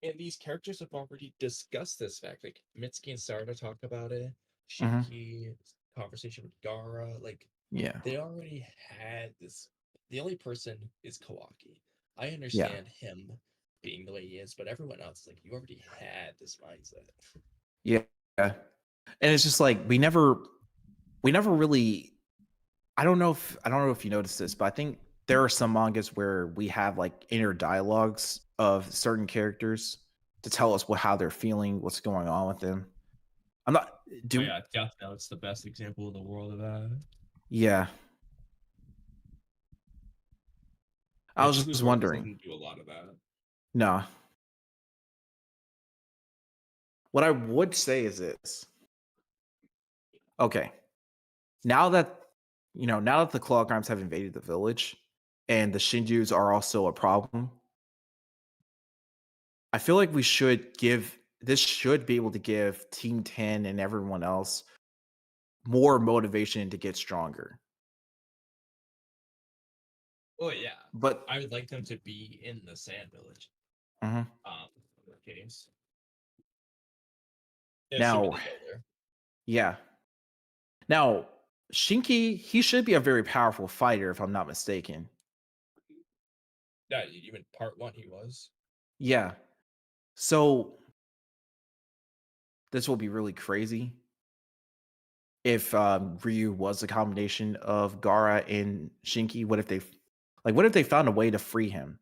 And these characters have already discussed this fact. Like Mitsuki and Sarada talk about it. Shinki, conversation with Gaara. They already had this. The only person is Kawaki. I understand him being the way he is, but everyone else, you already had this mindset. Yeah. And it's just like we never really. I don't know if you noticed this, but I think there are some mangas where we have inner dialogues of certain characters to tell us how they're feeling, what's going on with them. I'm not. Death Note's the best example in the world of that. Yeah. I was just wondering. Do a lot of that. No. What I would say is this. Okay. Now that the Clawgrams have invaded the village and the Shinjus are also a problem, I feel like this should be able to give Team 10 and everyone else more motivation to get stronger. Oh yeah, But I would like them to be in the Sand Village. Mhm. In the games. Yeah, Now, assuming they go there. yeah. Now, Shinki, he should be a very powerful fighter, if I'm not mistaken. Yeah, even part 1 he was. Yeah. So this will be really crazy if Ryu was a combination of Gaara and Shinki. What if they found a way to free him,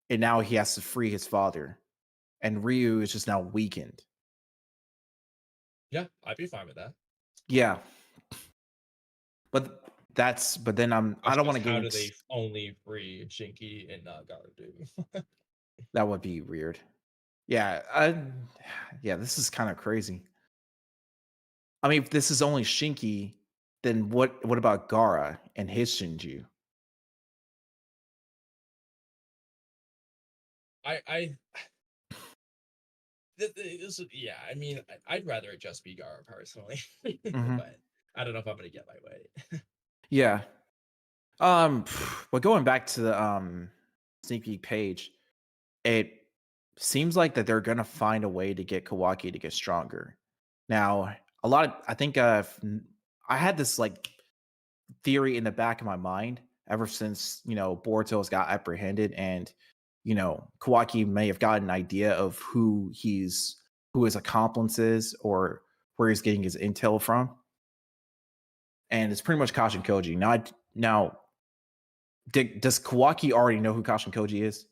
and now he has to free his father, and Ryu is just now weakened? Yeah, I'd be fine with that. Yeah, but then I don't want to get How do into they only free Shinki and not Gaara do? that. Would be weird. Yeah, this is kind of crazy. I mean, if this is only Shinki, then what about Gaara and his Shinju? Yeah, I mean, I'd rather it just be Gaara personally, Mhm. but I don't know if I'm gonna get my way. Yeah. But going back to the sneak peek page, it seems like that they're gonna find a way to get Kawaki to get stronger. Now, I think I had this like theory in the back of my mind ever since Boruto's got apprehended, and Kawaki may have gotten an idea of who his accomplice is or where he's getting his intel from, and it's pretty much Kashin Koji. Now, does Kawaki already know who Kashin Koji is?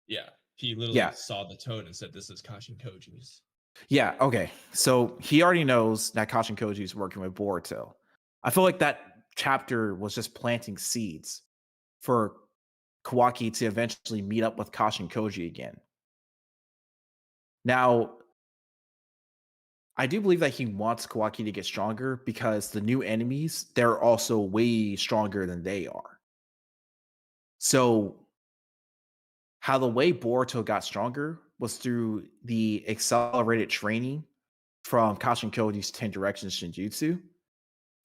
Yeah, he literally Yeah. saw the toad and said, "This is Kashin Koji's." Yeah, okay. So he already knows that Kashin Koji is working with Boruto. I feel like that chapter was just planting seeds for Kawaki to eventually meet up with Kashin Koji again. Now, I do believe that he wants Kawaki to get stronger because the new enemies, they're also way stronger than they are. So, how the way Boruto got stronger was through the accelerated training from Kashin Koji's 10 Directions Shinjutsu,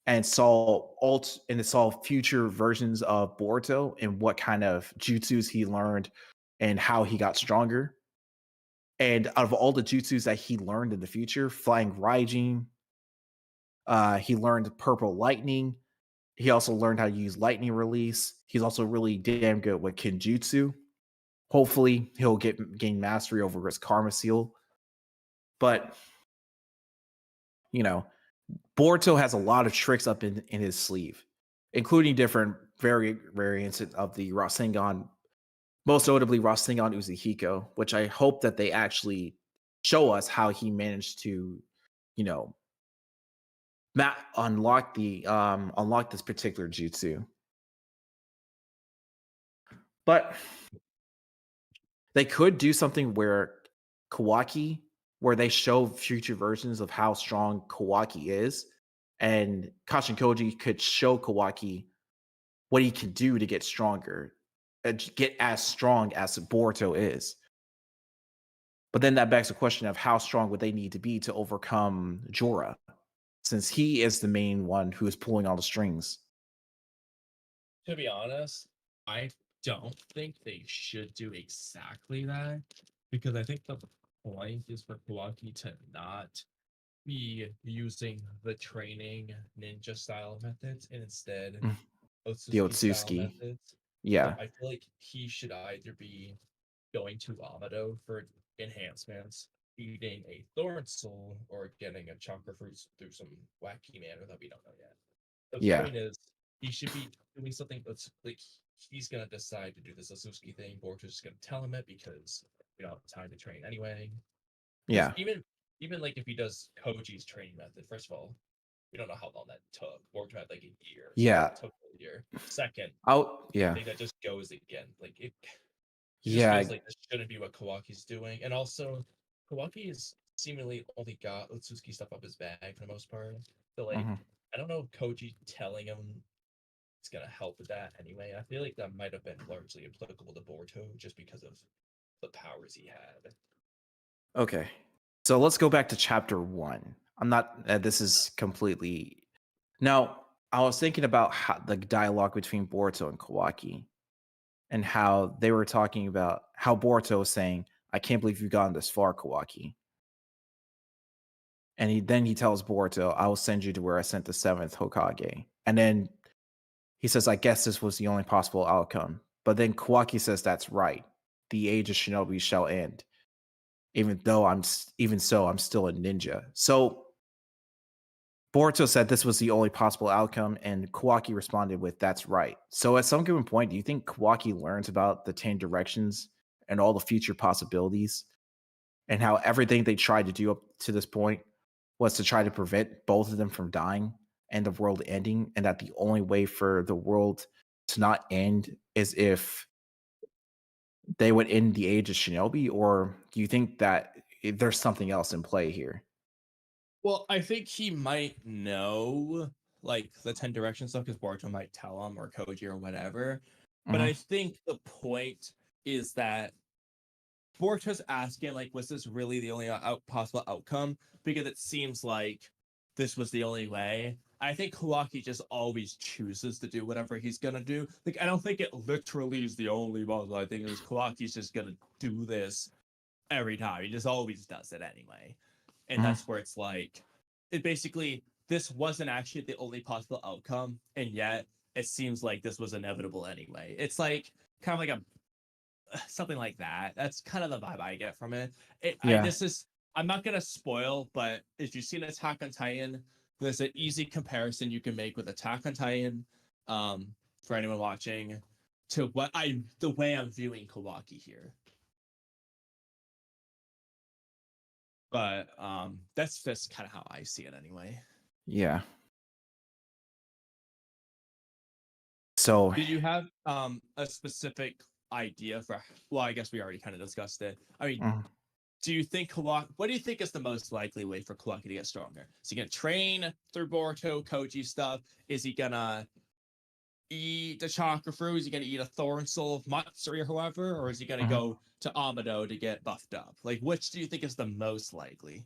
and saw future versions of Boruto and what kind of jutsus he learned and how he got stronger. And out of all the jutsus that he learned in the future, Flying Raijin, he learned Purple Lightning. He also learned how to use Lightning Release. He's also really damn good with Kenjutsu. Hopefully, he'll gain mastery over his Karma Seal. But Boruto has a lot of tricks up in his sleeve, including different variants of the Rasengan, most notably Rasengan Uzehiko, which I hope that they actually show us how he managed to, unlock this particular jutsu. But they could do something where they show future versions of how strong Kawaki is, and Kashin Koji could show Kawaki what he can do to get stronger, get as strong as Boruto is. But then that begs the question of how strong would they need to be to overcome Jorah, since he is the main one who is pulling all the strings. To be honest, I don't think they should do exactly that, because I think the point is for Kawaki to not be using the training ninja style methods and instead The Otsutsuki style Otsutsuki. methods. Yeah. So I feel like he should either be going to Amado for enhancements, eating a thorn soul, or getting a chakra fruit through some wacky manner that we don't know yet. The point is, he should be doing something that's like he's gonna decide to do this Sasuke thing. Boruto's just gonna tell him it because we don't have time to train anyway. Yeah. Even like if he does Koji's training method, first of all, we don't know how long that took. Boruto had like a year. So Yeah. it took a year. Second, Yeah. I think that just goes again. Like it just Yeah. feels like this shouldn't be what Kawaki's doing. And also, Kawaki is seemingly only got Otsutsuki stuff up his bag for the most part. So like, Mhm. I don't know if Koji telling him it's gonna help with that anyway. I feel like that might have been largely applicable to Boruto just because of the powers he had. Okay. So let's go back to chapter 1. I'm not this is completely now I was thinking about how the dialogue between Boruto and Kawaki and how they were talking about how Boruto was saying, I can't believe you've gotten this far, Kawaki. And he tells Boruto, I will send you to where I sent the 7th Hokage. And then he says, I guess this was the only possible outcome. But then Kawaki says, that's right. The age of shinobi shall end. Even so, I'm still a ninja. So Boruto said this was the only possible outcome, and Kawaki responded with, that's right. So at some given point, do you think Kawaki learns about the 10 directions and all the future possibilities and how everything they tried to do up to this point was to try to prevent both of them from dying and the world ending, and that the only way for the world to not end is if they would end the age of shinobi? Or do you think that there's something else in play here? Well, I think he might know like the 10 directions stuff because Boruto might tell him or Koji or whatever. But I think the point is that Boruto's asking, like, was this really the only possible outcome? Because it seems like this was the only way. I think Kawaki just always chooses to do whatever he's gonna do. Like, I don't think it literally is the only possible. I think it was Kawaki's just gonna do this every time. He just always does it anyway. And that's where it's like, it basically, this wasn't actually the only possible outcome, and yet it seems like this was inevitable anyway. It's like kind of like a something like that. That's kind of the vibe I get from it. Yeah. I'm not gonna spoil, but if you've seen Attack on Titan, there's an easy comparison you can make with Attack on Titan, for anyone watching, to the way I'm viewing Kawaki here. But that's just kind of how I see it anyway. Yeah. So Did you have a specific idea for? Well, I guess we already kind of discussed it. I mean, do you think Kawaki? What do you think is the most likely way for Kawaki to get stronger? Is he gonna train through Boruto, Koji stuff? Is he gonna eat the chakra fruit? Is he gonna eat a thorn soul of Matsuri or whoever? Or is he gonna go to Amado to get buffed up? Like, which do you think is the most likely?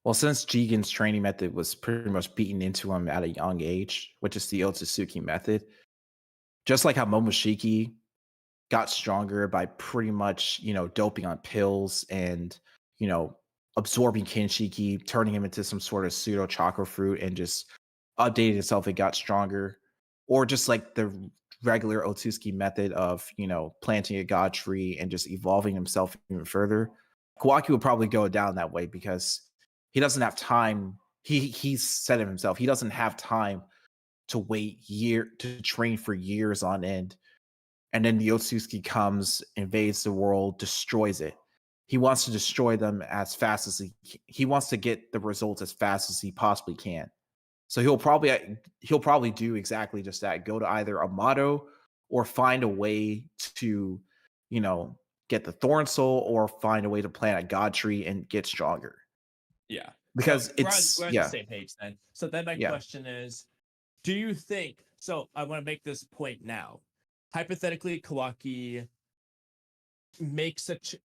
well, since Jigen's training method was pretty much beaten into him at a young age, which is the Otsutsuki method, just like how Momoshiki got stronger by pretty much, doping on pills and, absorbing Kinshiki, turning him into some sort of pseudo chakra fruit and just updated itself and got stronger. Or just like the regular Otsutsuki method of, planting a god tree and just evolving himself even further. Kawaki would probably go down that way because he doesn't have time. He's said it himself. He doesn't have time to to train for years on end. And then the Otsutsuki comes, invades the world, destroys it. He wants to destroy them as fast as he wants to get the results as fast as he possibly can. So he'll probably do exactly just that. Go to either Amado or find a way to, get the Thorn Soul or find a way to plant a God tree and get stronger. Yeah. Because so it's we're on the same page then. So then my question is, do you think, so I want to make this point now. Hypothetically, Kawaki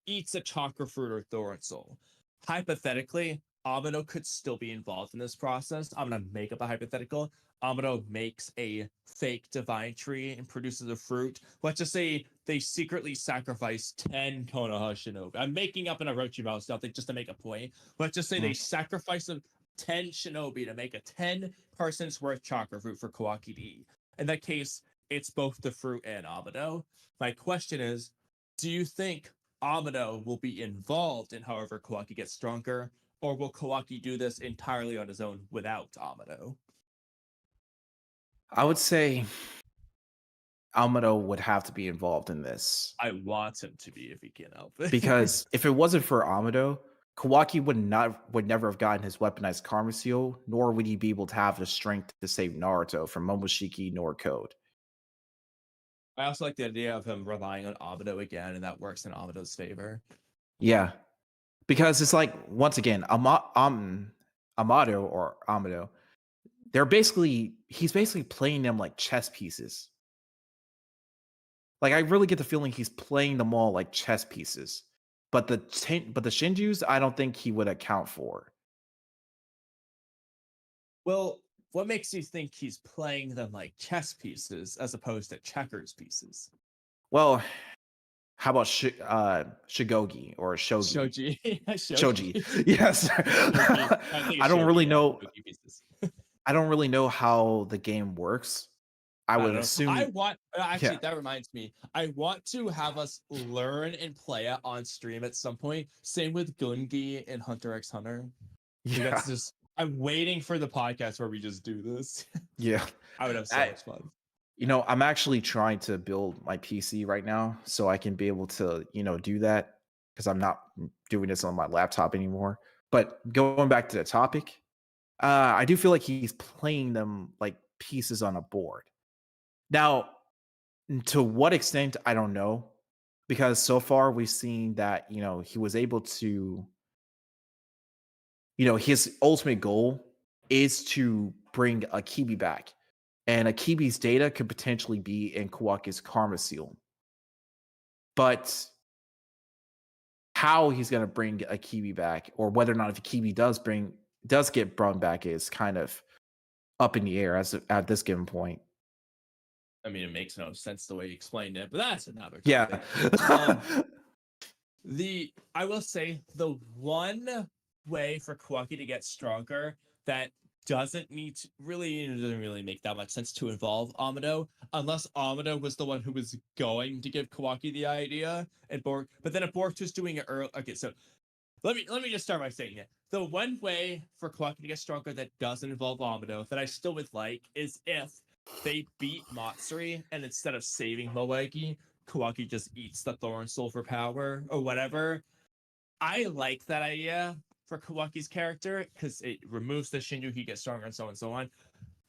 eats a chakra fruit or thorn soul. Hypothetically, Amado could still be involved in this process. I'm gonna make up a hypothetical. Amado makes a fake divine tree and produces a fruit. Let's just say they secretly sacrifice 10 Konoha Shinobi. I'm making up an Orochimaru stuff just to make a point. Let's just say they sacrifice 10 Shinobi to make a 10 person's worth chakra fruit for Kawaki to eat. In that case, it's both the fruit and Amado. My question is, do you think Amado will be involved in however Kawaki gets stronger, or will Kawaki do this entirely on his own without Amado? I would say Amado would have to be involved in this. I want him to be if he can help it. Because if it wasn't for Amado, Kawaki would never have gotten his weaponized Karma Seal, nor would he be able to have the strength to save Naruto from Momoshiki nor Code. I also like the idea of him relying on Amado again, and that works in Amado's favor. Yeah. Because it's like, once again, Amado or Amado, he's basically playing them like chess pieces. Like, I really get the feeling he's playing them all like chess pieces. But the Shinjus, I don't think he would account for. Well, what makes you think he's playing them like chess pieces as opposed to checkers pieces? Well, how about Shigogi or Shogi? Shoji. Yes. I don't really know. Shogi pieces. I don't really know how the game works. I would don't know. assume. I want actually Yeah. that reminds me. I want to have us learn and play it on stream at some point. Same with Gungi and Hunter x Hunter. Yeah. That's just I'm waiting for the podcast where we just do this. Yeah. I would have so much fun. You know, I'm actually trying to build my PC right now so I can be able to, do that, because I'm not doing this on my laptop anymore. But going back to the topic, I do feel like he's playing them like pieces on a board. Now, to what extent, I don't know, because so far we've seen that, he was able to, his ultimate goal is to bring Akibi back. And Akibi's data could potentially be in Kawaki's Karma Seal. But how he's going to bring Akibi back, or whether or not if Akibi does get brought back, is kind of up in the air at this given point. I mean, it makes no sense the way you explained it, but that's another topic. Yeah. I will say the one way for Kawaki to get stronger that doesn't really make that much sense to involve Amado, unless Amado was the one who was going to give Kawaki the idea, but then if Boruto's doing it early. Okay, so let me just start by saying it. The one way for Kawaki to get stronger that doesn't involve Amado that I still would like is if they beat Matsuri and instead of saving Moegi, Kawaki just eats the Thorn Soul for power or whatever. I like that idea for Kawaki's character because it removes the Shinju, he gets stronger, and so on and so on.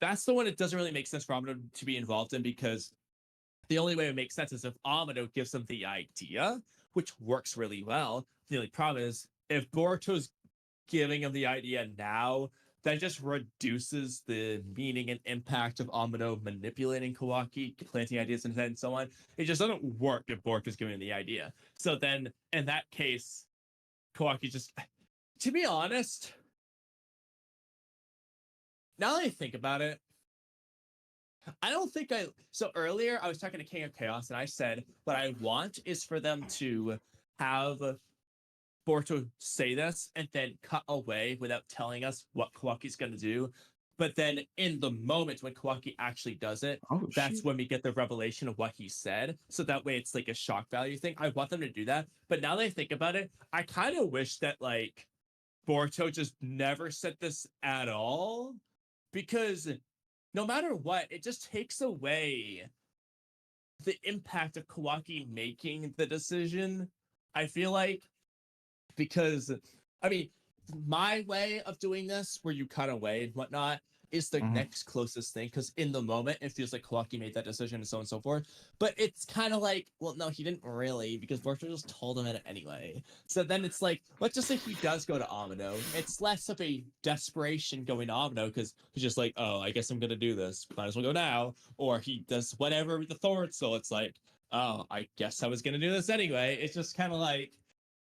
That's the one it doesn't really make sense for Amado to be involved in, because the only way it makes sense is if Amado gives them the idea, which works really well. The only problem is if Boruto's giving him the idea now, that just reduces the meaning and impact of Amado manipulating Kawaki, planting ideas in his head, and so on. It just doesn't work if Boruto's giving him the idea. So then, in that case, Kawaki just... To be honest, now that I think about it, I don't think So earlier, I was talking to King of Chaos, and I said what I want is for them to have Boruto say this and then cut away without telling us what Kawaki's going to do. But then in the moment when Kawaki actually does it, that's when we get the revelation of what he said. So that way it's like a shock value thing. I want them to do that. But now that I think about it, I kind of wish that like Boruto just never said this at all. Because no matter what, it just takes away the impact of Kawaki making the decision. I feel like, because, I mean, my way of doing this, where you cut away and whatnot, is the next closest thing, because in the moment, it feels like Kawaki made that decision and so on and so forth. But it's kind of like, well, no, he didn't really, because Boruto just told him it anyway. So then it's like, let's just say he does go to Amado. It's less of a desperation going to Amado, because he's just like, oh, I guess I'm going to do this. Might as well go now. Or he does whatever with the Thorn, so it's like, oh, I guess I was going to do this anyway. It's just kind of like,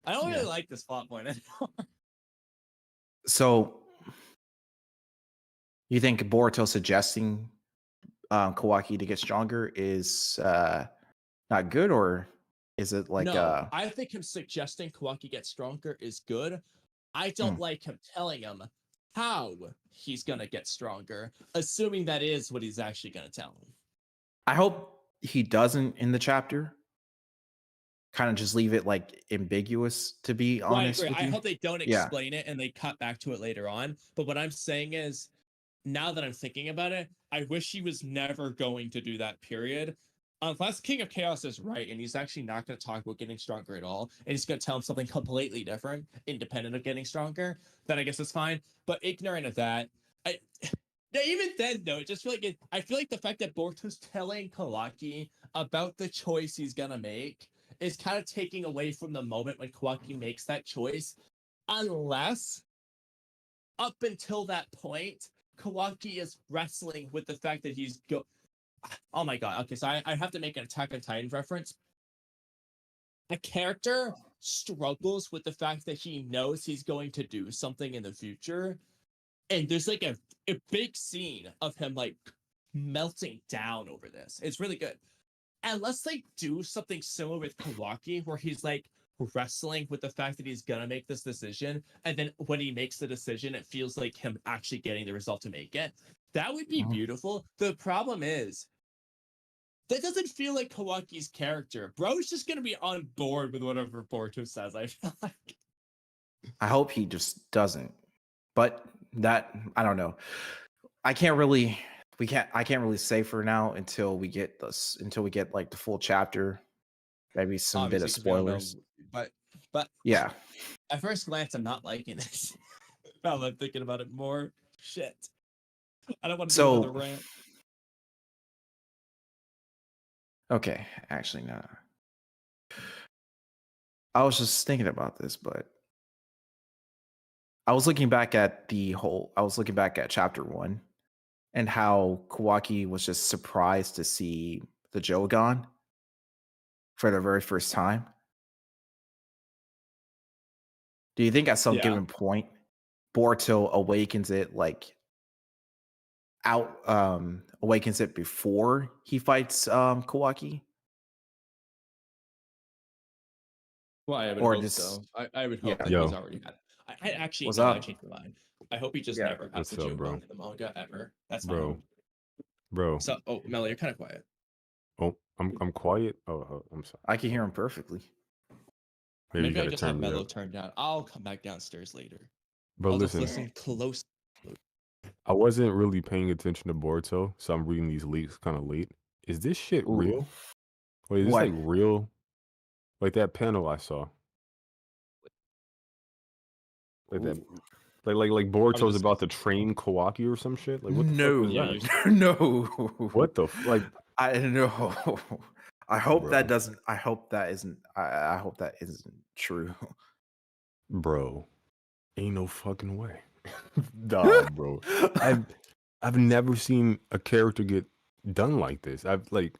I don't really like this plot point anymore. So, you think Boruto suggesting Kawaki to get stronger is not good, or is it like... No, I think him suggesting Kawaki get stronger is good. I don't like him telling him how he's going to get stronger, assuming that is what he's actually going to tell him. I hope he doesn't in the chapter. Kind of just leave it like ambiguous, to be honest. Right. With I you. hope they don't explain it and they cut back to it later on. But what I'm saying is, now that I'm thinking about it, I wish he was never going to do that, period. Unless King of Chaos is right and he's actually not going to talk about getting stronger at all, and he's going to tell him something completely different, independent of getting stronger, then I guess it's fine. But ignorant of that, even then, though, it just feel like I feel like the fact that Boruto's telling Kawaki about the choice he's going to make is kind of taking away from the moment when Kawaki makes that choice, unless up until that point, Kawaki is wrestling with the fact that he's Oh my god. Okay, so I have to make an Attack on Titan reference. A character struggles with the fact that he knows he's going to do something in the future, and there's like a big scene of him like melting down over this. It's really good. Unless they do something similar with Kawaki, where he's like wrestling with the fact that he's gonna make this decision, and then when he makes the decision, it feels like him actually getting the result to make it. That would be beautiful. The problem is, that doesn't feel like Kawaki's character. Bro's just gonna be on board with whatever Boruto says, I feel like. I hope he just doesn't. But that, I don't know. I can't really say for now until we get like the full chapter. Maybe some bit of Obviously, 'cause we don't know, spoilers. but Yeah. at first glance, I'm not liking this. Now I'm thinking about it more. Shit. I don't want to do another rant. Okay, actually, no. I was just thinking about this, but I was looking back at chapter 1 and how Kawaki was just surprised to see the Jogan for the very first time. Do you think at some given point Boruto awakens it awakens it before he fights Kawaki? Well, I would hope so. I would hope that he's already had. I actually I changed my mind. I hope he just never has the Jogan in the manga ever. That's fine. Bro. So, Melly, you're kind of quiet. Oh, I'm quiet. Oh, I'm sorry. I can hear him perfectly. Maybe I just have Mellow turned down. I'll come back downstairs later. Bro, listen close. I wasn't really paying attention to Boruto, so I'm reading these leaks kind of late. Is this shit real? Wait, is this like real? Like that panel I saw. Like that. Like Boruto's about to train Kawaki or some shit. Like what the fuck is that? No. What the I don't know. I hope that doesn't. I hope that isn't. I hope that isn't true. Bro, ain't no fucking way. Dog, bro. I've never seen a character get done like this. I've like,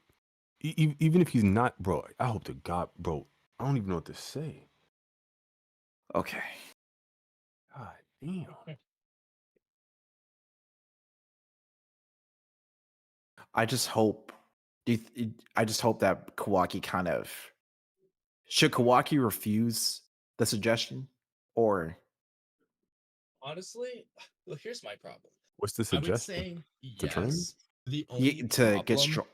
even if he's not, bro. I hope to God, bro. I don't even know what to say. Okay. God damn. I just hope that Kawaki should Kawaki refuse the suggestion, or honestly, well, here's my problem. What's the suggestion? I would say to train? The only get strong.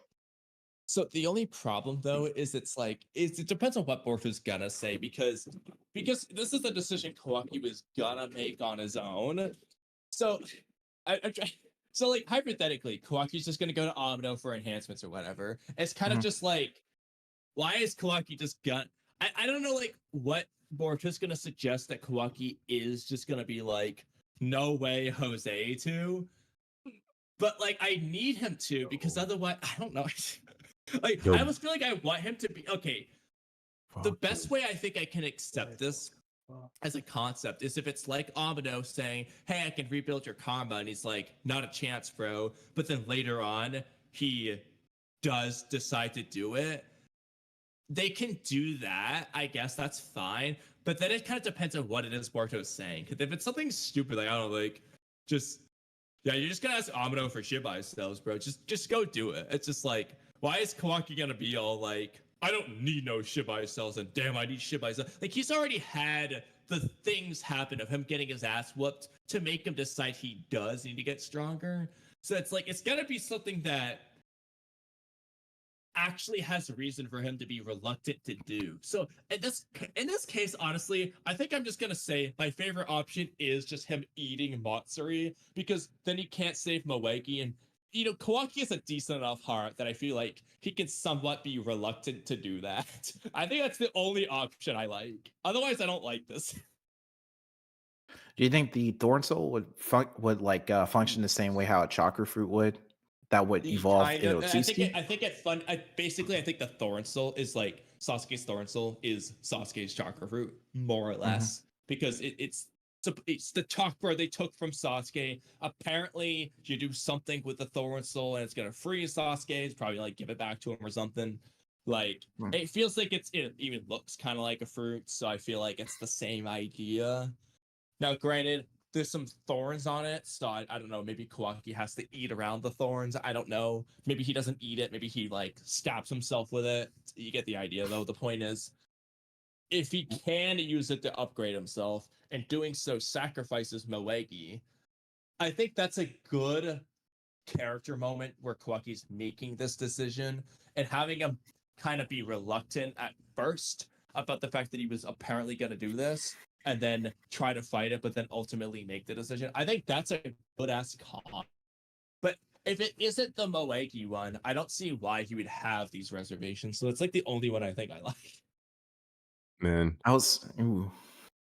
So the only problem though is it depends on what Boruto's gonna say because this is a decision Kawaki was gonna make on his own. So so like hypothetically, Kawaki's just gonna go to Amado for enhancements or whatever. It's kind of just like, why is Kawaki just I don't know like what Boruto's gonna suggest that Kawaki is just gonna be like, no way, Jose to. But like I need him to because otherwise I don't know. Like I almost feel like I want him to be okay. The best way I think I can accept this as a concept is if it's like Amado saying, hey, I can rebuild your karma, and he's like, not a chance, bro. But then later on, he does decide to do it. They can do that. I guess that's fine. But then it kind of depends on what it is Boruto's saying. Because if it's something stupid, like, I don't know, like, just, yeah, you're just going to ask Amado for shit by yourselves, bro. Just go do it. It's just like, why is Kawaki going to be all like, I don't need no Shibai cells, and damn, I need Shibai cells. Like, he's already had the things happen of him getting his ass whooped to make him decide he does need to get stronger. So it's like, it's gotta be something that actually has a reason for him to be reluctant to do. So in this case, honestly, I think I'm just gonna say my favorite option is just him eating Matsuri, because then he can't save Moegi, and you know, Kawaki has a decent enough heart that I feel like he can somewhat be reluctant to do that. I think that's the only option I like. Otherwise, I don't like this. Do you think the Thorn Soul would function the same way how a chakra fruit would? That would evolve into Otsutsuki? I think the Thorn Soul is like Sasuke's Thorn Soul is Sasuke's chakra fruit, more or less. because it's the chakra they took from Sasuke. Apparently, you do something with the Thorn Soul and it's gonna freeze Sasuke. It's probably like give it back to him or something. Like it feels like it even looks kind of like a fruit, so I feel like it's the same idea. Now, granted, there's some thorns on it, so I don't know. Maybe Kawaki has to eat around the thorns. I don't know. Maybe he doesn't eat it. Maybe he like stabs himself with it. You get the idea, though. The point is, if he can use it to upgrade himself, and doing so sacrifices Moegi, I think that's a good character moment where Kawaki's making this decision and having him kind of be reluctant at first about the fact that he was apparently going to do this and then try to fight it, but then ultimately make the decision. I think that's a good-ass con. But if it isn't the Moegi one, I don't see why he would have these reservations. So it's like the only one I think I like. Man,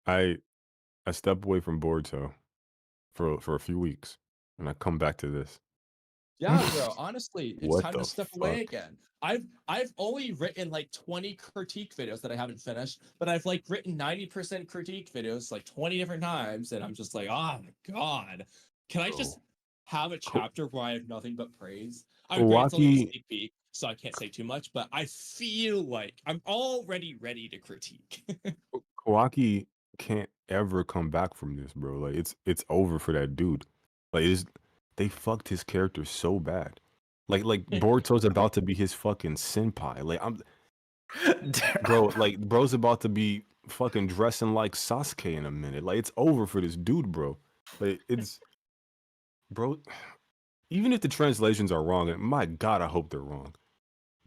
I step away from Boruto for a few weeks, and I come back to this. Yeah, bro. Honestly, it's What time the to step away fuck? again. I've only written like 20 critique videos that I haven't finished, but I've like written 90% critique videos like 20 different times, and I'm just like, oh my god. Can I just have a chapter where I have nothing but praise? I'm great, it's only a Kawaki, sneak peek, so I can't say too much, but I feel like I'm already ready to critique. Kawaki can't ever come back from this, bro. Like it's over for that dude. Like they fucked his character so bad. Like Boruto's about to be his fucking senpai. Like bro's about to be fucking dressing like Sasuke in a minute. Like it's over for this dude, bro. Like it's bro. Even if the translations are wrong, and my god, I hope they're wrong.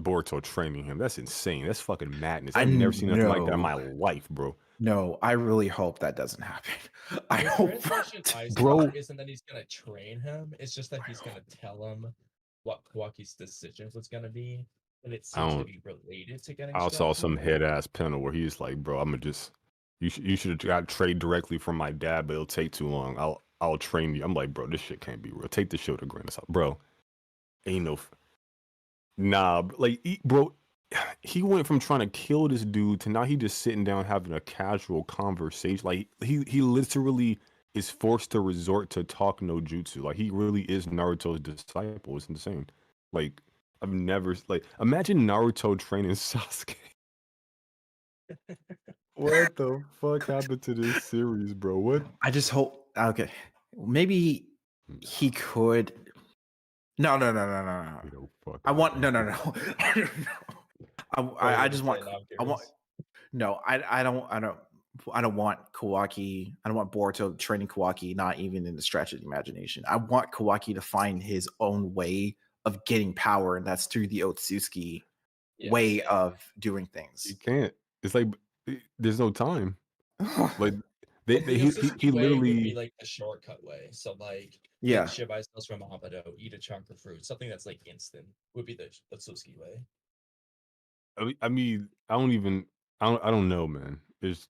Boruto training him. That's insane. That's fucking madness. I've never seen nothing like that in my life, bro. No, I really hope that doesn't happen. I The hope, translation I saw Bro. isn't that he's gonna train him, it's just that he's gonna tell him what Kawaki's decisions was gonna be, and it seems to be related to getting I saw some stronger. head ass panel where he's like, "Bro, I'm gonna just you should have got trade directly from my dad, but it'll take too long. I'll train you." I'm like, "Bro, this shit can't be real. Take the show to grain of salt, bro. Ain't no nah, like bro." He went from trying to kill this dude to now he just sitting down having a casual conversation. Like he literally is forced to resort to talk no jutsu. Like he really is Naruto's disciple. It's insane. Like I've never like imagine Naruto training Sasuke. What the fuck happened to this series, bro? What? I just hope. Okay, maybe he could. No. You know, fuck I out want there. no. I don't know. I just want. I want. No, I don't want Kawaki. I don't want Boruto training Kawaki. Not even in the stretch of the imagination. I want Kawaki to find his own way of getting power, and that's through the Otsutsuki way of doing You things. can't. It's like there's no time. Like The he Otsutsuki way would be literally like a shortcut way. So like Yeah. get Shibai cells from Amado, eat a chunk of fruit, something that's like instant would be the Otsutsuki way. I mean, I don't know, man. There's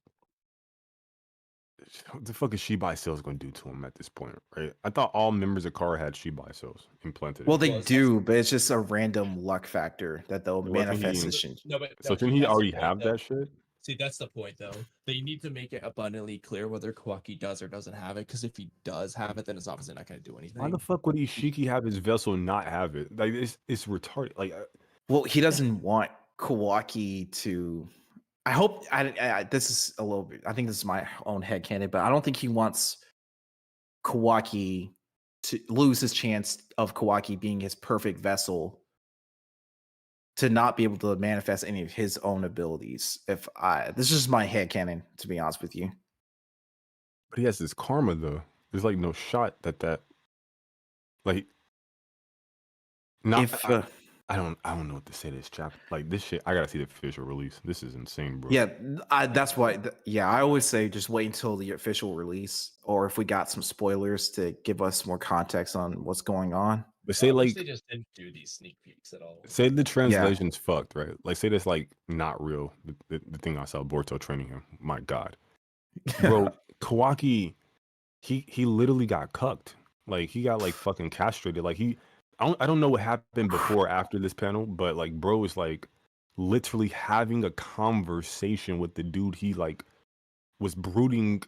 what the fuck is Shibai cells gonna do to him at this point, right? I thought all members of Kara had Shibai cells implanted. Well, in they them. Well, do, but it's just a random luck factor that they'll Wasn't manifest he- as Shinji. No, but So no, shouldn't he that's the already point, have though. that shit? See, that's the point, though. They need to make it abundantly clear whether Kawaki does or doesn't have it, because if he does have it, then it's obviously not going to do anything. Why the fuck would Ishiki have his vessel and not have it? Like it's retarded. Like Well, he doesn't want Kawaki to. I hope. This is a little bit. I think this is my own headcanon, but I don't think he wants Kawaki to lose his chance of Kawaki being his perfect vessel to not be able to manifest any of his own abilities. This is just my headcanon, to be honest with you. but he has this karma though. There's like no shot that like not If I don't know what to say to this chapter. Like this shit, I gotta see the official release. This is insane, bro. yeah, that's why. I always say just wait until the official release, or if we got some spoilers to give us more context on what's going on. But say I wish like they just didn't do these sneak peeks at all. say the translation's fucked, right? Like say that's like not real. The thing I saw Boruto training him. My God, bro, Kawaki, he literally got cucked. Like he got like fucking castrated. Like I don't know what happened before or after this panel, but like bro was like literally having a conversation with the dude he like was brooding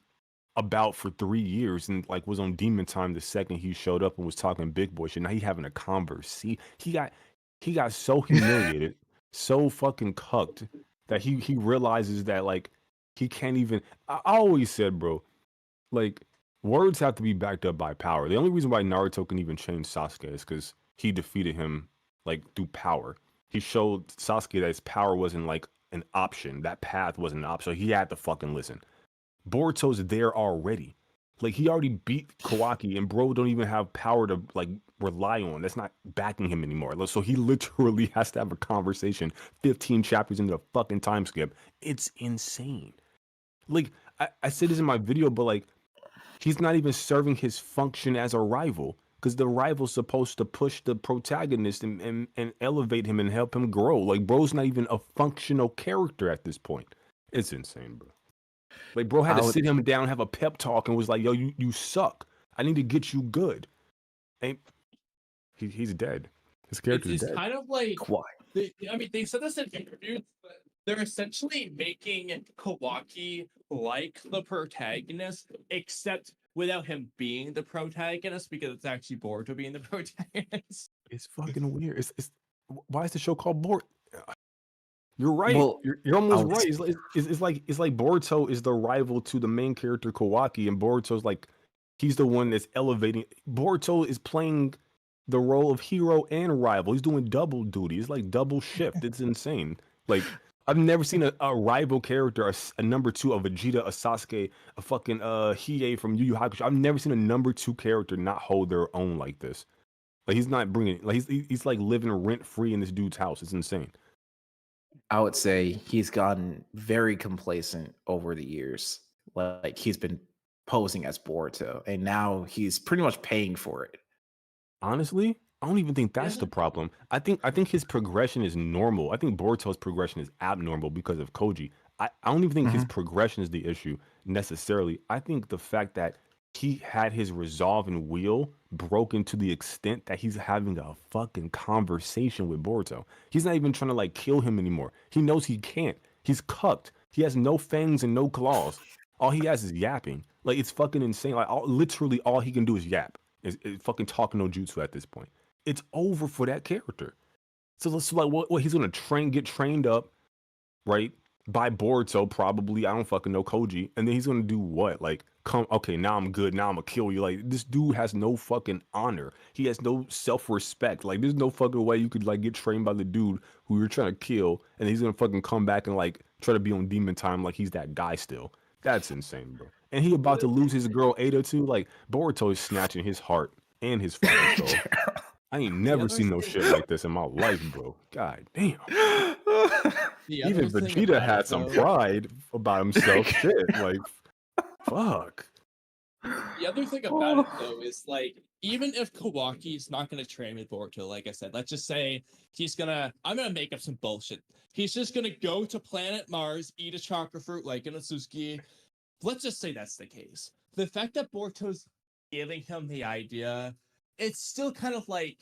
about for 3 years and like was on demon time the second he showed up and was talking big boy shit. Now he having a converse. He got so humiliated, so fucking cucked that he realizes that like he can't even. I always said, bro, like words have to be backed up by power. The only reason why Naruto can even change Sasuke is because he defeated him like through power. He showed Sasuke that his power wasn't like an option. That path wasn't an option. So he had to fucking listen. Boruto's there already. Like he already beat Kawaki and bro don't even have power to like rely on. That's not backing him anymore. So he literally has to have a conversation 15 chapters into the fucking time skip. It's insane. Like I said this in my video, but like he's not even serving his function as a rival because the rival's supposed to push the protagonist and elevate him and help him grow. Like bro's not even a functional character at this point. It's insane, bro. Like, bro had to sit him down, have a pep talk, and was like, "Yo, you suck. I need to get you good." And he's dead. His character's dead. It's kind of like Why? they said this in interviews, but they're essentially making Kawaki like the protagonist, except without him being the protagonist, because it's actually Boruto being the protagonist. It's fucking weird. It's why is the show called Boruto? You're right. Well, you're almost right. It's like Boruto is the rival to the main character Kawaki, and Boruto's like he's the one that's elevating. Boruto is playing the role of hero and rival. He's doing double duty. It's like double shift. It's insane. Like I've never seen a rival character, a number 2, a Vegeta, a Sasuke, a fucking Hiei from Yu Yu Hakusho. I've never seen a number 2 character not hold their own like this. Like he's not bringing. Like he's like living rent free in this dude's house. It's insane. I would say he's gotten very complacent over the years. Like he's been posing as Boruto, and now he's pretty much paying for it. Honestly, I don't even think that's the problem. I think his progression is normal. I think Boruto's progression is abnormal because of Koji. I don't even think his progression is the issue necessarily. I think the fact that he had his resolve and will broken to the extent that he's having a fucking conversation with Boruto. He's not even trying to like kill him anymore. He knows he can't. He's cucked. He has no fangs and no claws. All he has is yapping. Like it's fucking insane. Like literally all he can do is yap. Is fucking talking no jutsu at this point. It's over for that character. So like what he's gonna get trained up, right? By Boruto, probably. I don't fucking know Koji. And then he's gonna do what? Like, okay, now I'm good. Now I'm gonna kill you. Like, this dude has no fucking honor. He has no self-respect. Like, there's no fucking way you could like get trained by the dude who you're trying to kill, and he's gonna fucking come back and like try to be on demon time like he's that guy still. That's insane, bro. And he about to lose his girl Eida too. Like, Boruto is snatching his heart and his fucking soul. I ain't never seen no shit like this in my life, bro. God damn. Even Vegeta had some pride about himself. Shit, like, fuck. The other thing about it, though, is like, even if Kawaki's not going to train with Boruto, like I said, let's just say I'm going to make up some bullshit. He's just going to go to planet Mars, eat a chakra fruit like in a Sasuke. Let's just say that's the case. The fact that Boruto's giving him the idea, it's still kind of like,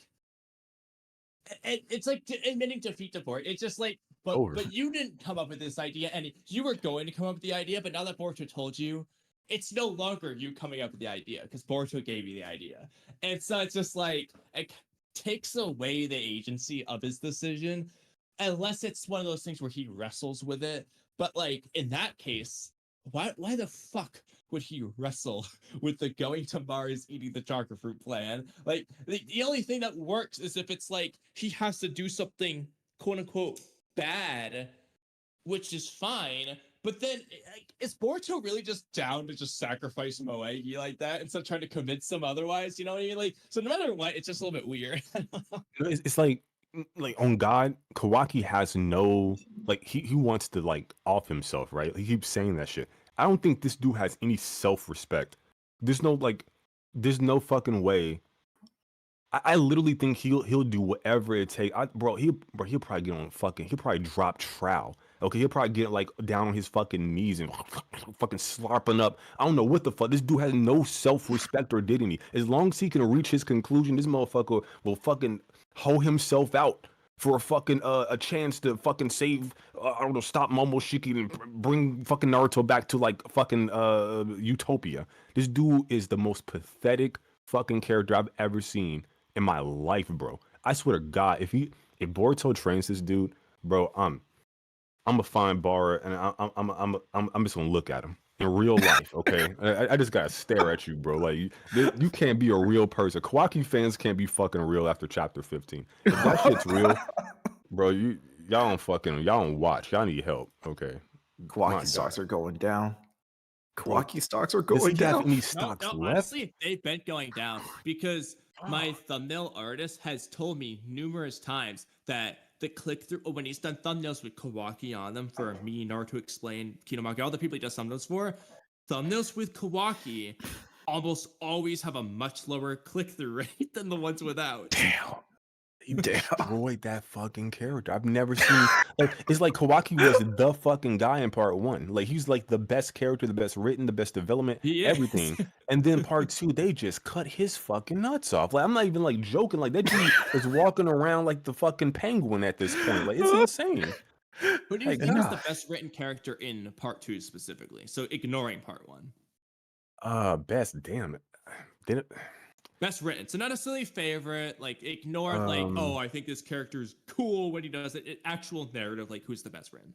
it's like admitting defeat to Boruto. It's just like, but you didn't come up with this idea, and you were going to come up with the idea, but now that Boruto told you, it's no longer you coming up with the idea because Boruto gave you the idea. And so it's just like, it takes away the agency of his decision, unless it's one of those things where he wrestles with it. But like in that case, why the fuck would he wrestle with the going to Mars eating the chakra fruit plan? Like the only thing that works is if it's like he has to do something quote unquote bad, which is fine. But then, is Boruto really just down to just sacrifice Moegi like that instead of trying to convince them otherwise? You know what I mean? Like, so no matter what, it's just a little bit weird. It's like on God, Kawaki has no, like, he wants to, like, off himself, right? He keeps saying that shit. I don't think this dude has any self-respect. There's no fucking way. I literally think he'll do whatever it takes. He'll probably get on he'll probably drop trowel. Okay, he'll probably get like down on his fucking knees and fucking slurping up. I don't know what the fuck. This dude has no self-respect or dignity. As long as he can reach his conclusion, this motherfucker will fucking hoe himself out for a fucking a chance to fucking save I don't know, stop Momoshiki and bring fucking Naruto back to like fucking utopia. This dude is the most pathetic fucking character I've ever seen in my life, bro. I swear to God, if Boruto trains this dude, bro, I'm gonna find Bara and I'm just gonna look at him in real life, okay? I just gotta stare at you, bro. Like you can't be a real person. Kawaki fans can't be fucking real after chapter 15. If that shit's real, bro, y'all don't watch. Y'all need help, okay? Kawaki stocks are going down. Kawaki stocks are going Does he have down. any stocks left? Honestly, they've been going down because my thumbnail artist has told me numerous times that the click-through when he's done thumbnails with Kawaki on them for me, Naruto Explain, Kinomaki, all the people he does thumbnails for, thumbnails with Kawaki almost always have a much lower click-through rate than the ones without. Damn. He destroyed that fucking character. I've never seen it's like Kawaki was the fucking guy in part 1. Like he's like the best character, the best written, the best development, everything. And then part 2, they just cut his fucking nuts off. Like I'm not even like joking. Like that dude is walking around like the fucking penguin at this point. Like it's insane. Who do you think is the best written character in part 2 specifically? So ignoring part 1. Best, damn it. Best written, so not necessarily favorite. Like ignore like, oh, I think this character is cool when he does it. Actual narrative, like who's the best written?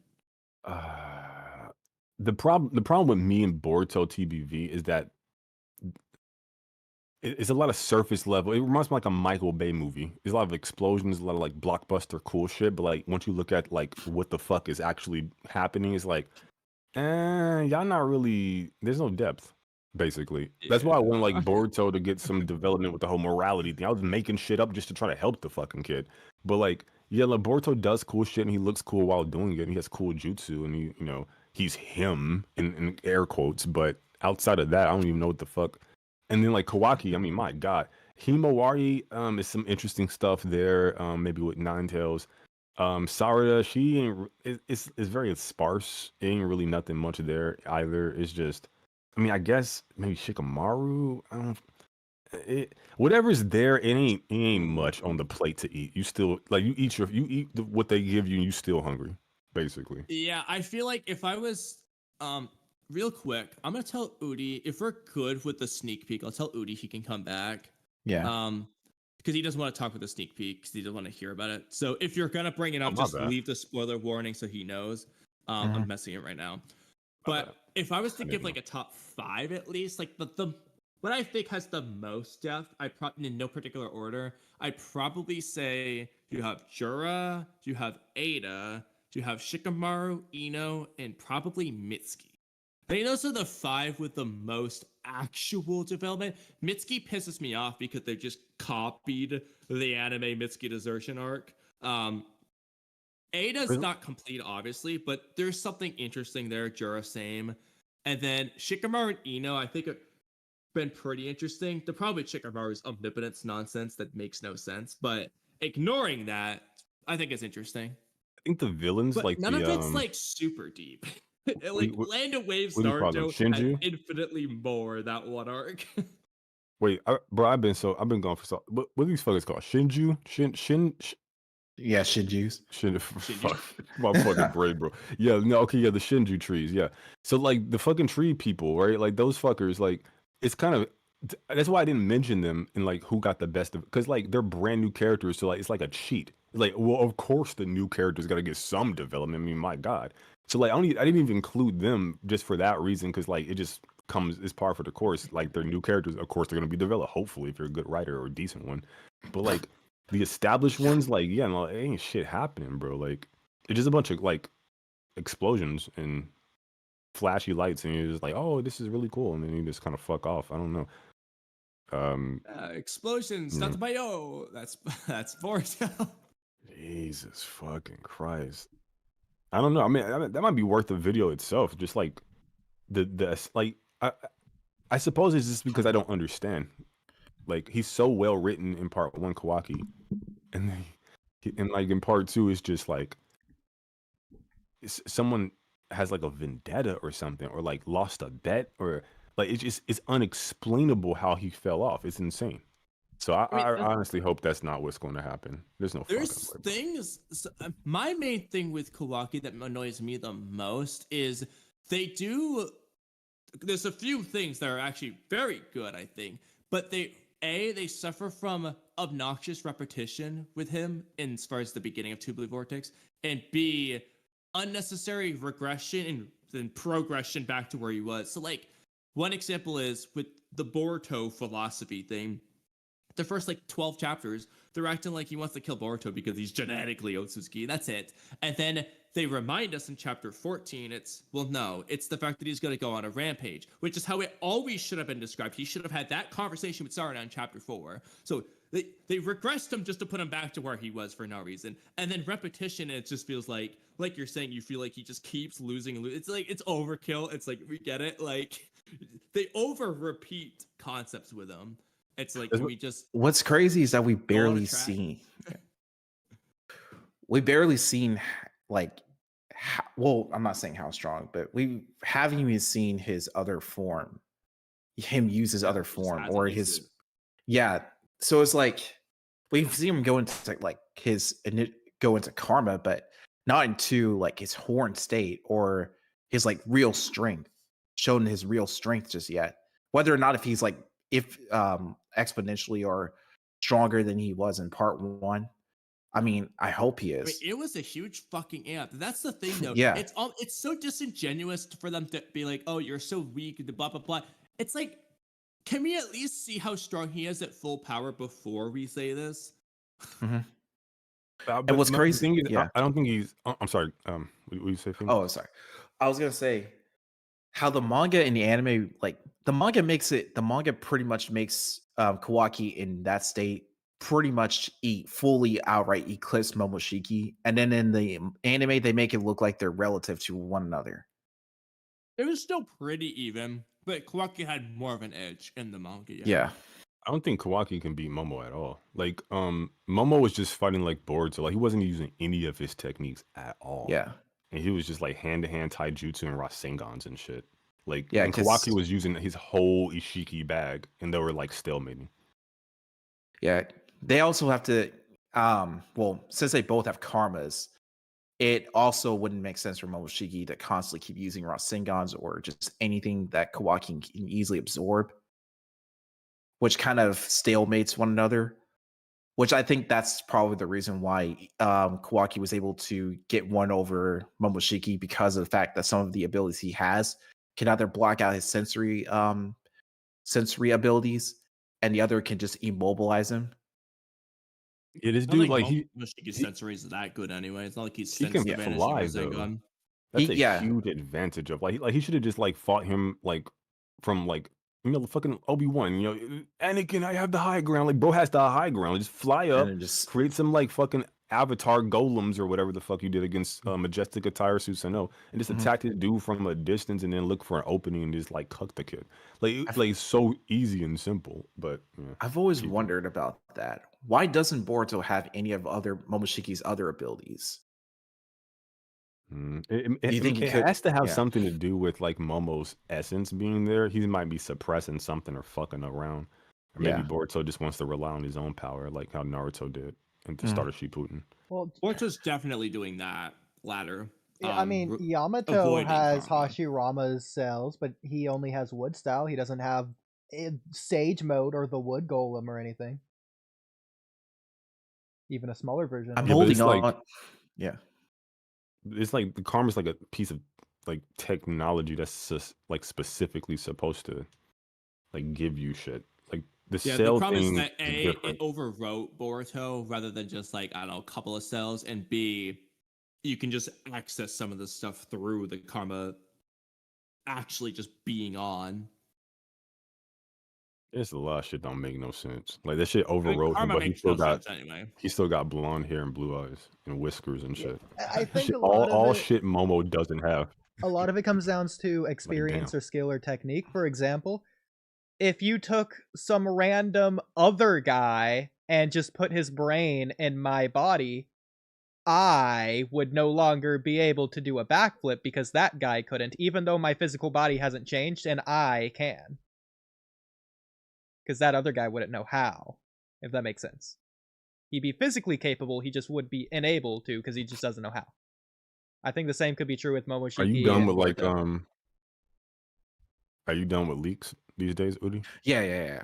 The problem with me and Boruto TBV is that it's a lot of surface level. It reminds me like a Michael Bay movie. There's a lot of explosions, a lot of like blockbuster cool shit. But like once you look at like what the fuck is actually happening, it's like, y'all not really. There's no depth. Basically, that's why I wanted like Boruto to get some development with the whole morality thing. I was making shit up just to try to help the fucking kid. But like, yeah, like Boruto does cool shit and he looks cool while doing it. And he has cool jutsu and he, he's him in air quotes. But outside of that, I don't even know what the fuck. And then like Kawaki, I mean, my God, Himawari is some interesting stuff there. Maybe with Ninetales. Sarada, she ain't. It's very sparse. It ain't really nothing much there either. It's just. I mean, I guess maybe Shikamaru. Whatever's there, it ain't much on the plate to eat. You still like you eat what they give you, and you still hungry, basically. Yeah, I feel like if I was real quick, I'm gonna tell Oodie if we're good with the sneak peek. I'll tell Oodie he can come back. Yeah. Because he doesn't want to talk with the sneak peek because he doesn't want to hear about it. So if you're gonna bring it up, just leave the spoiler warning so he knows. I'm messing it right now. But if I was to give like a top 5 at least, like the what I think has the most depth, I probably in no particular order, I'd probably say you have Jura, you have Eida, you have Shikamaru, Ino, and probably Mitsuki. I think those are the 5 with the most actual development. Mitsuki pisses me off because they just copied the anime Mitsuki desertion arc. Eida's not complete, obviously, but there's something interesting there. Jura, same. And then Shikamaru and Ino, I think have been pretty interesting. The problem with Shikamaru's omnipotence nonsense that makes no sense, but ignoring that, I think it's interesting. I think the villains but like none the, of it's like super deep. Like Land of Waves Naruto Shinju? had infinitely more that one arc. Wait, bro, I've been gone for so. What are these fuckers called? Shinju? Yeah, Shinju's. Fuck, my fucking brain, bro. Yeah, no, okay, yeah, the Shinju trees, yeah. So like the fucking tree people, right? Like those fuckers, like it's kind of that's why I didn't mention them in like who got the best of, because like they're brand new characters, so like it's like a cheat. Like, well, of course the new characters got to get some development. I mean, my God. So like I didn't even include them just for that reason, because like it just comes as par for the course. Like they're new characters, of course they're gonna be developed. Hopefully, if you're a good writer or a decent one, but like. The established ones, like, yeah, no, ain't shit happening, bro. Like, it's just a bunch of, like, explosions and flashy lights, and you're just like, oh, this is really cool. And then you just kind of fuck off. I don't know. Explosions, not my That's Boruto. Jesus fucking Christ. I don't know. I mean, that might be worth the video itself. Just, like, I suppose it's just because I don't understand. Like, he's so well written in part 1, Kawaki, and like in part 2, it's just like someone has like a vendetta or something, or like lost a bet, or like it's unexplainable how he fell off. It's insane. So I mean, honestly hope that's not what's going to happen. There's no fucking There's way. things. My main thing with Kawaki that annoys me the most is they do. There's a few things that are actually very good, I think, but they suffer from obnoxious repetition with him in as far as the beginning of Two Blue Vortex, and B, unnecessary regression and then progression back to where he was. So like one example is with the Boruto philosophy thing. The first like 12 chapters, they're acting like he wants to kill Boruto because he's genetically Otsutsuki. That's it. And then they remind us in chapter 14, it's the fact that he's going to go on a rampage, which is how it always should have been described. He should have had that conversation with Sarada in chapter 4. So they regressed him just to put him back to where he was for no reason. And then repetition, it just feels like you're saying, you feel like he just keeps losing and losing. It's like, it's overkill. It's like, we get it. Like, they over repeat concepts with him. It's like, we just. What's crazy is that we barely seen like, well, I'm not saying how strong, but we haven't even seen his other form, him use his other form or his, yeah. So it's like we've seen him go into like go into karma, but not into like his horn state or his like real strength, shown his real strength just yet. Whether or not if he's like exponentially or stronger than he was in part 1. I mean, I hope he is. It was a huge fucking amp. That's the thing, though. Yeah, it's so disingenuous for them to be like, "Oh, you're so weak," blah blah blah. It's like, can we at least see how strong he is at full power before we say this? Mm-hmm. And what's crazy? Thing is, I don't think he's. I'm sorry. What you say? Finn? Oh, sorry. I was gonna say how the manga and the anime, like the manga pretty much makes Kawaki in that state pretty much fully outright eclipse Momoshiki, and then in the anime they make it look like they're relative to one another. It was still pretty even, but Kawaki had more of an edge in the manga. Yeah. I don't think Kawaki can beat Momo at all. Like, Momo was just fighting like Boruto. Like, he wasn't using any of his techniques at all. Yeah. And he was just like hand-to-hand taijutsu and Rasengans and shit. Like, yeah, and Kawaki was using his whole Ishiki bag, and they were like stalemating. Yeah. They also have to, well, since they both have karmas, it also wouldn't make sense for Momoshiki to constantly keep using Rasengans or just anything that Kawaki can easily absorb, which kind of stalemates one another, which I think that's probably the reason why Kawaki was able to get one over Momoshiki, because of the fact that some of the abilities he has can either block out his sensory abilities, and the other can just immobilize him. Yeah, this dude, like, Moshiki's sensory is that good anyway. It's not like he can fly, though. That's a huge advantage of like he should have just like fought him like from like, you know, fucking Obi-Wan, you know, Anakin, I have the high ground. Like, bro has the high ground. Just fly up and just create some like fucking avatar golems or whatever the fuck you did against Majestic Attire Susanoo, and just attack this dude from a distance and then look for an opening and just like cuck the kid. Like so easy and simple. But yeah, I've always wondered about that. Why doesn't Boruto have any of other Momoshiki's other abilities? You think it has to have something to do with like Momo's essence being there? He might be suppressing something or fucking around, or maybe Boruto just wants to rely on his own power, like how Naruto did, and to start a Shippuden. Well, Boruto's definitely doing that latter. I mean, Yamato has Hashirama's cells, but he only has wood style. He doesn't have Sage mode or the wood golem or anything. Even a smaller version. I'm holding on. Like, it's like the karma's like a piece of like technology that's just like specifically supposed to like give you shit. Like the cell the problem thing is that it overwrote Boruto rather than just like, I don't know, a couple of cells, and B, you can just access some of the stuff through the karma actually just being on. There's a lot of shit don't make no sense. Like that shit overrode him, but he still got blonde hair and blue eyes and whiskers and shit. I think shit, all shit Momo doesn't have. A lot of it comes down to experience or skill or technique. For example, if you took some random other guy and just put his brain in my body, I would no longer be able to do a backflip because that guy couldn't, even though my physical body hasn't changed and I can. Because that other guy wouldn't know how. if that makes sense. He'd be physically capable, he just would be unable to because he just doesn't know how. I think the same could be true with Momoshiki. Are you done and with like Boruto. Are you done with leaks these days, Oodie? Yeah.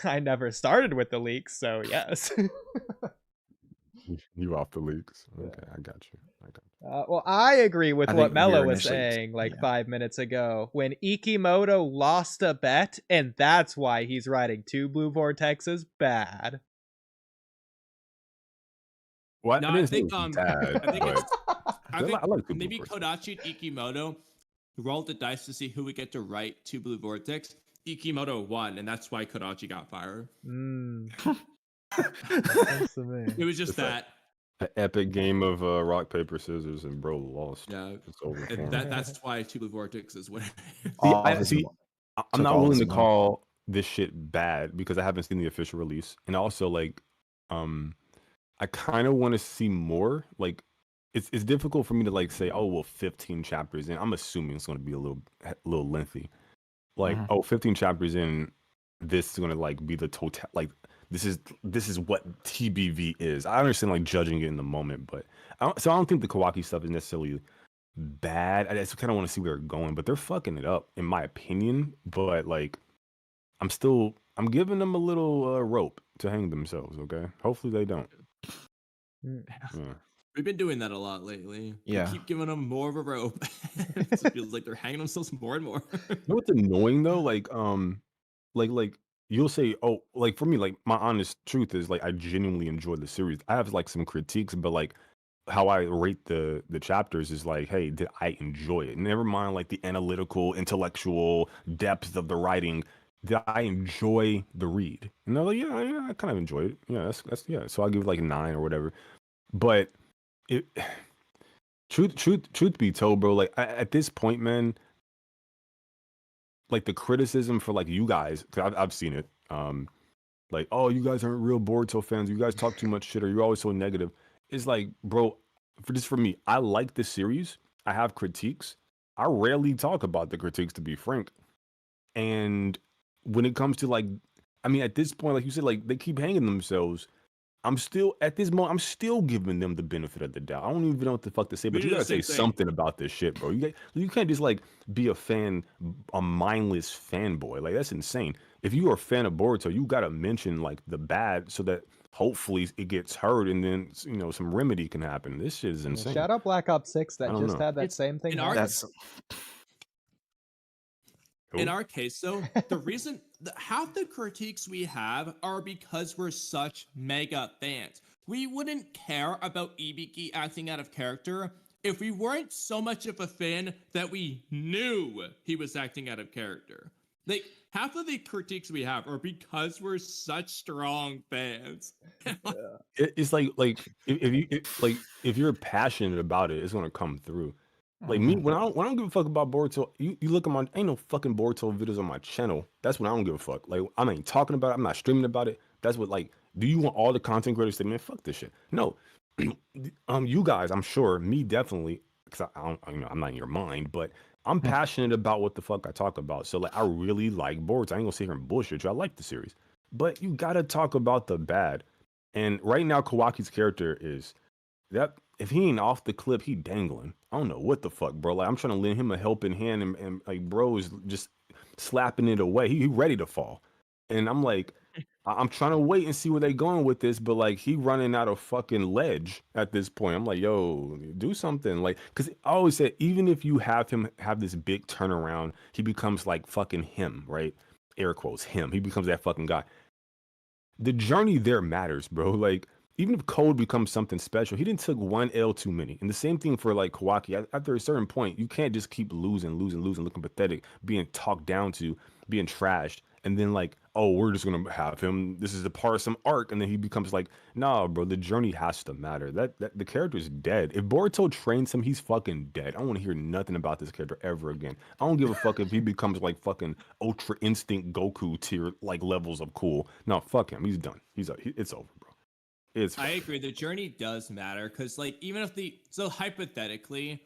I never started with the leaks, so yes. You off the leaks? Okay, I got you. Well, I agree with I what think we Mello were was initially- saying like yeah. 5 minutes ago when Ikimoto lost a bet, and that's why he's riding 2 blue vortexes bad. Well, No, I I didn't say think it was bad, I think but I think I like the maybe blue vortex. Kodachi and Ikimoto rolled the dice to see who would get to write 2 blue vortex. Ikimoto won, and that's why Kodachi got fired. Sense to me. It was just It's that. An epic game of rock paper scissors, and bro lost. Yeah, It's over for and him. that's why 2 blue vortex is winning. I'm took not all willing his to money. call this shit bad because I haven't seen the official release, and also like, I kind of want to see more. Like, it's difficult for me to like say, oh well, 15 chapters in. I'm assuming it's going to be a little lengthy. Like, Mhm. 15 chapters in, this is going to like be the total. Like, this is what TBV is. I understand like judging it in the moment, but I don't think the Kawaki stuff is necessarily bad. I just kind of want to see where they're going, but they're fucking it up in my opinion. But like, I'm giving them a little rope to hang themselves. Okay, hopefully they don't. Yeah. We've been doing that a lot lately. Yeah. We keep giving them more of a rope. It feels like they're hanging themselves more and more. You know what's annoying though? Like you'll say, oh, like for me, like my honest truth is like I genuinely enjoy the series. I have like some critiques, but like how I rate the chapters is like, hey, did I enjoy it? Never mind like the analytical, intellectual depth of the writing. Did I enjoy the read? And they're like, yeah, I kind of enjoyed it. Yeah, that's yeah. So I'll give it like a 9 or whatever. But it truth be told, bro, like at this point, man, like the criticism for like you guys, because I've seen it, like, oh, you guys aren't real Boruto fans, you guys talk too much shit, or you're always so negative. It's like, bro, for me, I like the series. I have critiques. I rarely talk about the critiques, to be frank. And when it comes to like, I mean, at this point, like you said, like they keep hanging themselves. I'm still at this moment. I'm still giving them the benefit of the doubt. I don't even know what the fuck to say, but We you do the gotta say same thing. something about this shit, bro. You can't just like be a fan, a mindless fanboy. Like that's insane. If you are a fan of Boruto, you gotta mention like the bad, so that hopefully it gets heard, and then some remedy can happen. This shit is Yeah, insane. shout out Black Ops 6 I that don't just know. had that It's- same thing. in our- happen. That's In our case, though, the reason half the critiques we have are because we're such mega fans. We wouldn't care about Ibiki acting out of character if we weren't so much of a fan that we knew he was acting out of character. Like, half of the critiques we have are because we're such strong fans. It's like if you're passionate about it, it's gonna come through. Like me, when I don't give a fuck about Boruto, you look at my ain't no fucking Boruto videos on my channel. That's when I don't give a fuck. Like I ain't talking about it. I'm not streaming about it. That's what like. Do you want all the content creators to say, man, fuck this shit? No. You guys, I'm sure, me definitely, because I don't, I'm not in your mind, but I'm passionate about what the fuck I talk about. So like, I really like Boruto. I ain't gonna sit here and bullshit you. I like the series, but you gotta talk about the bad. And right now, Kawaki's character is that if he ain't off the clip, he dangling. I don't know what the fuck, bro. Like I'm trying to lend him a helping hand, and like bro is just slapping it away. He ready to fall, and I'm like, I'm trying to wait and see where they going with this, but like he running out of fucking ledge at this point. I'm like, yo, do something, like, because I always say even if you have him have this big turnaround, he becomes like fucking him, right? Air quotes him. He becomes that fucking guy. The journey there matters, bro. Like even if Code becomes something special, he didn't took one L too many. And the same thing for like Kawaki. After a certain point, you can't just keep losing, looking pathetic, being talked down to, being trashed, and then like, oh, we're just gonna have him. This is a part of some arc, and then he becomes like, nah, bro. The journey has to matter. That the character's dead. If Boruto trains him, he's fucking dead. I don't want to hear nothing about this character ever again. I don't give a fuck if he becomes like fucking Ultra Instinct Goku tier like levels of cool. No, fuck him. He's done. It's over, bro. I agree. The journey does matter because, like, even if so hypothetically,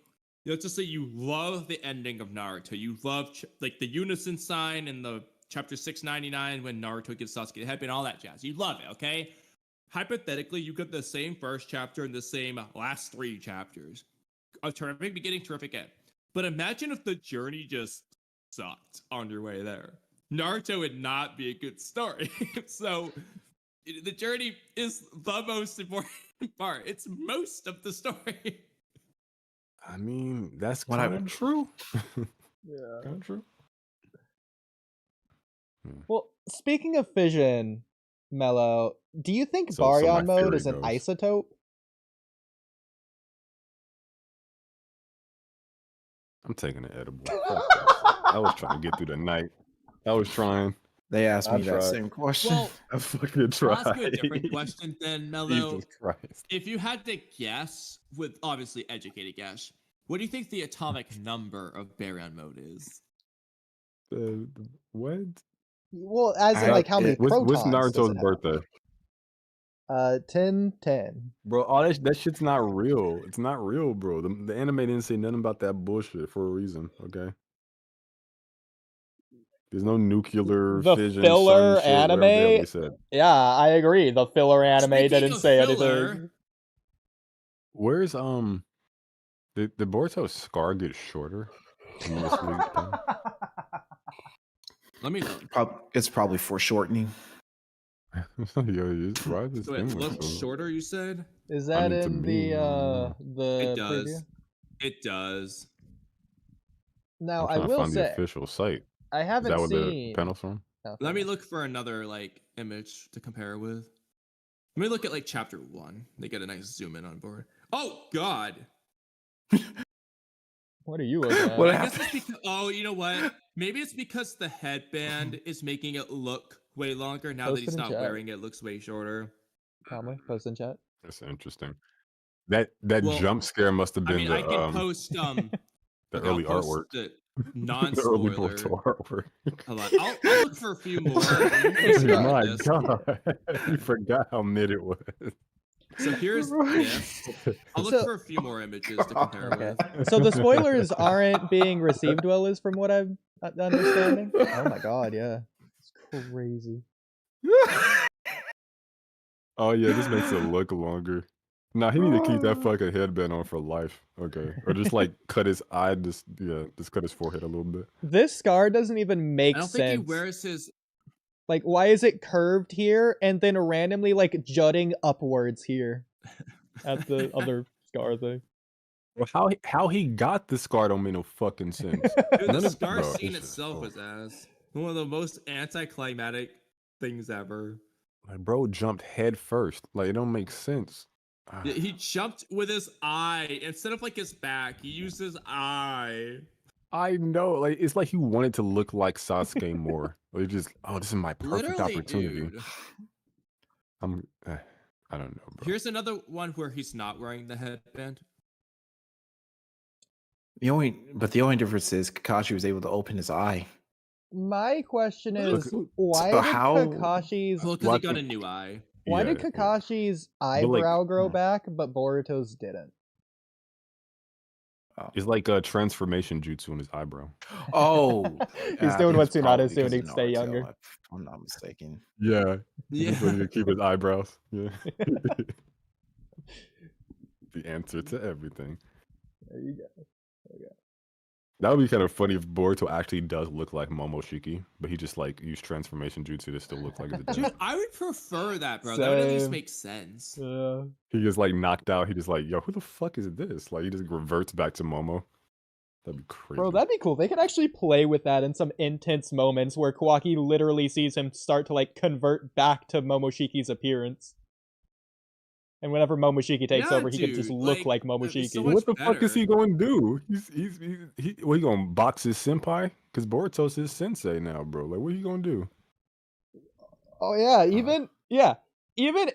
let's just say you love the ending of Naruto, you love like the unison sign and the chapter 699 when Naruto gives Sasuke the headband, all that jazz. You love it, okay? Hypothetically, you get the same first chapter and the same last 3 chapters. A terrific beginning, terrific end. But imagine if the journey just sucked on your way there. Naruto would not be a good story. So the journey is the most important part. It's most of the story. I mean, that's What I kind of would- true. Yeah. Kind of true. Well, speaking of fission, Mello, do you think So my Barion mode theory is an goes- isotope? I'm taking an edible. Fuck this. I was trying to get through the night. I was trying. They asked I me that tried. same question. Well, I fucking I'll tried. ask you a different question then, Mello. Jesus Christ. If you had to guess, with obviously educated guess, what do you think the atomic number of Barion mode is? What? Well, as in I- like how many What's protons does Naruto's it have? birthday? 10. Bro, all that shit's not real. It's not real, bro. The anime didn't say nothing about that bullshit for a reason, okay? There's no nuclear The fission, filler sun shit, whatever the hell anime? they said. Yeah, I agree. The filler anime Speaking didn't of say filler- anything. Where's the Boruto scar get shorter? when he was sleeping? Let me look. It's probably foreshortening. Yo, why is this So thing it look looks so- shorter, you said? Is that mean, to in me, the It does. preview? It does. Now I'm I trying to will find the say official site. I Is haven't that what the seen. panel's from? Okay. Let me look for another like image to compare with. Let me look at like chapter 1. They get a nice zoom in on board. Oh God! What are you looking at? What I guess happened? it's because. Oh, you know what? Maybe it's because the headband is making it look way longer. Now that Post it he's in not chat. wearing it, it looks way shorter. Kamui, post in chat. That's interesting. That Well, jump scare must have I been mean, I can the post the okay, I'll early post artwork. The The early non-spoiler. Boruto artwork. Hold on, I'll look for a few more. Describe My this. God, you forgot how mid it was. So here's this. I'll look So- for a few more images to compare Okay. with. So the spoilers aren't being received well, is from what I'm understanding. Oh my god, yeah, it's crazy. Oh yeah, this makes it look longer. Nah, he need to keep that fucking headband on for life. Okay, or just like cut his eye, just cut his forehead a little bit. This scar doesn't even make I don't sense. think he wears his. Like, why is it curved here and then randomly like jutting upwards here at the other scar thing? Well, how he got the scar don't make no fucking sense. Dude, None the of- scar bro, scene it's just- itself oh. was ass. One of the most anticlimactic things ever. Like, bro jumped head first. Like, it don't make sense. Ah, Yeah, he jumped with his eye instead of like his back. He used his eye. I know. Like, it's like he wanted to look like Sasuke more. Like, just, oh, this is my perfect Literally, opportunity. dude. I don't know, bro. Here's another one where he's not wearing the headband. The only difference is Kakashi was able to open his eye. My question Look, is, why so did how- Kakashi's Well, because he What got the- a new eye. why did Yeah, yeah. Kakashi's like, eyebrow grow back, but Boruto's didn't? It's like a transformation jutsu in his eyebrow. Oh, He's I doing think what it's probably Tsunade's doing because to of stay Naruto, younger. if I'm not mistaken. Yeah. Yeah. So he could keep his eyebrows. Yeah. The answer to everything. There you go. That would be kind of funny if Boruto actually does look like Momoshiki, but he just like used transformation jutsu to still look like his Dude, dad. I would prefer that, bro. That would at least Same. make sense. Yeah. He gets like knocked out. He just like, yo, who the fuck is this? Like he just reverts back to Momo. That'd be crazy. Bro, that'd be cool. They could actually play with that in some intense moments where Kawaki literally sees him start to like convert back to Momoshiki's appearance. And whenever Momoshiki takes Yeah, over, he could just dude, look like that'd be Momoshiki. so What much the fuck is better. he going to do? He gonna box his senpai? Because Boruto's his sensei now, bro. Like, what are you gonna do? Oh yeah, even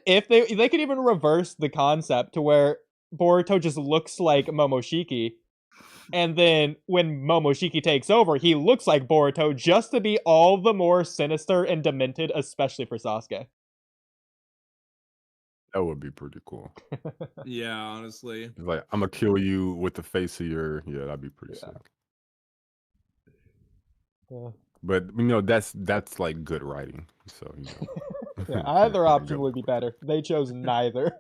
if they could even reverse the concept to where Boruto just looks like Momoshiki, and then when Momoshiki takes over, he looks like Boruto just to be all the more sinister and demented, especially for Sasuke. That would be pretty cool. Yeah, honestly. It's like, I'm gonna kill you with the face of your. Yeah, that'd be pretty Yeah. sick. Yeah. But you know, that's like good writing. So you know. Yeah, either option would be better. They chose neither.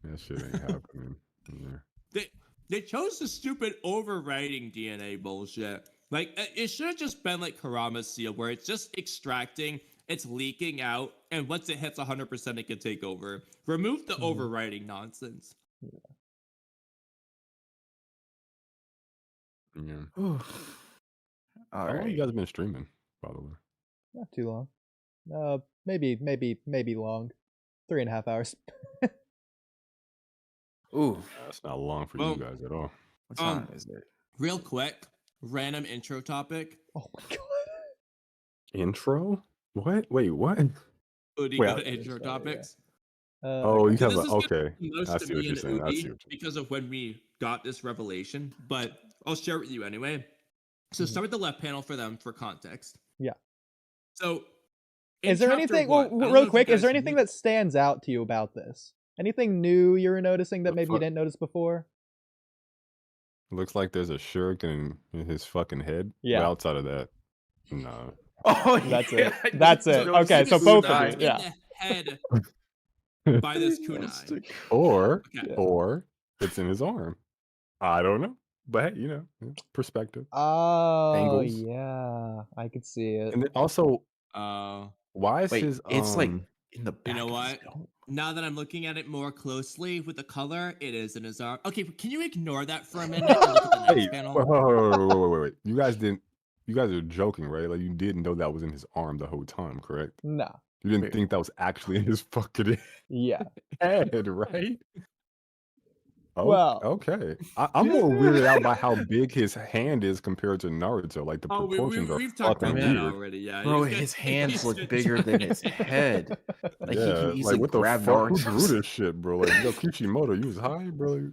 That shit ain't happening. Yeah. They chose the stupid overwriting DNA bullshit. Like, it should have just been like Kurama's seal, where it's just extracting, it's leaking out, and once it hits 100%, it can take over. Remove the overwriting nonsense. Yeah. All How long right. you guys been streaming, by the way? Not too long. Maybe long. 3.5 hours. Ooh, That's not long for Well, you guys at all. what time is it? Real quick, random intro topic. Oh my god. Intro? What? Wait, what? Oodie, Wait, go to intro topics. Oh, you So have this a, is gonna okay. be most I to see what me you're and saying. I see Oodie what you're because of when we got this revelation, but I'll share it with you anyway. So start with the left panel for them for context. Yeah. So Is there anything? Well, real quick, is there anything that stands out to you about this? Anything new you were noticing that The maybe you fuck? didn't notice before? Looks like there's a shuriken in his fucking head. Yeah. But outside of that, no. Oh, That's yeah, it. I That's did it. notice Okay, the so both of kunai. you. Yeah. In the head by this kunai. Or Okay. or it's in his arm. I don't know. But hey, you know, perspective. Oh, Angles. yeah. I could see it. And then also, why is Wait, his it's like in the back. You know of his what? dome. Now that I'm looking at it more closely with the color, it is in his arm. Okay, can you ignore that for a minute and look at the next Hey, panel? wait. You guys are joking, right? Like you didn't know that was in his arm the whole time, correct? Nah. You didn't Wait. think that was actually in his fucking Yeah. head, right? Oh, Well. okay. I'm more weirded out by how big his hand is compared to Naruto. Like the proportions are we've talked fucking about that weird. already. Yeah, Bro, he's his got- hands he's look a bigger than his giant- head. Like he Yeah, can like easily what the grab fuck? Who drew Naruto's. this shit, bro? Like, yo, Kishimoto, you was high, bro.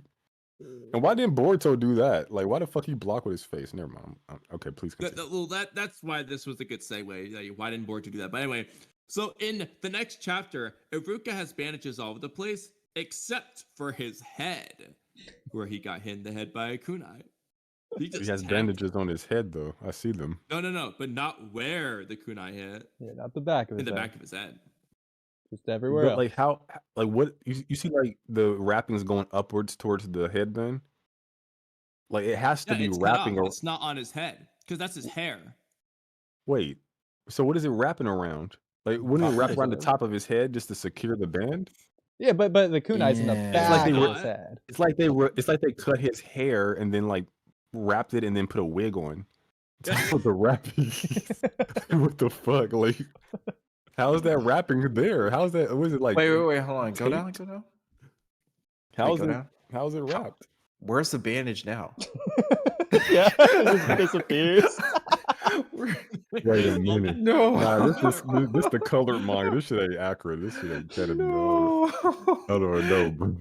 And why didn't Boruto do that? Like, why the fuck he block with his face? Never mind. Okay, please continue. That's why this was a good segue. Like, why didn't Boruto do that? But anyway, so in the next chapter, Iruka has bandages all over the place except for his head, where he got hit in the head by a kunai. He has bandages on his head, though. I see them. No, but not where the kunai hit. Yeah, not the back of his In the head. back of his head. Just everywhere But else. like how, like what you see, like the wrappings going upwards towards the headband. Like it has to be it's wrapping. not. It's not on his head because that's his hair. Wait, so what is it wrapping around? Like wouldn't it wrap around the top of his head just to secure the band? Yeah, but the kunai's in the Yeah. back It's like they of were- his head. It's like they cut his hair and then like wrapped it and then put a wig on top of the wrapping. What the fuck? Like, how is that wrapping there? How's that? Was it like? Wait, hold on. Go down, taped? go down. How's go it? down. How's it wrapped? Where's the bandage now? Yeah, it just disappears. Wait a minute. No. Nah, this the colored manga. This shit ain't accurate. This shit ain't canon. No. I don't know, bro.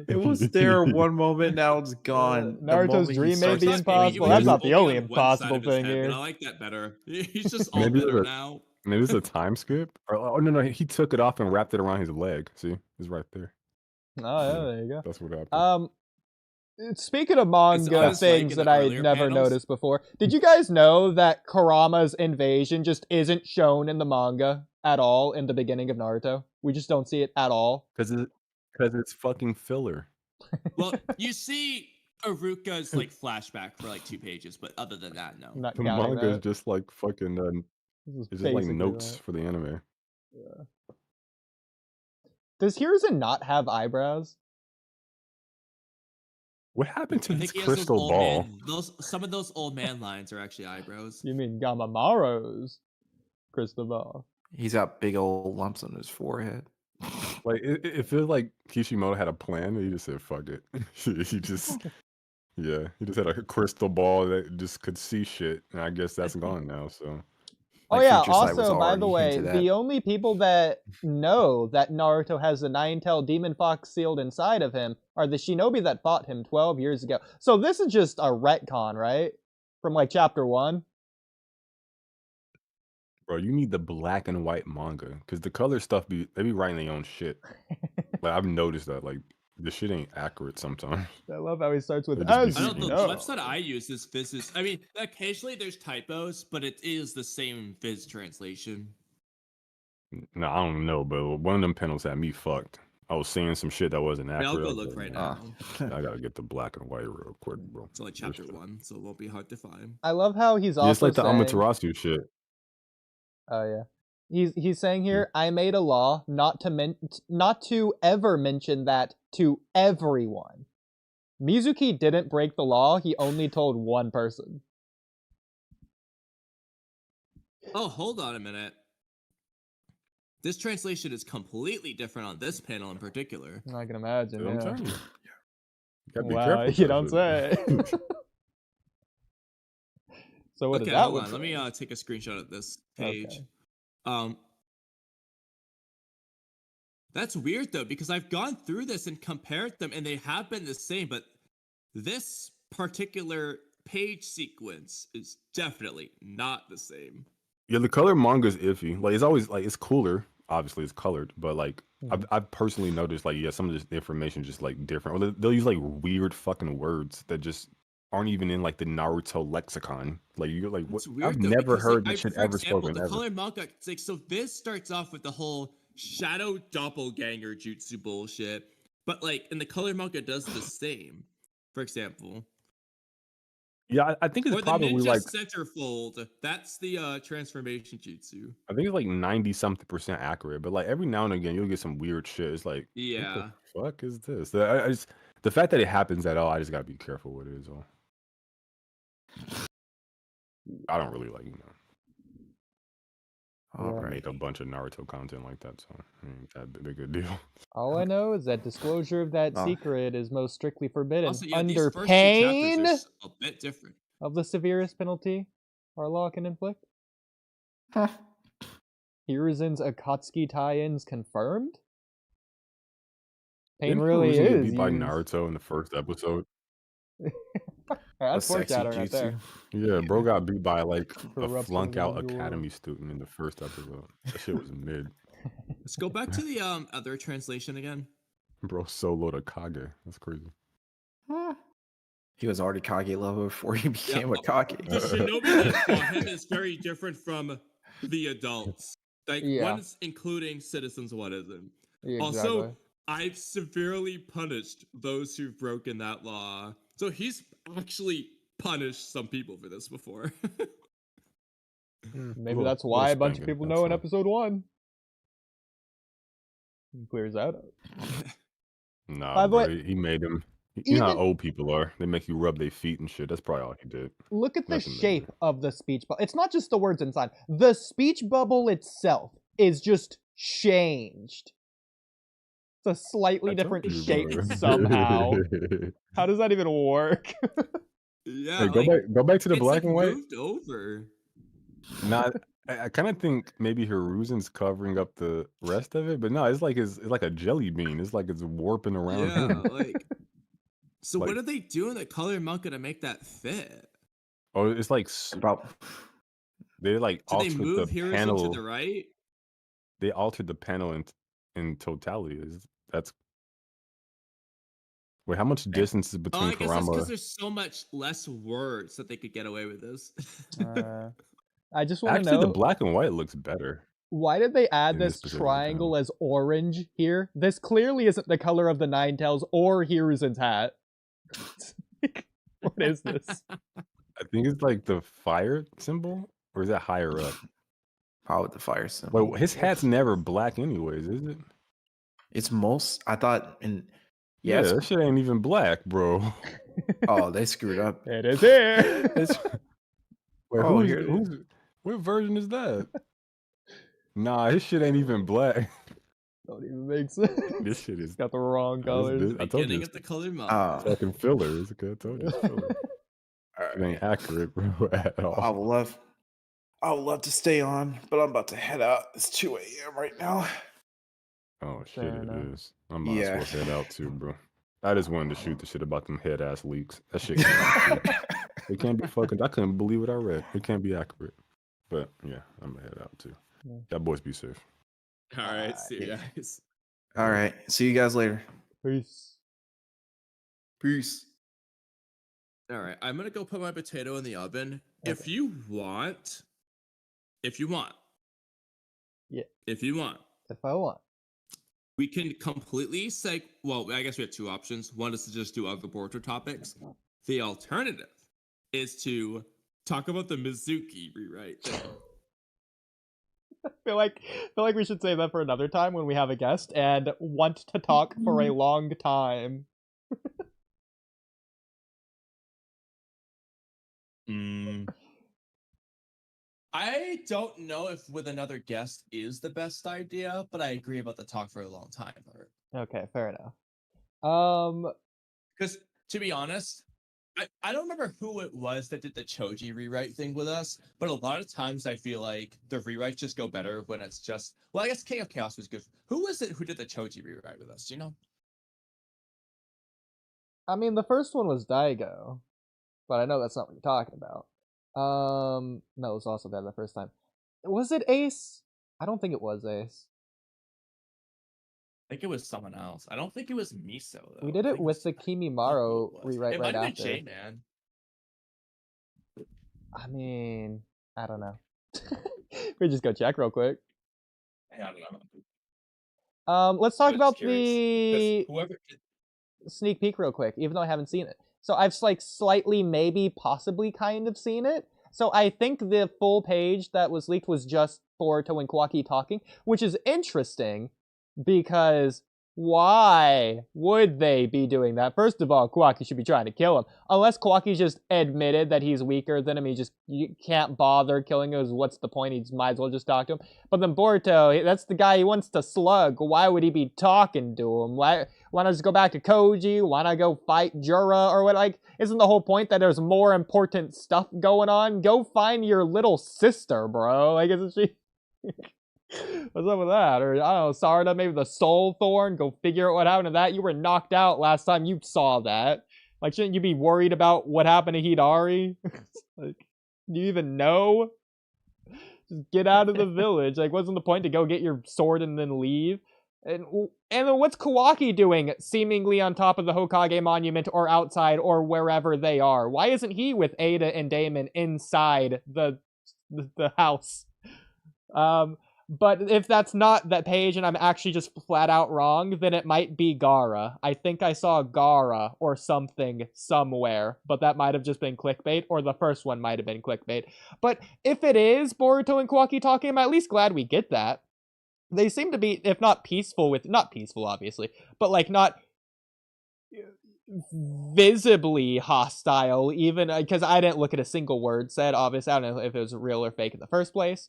It was there one moment, now it's gone. The Naruto's moment he dream may starts be to impossible. speak, That's maybe- not the only on one side impossible of his thing head, here. but I like that better. He's just all Maybe better the- now. Maybe it's a time skip. Or, oh no, he took it off and wrapped it around his leg. See, it's right there. Oh, yeah, there you go. That's what happened. Speaking of manga honestly, like things in that the I earlier never panels- noticed before, did you guys know that Kurama's invasion just isn't shown in the manga at all in the beginning of Naruto? We just don't see it at all. Because it's fucking filler. Well, you see Iruka's like flashback for like 2 pages, but other than that, no. I'm not The counting manga is that. just like fucking. This is It's just like basically notes that. for the anime. Does Hiruzen not have eyebrows? What happened to I his think he has those crystal old ball? man. Some of those old man lines are actually eyebrows. You mean Gamamaro's crystal ball? he's got big old lumps on his forehead. Like it feels like Kishimoto had a plan. And he just said, "Fuck it." he just had a crystal ball that just could see shit, and I guess that's gone now. So Oh Like, yeah, Future Sight was also, by the already way, into the that. only people that know that Naruto has the 9-tailed demon fox sealed inside of him are the shinobi that fought him 12 years ago. So this is just a retcon, right? From like chapter 1? bro, you need the black and white manga because the color stuff they be writing their own shit. Like I've noticed that. Like the shit ain't accurate sometimes. I love how he starts with It'd just be as I you don't know. No. The website I use is Viz. I mean, occasionally there's typos, but it is the same Viz translation. No, I don't know, but one of them panels had me fucked. I was saying some shit that wasn't I mean, accurate. I'll I go was look like, right "Nah, now. I gotta get the black and white real quick, bro. It's only chapter 1, so it won't be hard to find. I love how he's Yeah, it's also like the saying. Amaterasu shit. Oh yeah, he's saying here. I made a law not to ever mention that to everyone. Mizuki didn't break the law. He only told one person. Oh, hold on a minute. This translation is completely different on this panel in particular. I can imagine. I'm Yeah. telling you. You gotta be Wow, careful with you that don't shit. say. So what Okay, does that hold one on. Let say? me take a screenshot of this page. Okay. That's weird though, because I've gone through this and compared them, and they have been the same. But this particular page sequence is definitely not the same. Yeah, the color manga is iffy. Like it's always like it's cooler. Obviously, it's colored, but like I've personally noticed like some of this information just like different. Or they'll use like weird fucking words that just aren't even in like the Naruto lexicon. Like you're like, what? It's weird I've though, never because, heard like, this shit for ever example, spoken the ever. color manga, it's like, so this starts off with the whole shadow doppelganger jutsu bullshit, but like, and the color manga does the same. For example, Yeah, I think it's or the probably ninja like centerfold. That's the transformation jutsu. I think it's like 90-something% accurate, but like every now and again you'll get some weird shit. It's like, Yeah. what the fuck is this? I just the fact that it happens at all, I just gotta be careful with it. All. I don't really like All Yeah. right. make a bunch of Naruto content like that, so it ain't that big a deal. All I know is that disclosure of that Oh. secret is most strictly forbidden Also, yeah, under these first pain two chapters are a bit different. of the severest penalty our law can inflict. Huh. Hiruzen's Akatsuki tie-ins confirmed? Pain Didn't really Hiruzen get is beat by used. Naruto in the first episode? That's A sexy foreshadowing right there. jutsu. Yeah, bro got beat by like a Corruption flunk of out the world. academy student in the first episode. That shit was mid. Let's go back to the other translation again. Bro soloed a Kage. That's crazy. He was already Kage level before he became a Kage. The Shinobi that fought him is very different from the adults. Like, Yeah. one's including citizens, one isn't. Yeah, Also, exactly. I've severely punished those who've broken that law. So he's actually punished some people for this before. Maybe that's why a bunch of people know in episode 1. He clears that up. Nah, By the bro, way, he made him. You know how even- old people are. They make you rub their feet and shit. That's probably all he did. Look at the Nothing shape major. of the speech bubble. It's not just the words inside. The speech bubble itself is just changed. It's a slightly I told different you, shape bro. somehow. How does that even work? Yeah, Hey, go back to the it's black like and white. moved over. Not. I kind of think maybe Hiruzen's covering up the rest of it, but no, it's like a jelly bean. It's like it's warping around Yeah, him. like. So Like- what are they doing the color manga to make that fit? Oh, it's like About they like Did they altered move the Hiruzen panel. to the right? They altered the panel in totality. That's wait, how much distance is Oh, between I guess that's because Kurama? there's so much less words that they could get away with this. I just want to Actually, the know, black and white looks better. why did they add in this this specific triangle panel. as orange here? This clearly isn't the color of the Ninetales or Hiruzen's hat. What is this? I think it's like the fire symbol, or is that higher up? probably the fire symbol. Wait, his hat's never black, anyways, is it? It's most. I thought in. Yeah, Yes. that shit ain't even black, bro. Oh, they screwed up. It is here. It's, wait, Oh, here it is. what version is that? Nah, his shit ain't even black. Don't even make sense. This shit is Got the wrong colors. I told Beginning you, of the color Oh. manga. fucking filler. It's okay. I told you, it's filler. It ain't accurate, bro, at all. I would love to stay on, but I'm about to head out. It's 2 a.m. right now. Oh shit, Fair it enough. is. I might Yeah. as well head out too, bro. I just wanted to shoot the shit about them head ass leaks. That shit can't be true. It can't be fucking. I couldn't believe what I read. It can't be accurate. But yeah, I'm gonna head out too. Yeah. Y'all boys be safe. All right, see you Yeah. guys. All right. See you guys later. Peace. Peace. All right, I'm gonna go put my potato in the oven. Okay. If you want, Yeah. if you want, If I want. we can completely say. Well, I guess we have two options. One is to just do other Boruto topics. The alternative is to talk about the Mizuki rewrite thing. I feel like we should save that for another time when we have a guest and want to talk for a long time. I don't know if with another guest is the best idea, but I agree about the talk for a long time part. Okay, fair enough. Because to be honest, I don't remember who it was that did the Choji rewrite thing with us, but a lot of times I feel like the rewrites just go better when it's just, well, I guess King of Chaos was good. Who was it who did the Choji rewrite with us? Do you know? I mean, the first one was Daigo, but I know that's not what you're talking about. No, it was also there the first time. Was it Ace? I don't think it was Ace. I think it was someone else. I don't think it was Miso, though. We did it with the Kimimaro rewrite it right might have after. been J-Man. I mean, I don't know. We just go check real quick. I don't know. Let's talk But about it's curious, the 'cause whoever did sneak peek real quick, even though I haven't seen it. So I've like slightly, maybe, possibly kind of seen it. So I think the full page that was leaked was just Boruto and Kawaki talking, which is interesting because why would they be doing that? First of all, Kawaki should be trying to kill him. Unless Kawaki's just admitted that he's weaker than him, you can't bother killing him. What's the point? He might as well just talk to him. But then Boruto, that's the guy he wants to slug. Why would he be talking to him? Why not just go back to Koji? Why not go fight Jura or what? Like, isn't the whole point that there's more important stuff going on? Go find your little sister, bro. Like, isn't she? What's up with that? Or, I don't know, Sarda, maybe the Soul Thorn? Go figure out what happened to that. You were knocked out last time you saw that. Like, shouldn't you be worried about what happened to Hidari? Like, do you even know? Just get out of the village. Like, wasn't the point to go get your sword and then leave? And what's Kawaki doing seemingly on top of the Hokage monument or outside or wherever they are? Why isn't he with Eida and Damon inside the house? But if that's not that page and I'm actually just flat out wrong, then it might be Gaara. I think I saw Gaara or something somewhere, but that might have just been clickbait, or the first one might have been clickbait. But if it is Boruto and Kawaki talking, I'm at least glad we get that. They seem to be, if not peaceful not peaceful, obviously, but like not visibly hostile, even because I didn't look at a single word said. Obviously, I don't know if it was real or fake in the first place.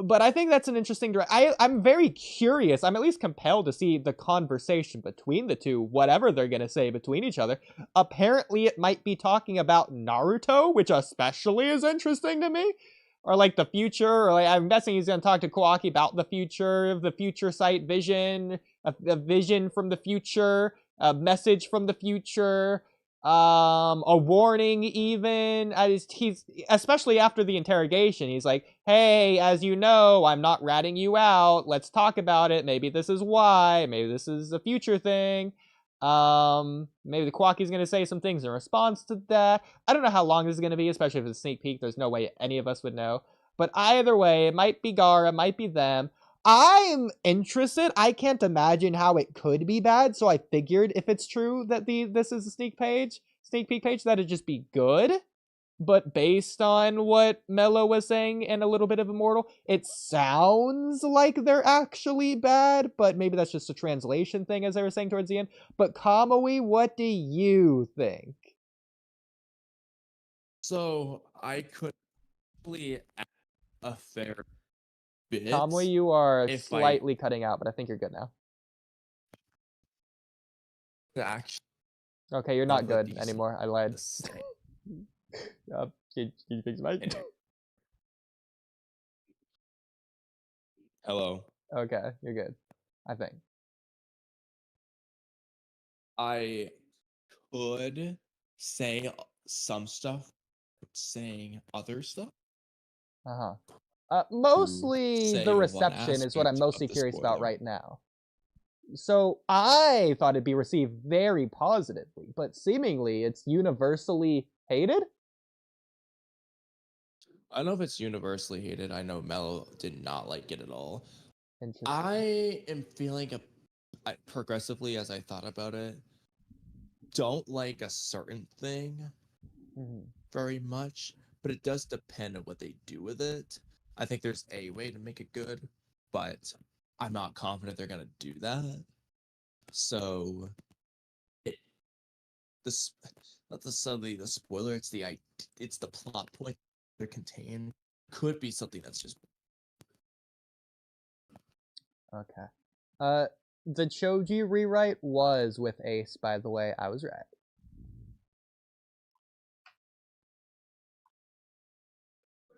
But I think that's an interesting I'm very curious. I'm at least compelled to see the conversation between the two, whatever they're going to say between each other. Apparently, it might be talking about Naruto, which especially is interesting to me. Or like the future, or like, I'm guessing he's going to talk to Kawaki about the future sight vision, a vision from the future, a message from the future, a warning even. He's especially after the interrogation, he's like, hey, as you know, I'm not ratting you out. Let's talk about it. Maybe this is why. Maybe this is a future thing. Maybe the Kawaki's gonna say some things in response to that. I don't know how long this is gonna be, especially if it's a sneak peek. There's no way any of us would know. But either way, it might be Gaara, it might be them. I'm interested. I can't imagine how it could be bad, so I figured if it's true that this is a sneak peek page, that'd just be good. But based on what Mello was saying and a little bit of Immortal, it sounds like they're actually bad, but maybe that's just a translation thing, as they were saying towards the end. But Kamui, what do you think? So I could probably add a fair bit. Kamui, you are slightly cutting out, but I think you're good now. Actually, okay, you're not good anymore. I lied. Can you fix my mic? Hello. Okay, you're good. I think. I could say some stuff, saying other stuff. Mostly the reception is what I'm mostly the curious about spoiler. right now. So I thought it'd be received very positively, but seemingly it's universally hated. I don't know if it's universally hated. I know Mello did not like it at all. Interesting. I am feeling progressively as I thought about it, don't like a certain thing very much, but it does depend on what they do with it. I think there's a way to make it good, but I'm not confident they're gonna do that. So, not suddenly the spoiler. It's the plot point they're contained. Could be something that's just Okay. The Choji rewrite was with Ace, by the way. I was right.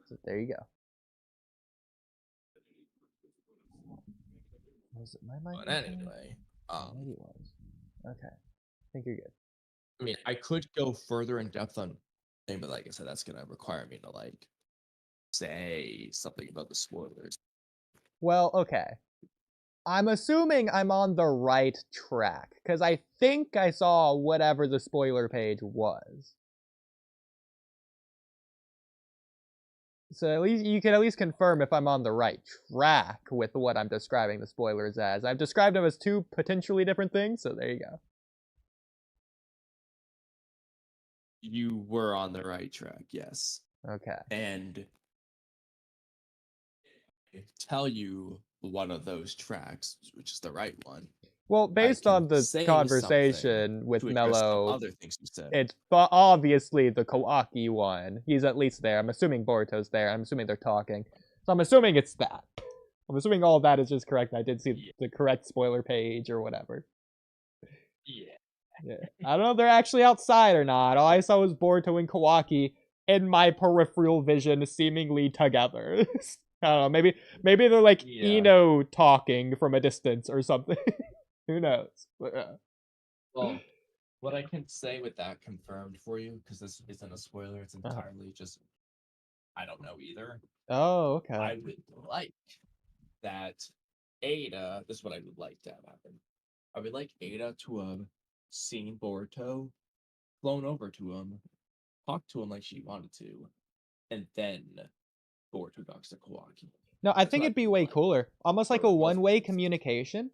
So there you go. Was it my mic? But anyway, Maybe it was. Okay. I think you're good. I mean, I could go further in depth on thing, but like I said, that's gonna require me to like say something about the spoilers. Well, okay. I'm assuming I'm on the right track, because I think I saw whatever the spoiler page was. So at least you can at least confirm if I'm on the right track with what I'm describing the spoilers as. I've described them as two potentially different things, so there you go. You were on the right track, yes. Okay. And I tell you one of those tracks, which is the right one. Well, based on the say conversation with to address some Mello, other things you said. it's obviously the Kawaki one. He's at least there. I'm assuming Boruto's there. I'm assuming they're talking. So I'm assuming it's that. I'm assuming all of that is just correct. I did see the correct spoiler page or whatever. Yeah. I don't know if they're actually outside or not. All I saw was Boruto and Kawaki in my peripheral vision seemingly together. I don't know. Maybe they're like Ino talking from a distance or something. Who knows? But, well, what I can say with that confirmed for you, because this isn't a spoiler, it's entirely just I don't know either. Oh, okay. I would like that Eida. This is what I would like to have happen. I would like Eida to have seen Boruto, flown over to him, talked to him like she wanted to, and then Boruto talks to Kawaki. No, I think it'd be way cooler. Almost like a one-way communication.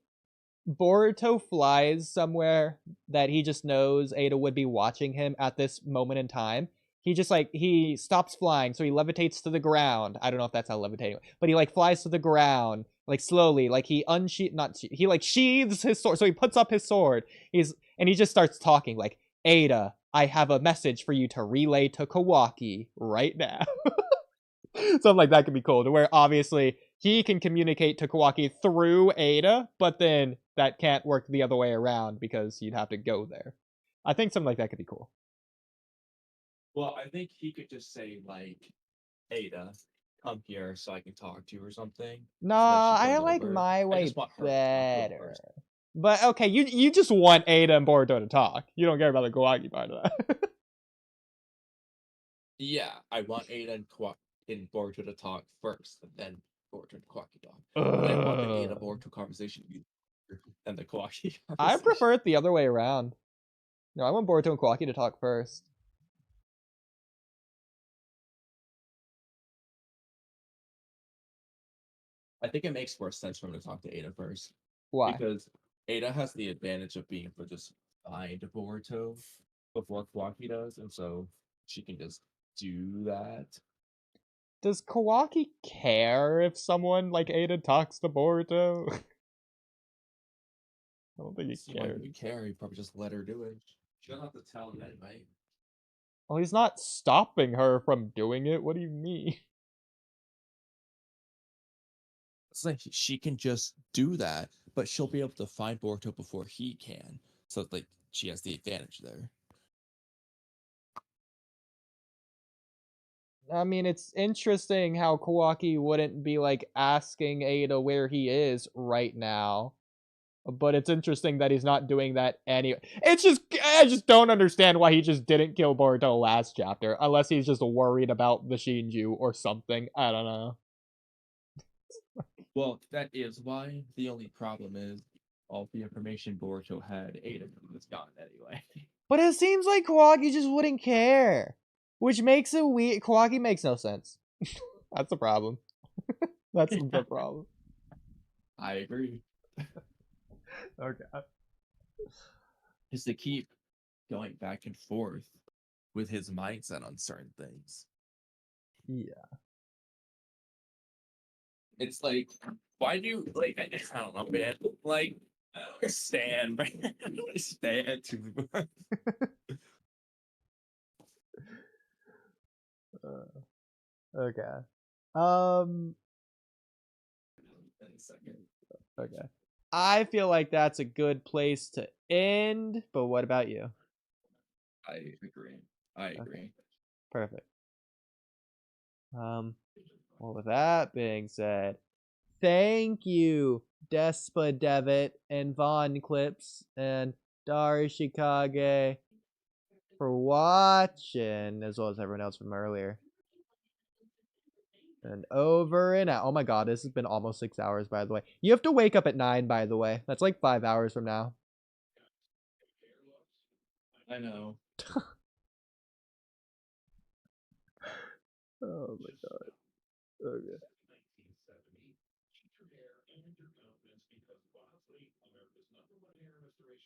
Boruto flies somewhere that he just knows Eida would be watching him at this moment in time. He just he stops flying, so he levitates to the ground. I don't know if that's how levitating, but he flies to the ground, slowly, he sheathes his sword. So he puts up his sword. And he just starts talking Eida, I have a message for you to relay to Kawaki right now. Something like that could be cool, to where obviously he can communicate to Kawaki through Eida, but then that can't work the other way around because you'd have to go there. I think something like that could be cool. Well, I think he could just say Eida, come here so I can talk to you or something. Nah, I like my way better. But okay, you just want Eida and Boruto to talk. You don't care about the Kawaki part of that. Yeah, I want Eida and Boruto to talk first, and then Boruto and Kawaki talk. I want the Eida Boruto conversation and the Kawaki conversation. I prefer it the other way around. No, I want Boruto and Kawaki to talk first. I think it makes more sense for him to talk to Eida first. Why? Because Eida has the advantage of being able to just find Boruto before Kawaki does, and so she can just do that. Does Kawaki care if someone like Eida talks to Boruto? I don't think he cares. He would care. He'd probably just let her do it. She doesn't have to tell him anyway. Well, he's not stopping her from doing it. What do you mean? It's she can just do that, but she'll be able to find Boruto before he can. So she has the advantage there. I mean, it's interesting how Kawaki wouldn't be asking Eida where he is right now. But it's interesting that he's not doing that anyway. I just don't understand why he just didn't kill Boruto last chapter. Unless he's just worried about the Shinju or something. I don't know. Well, that is why. The only problem is all the information Boruto had, Eida was gone anyway. But it seems like Kawaki just wouldn't care, which makes it weird. Kawaki makes no sense. That's the problem. That's the problem. I agree. Okay. Is to keep going back and forth with his mindset on certain things. Yeah. It's like, why do you like? I don't know, man. Like, I don't understand, but I don't understand too much. Okay. Okay. I feel like that's a good place to end, but what about you? I agree. I agree. Perfect. Well, with that being said, thank you, Despa Devitt and Von Clips and Darishikage for watching, as well as everyone else from earlier. And over and out. Oh my god, this has been almost 6 hours, by the way. You have to wake up at 9, by the way. That's like 5 hours from now. I know. Oh my god. Okay.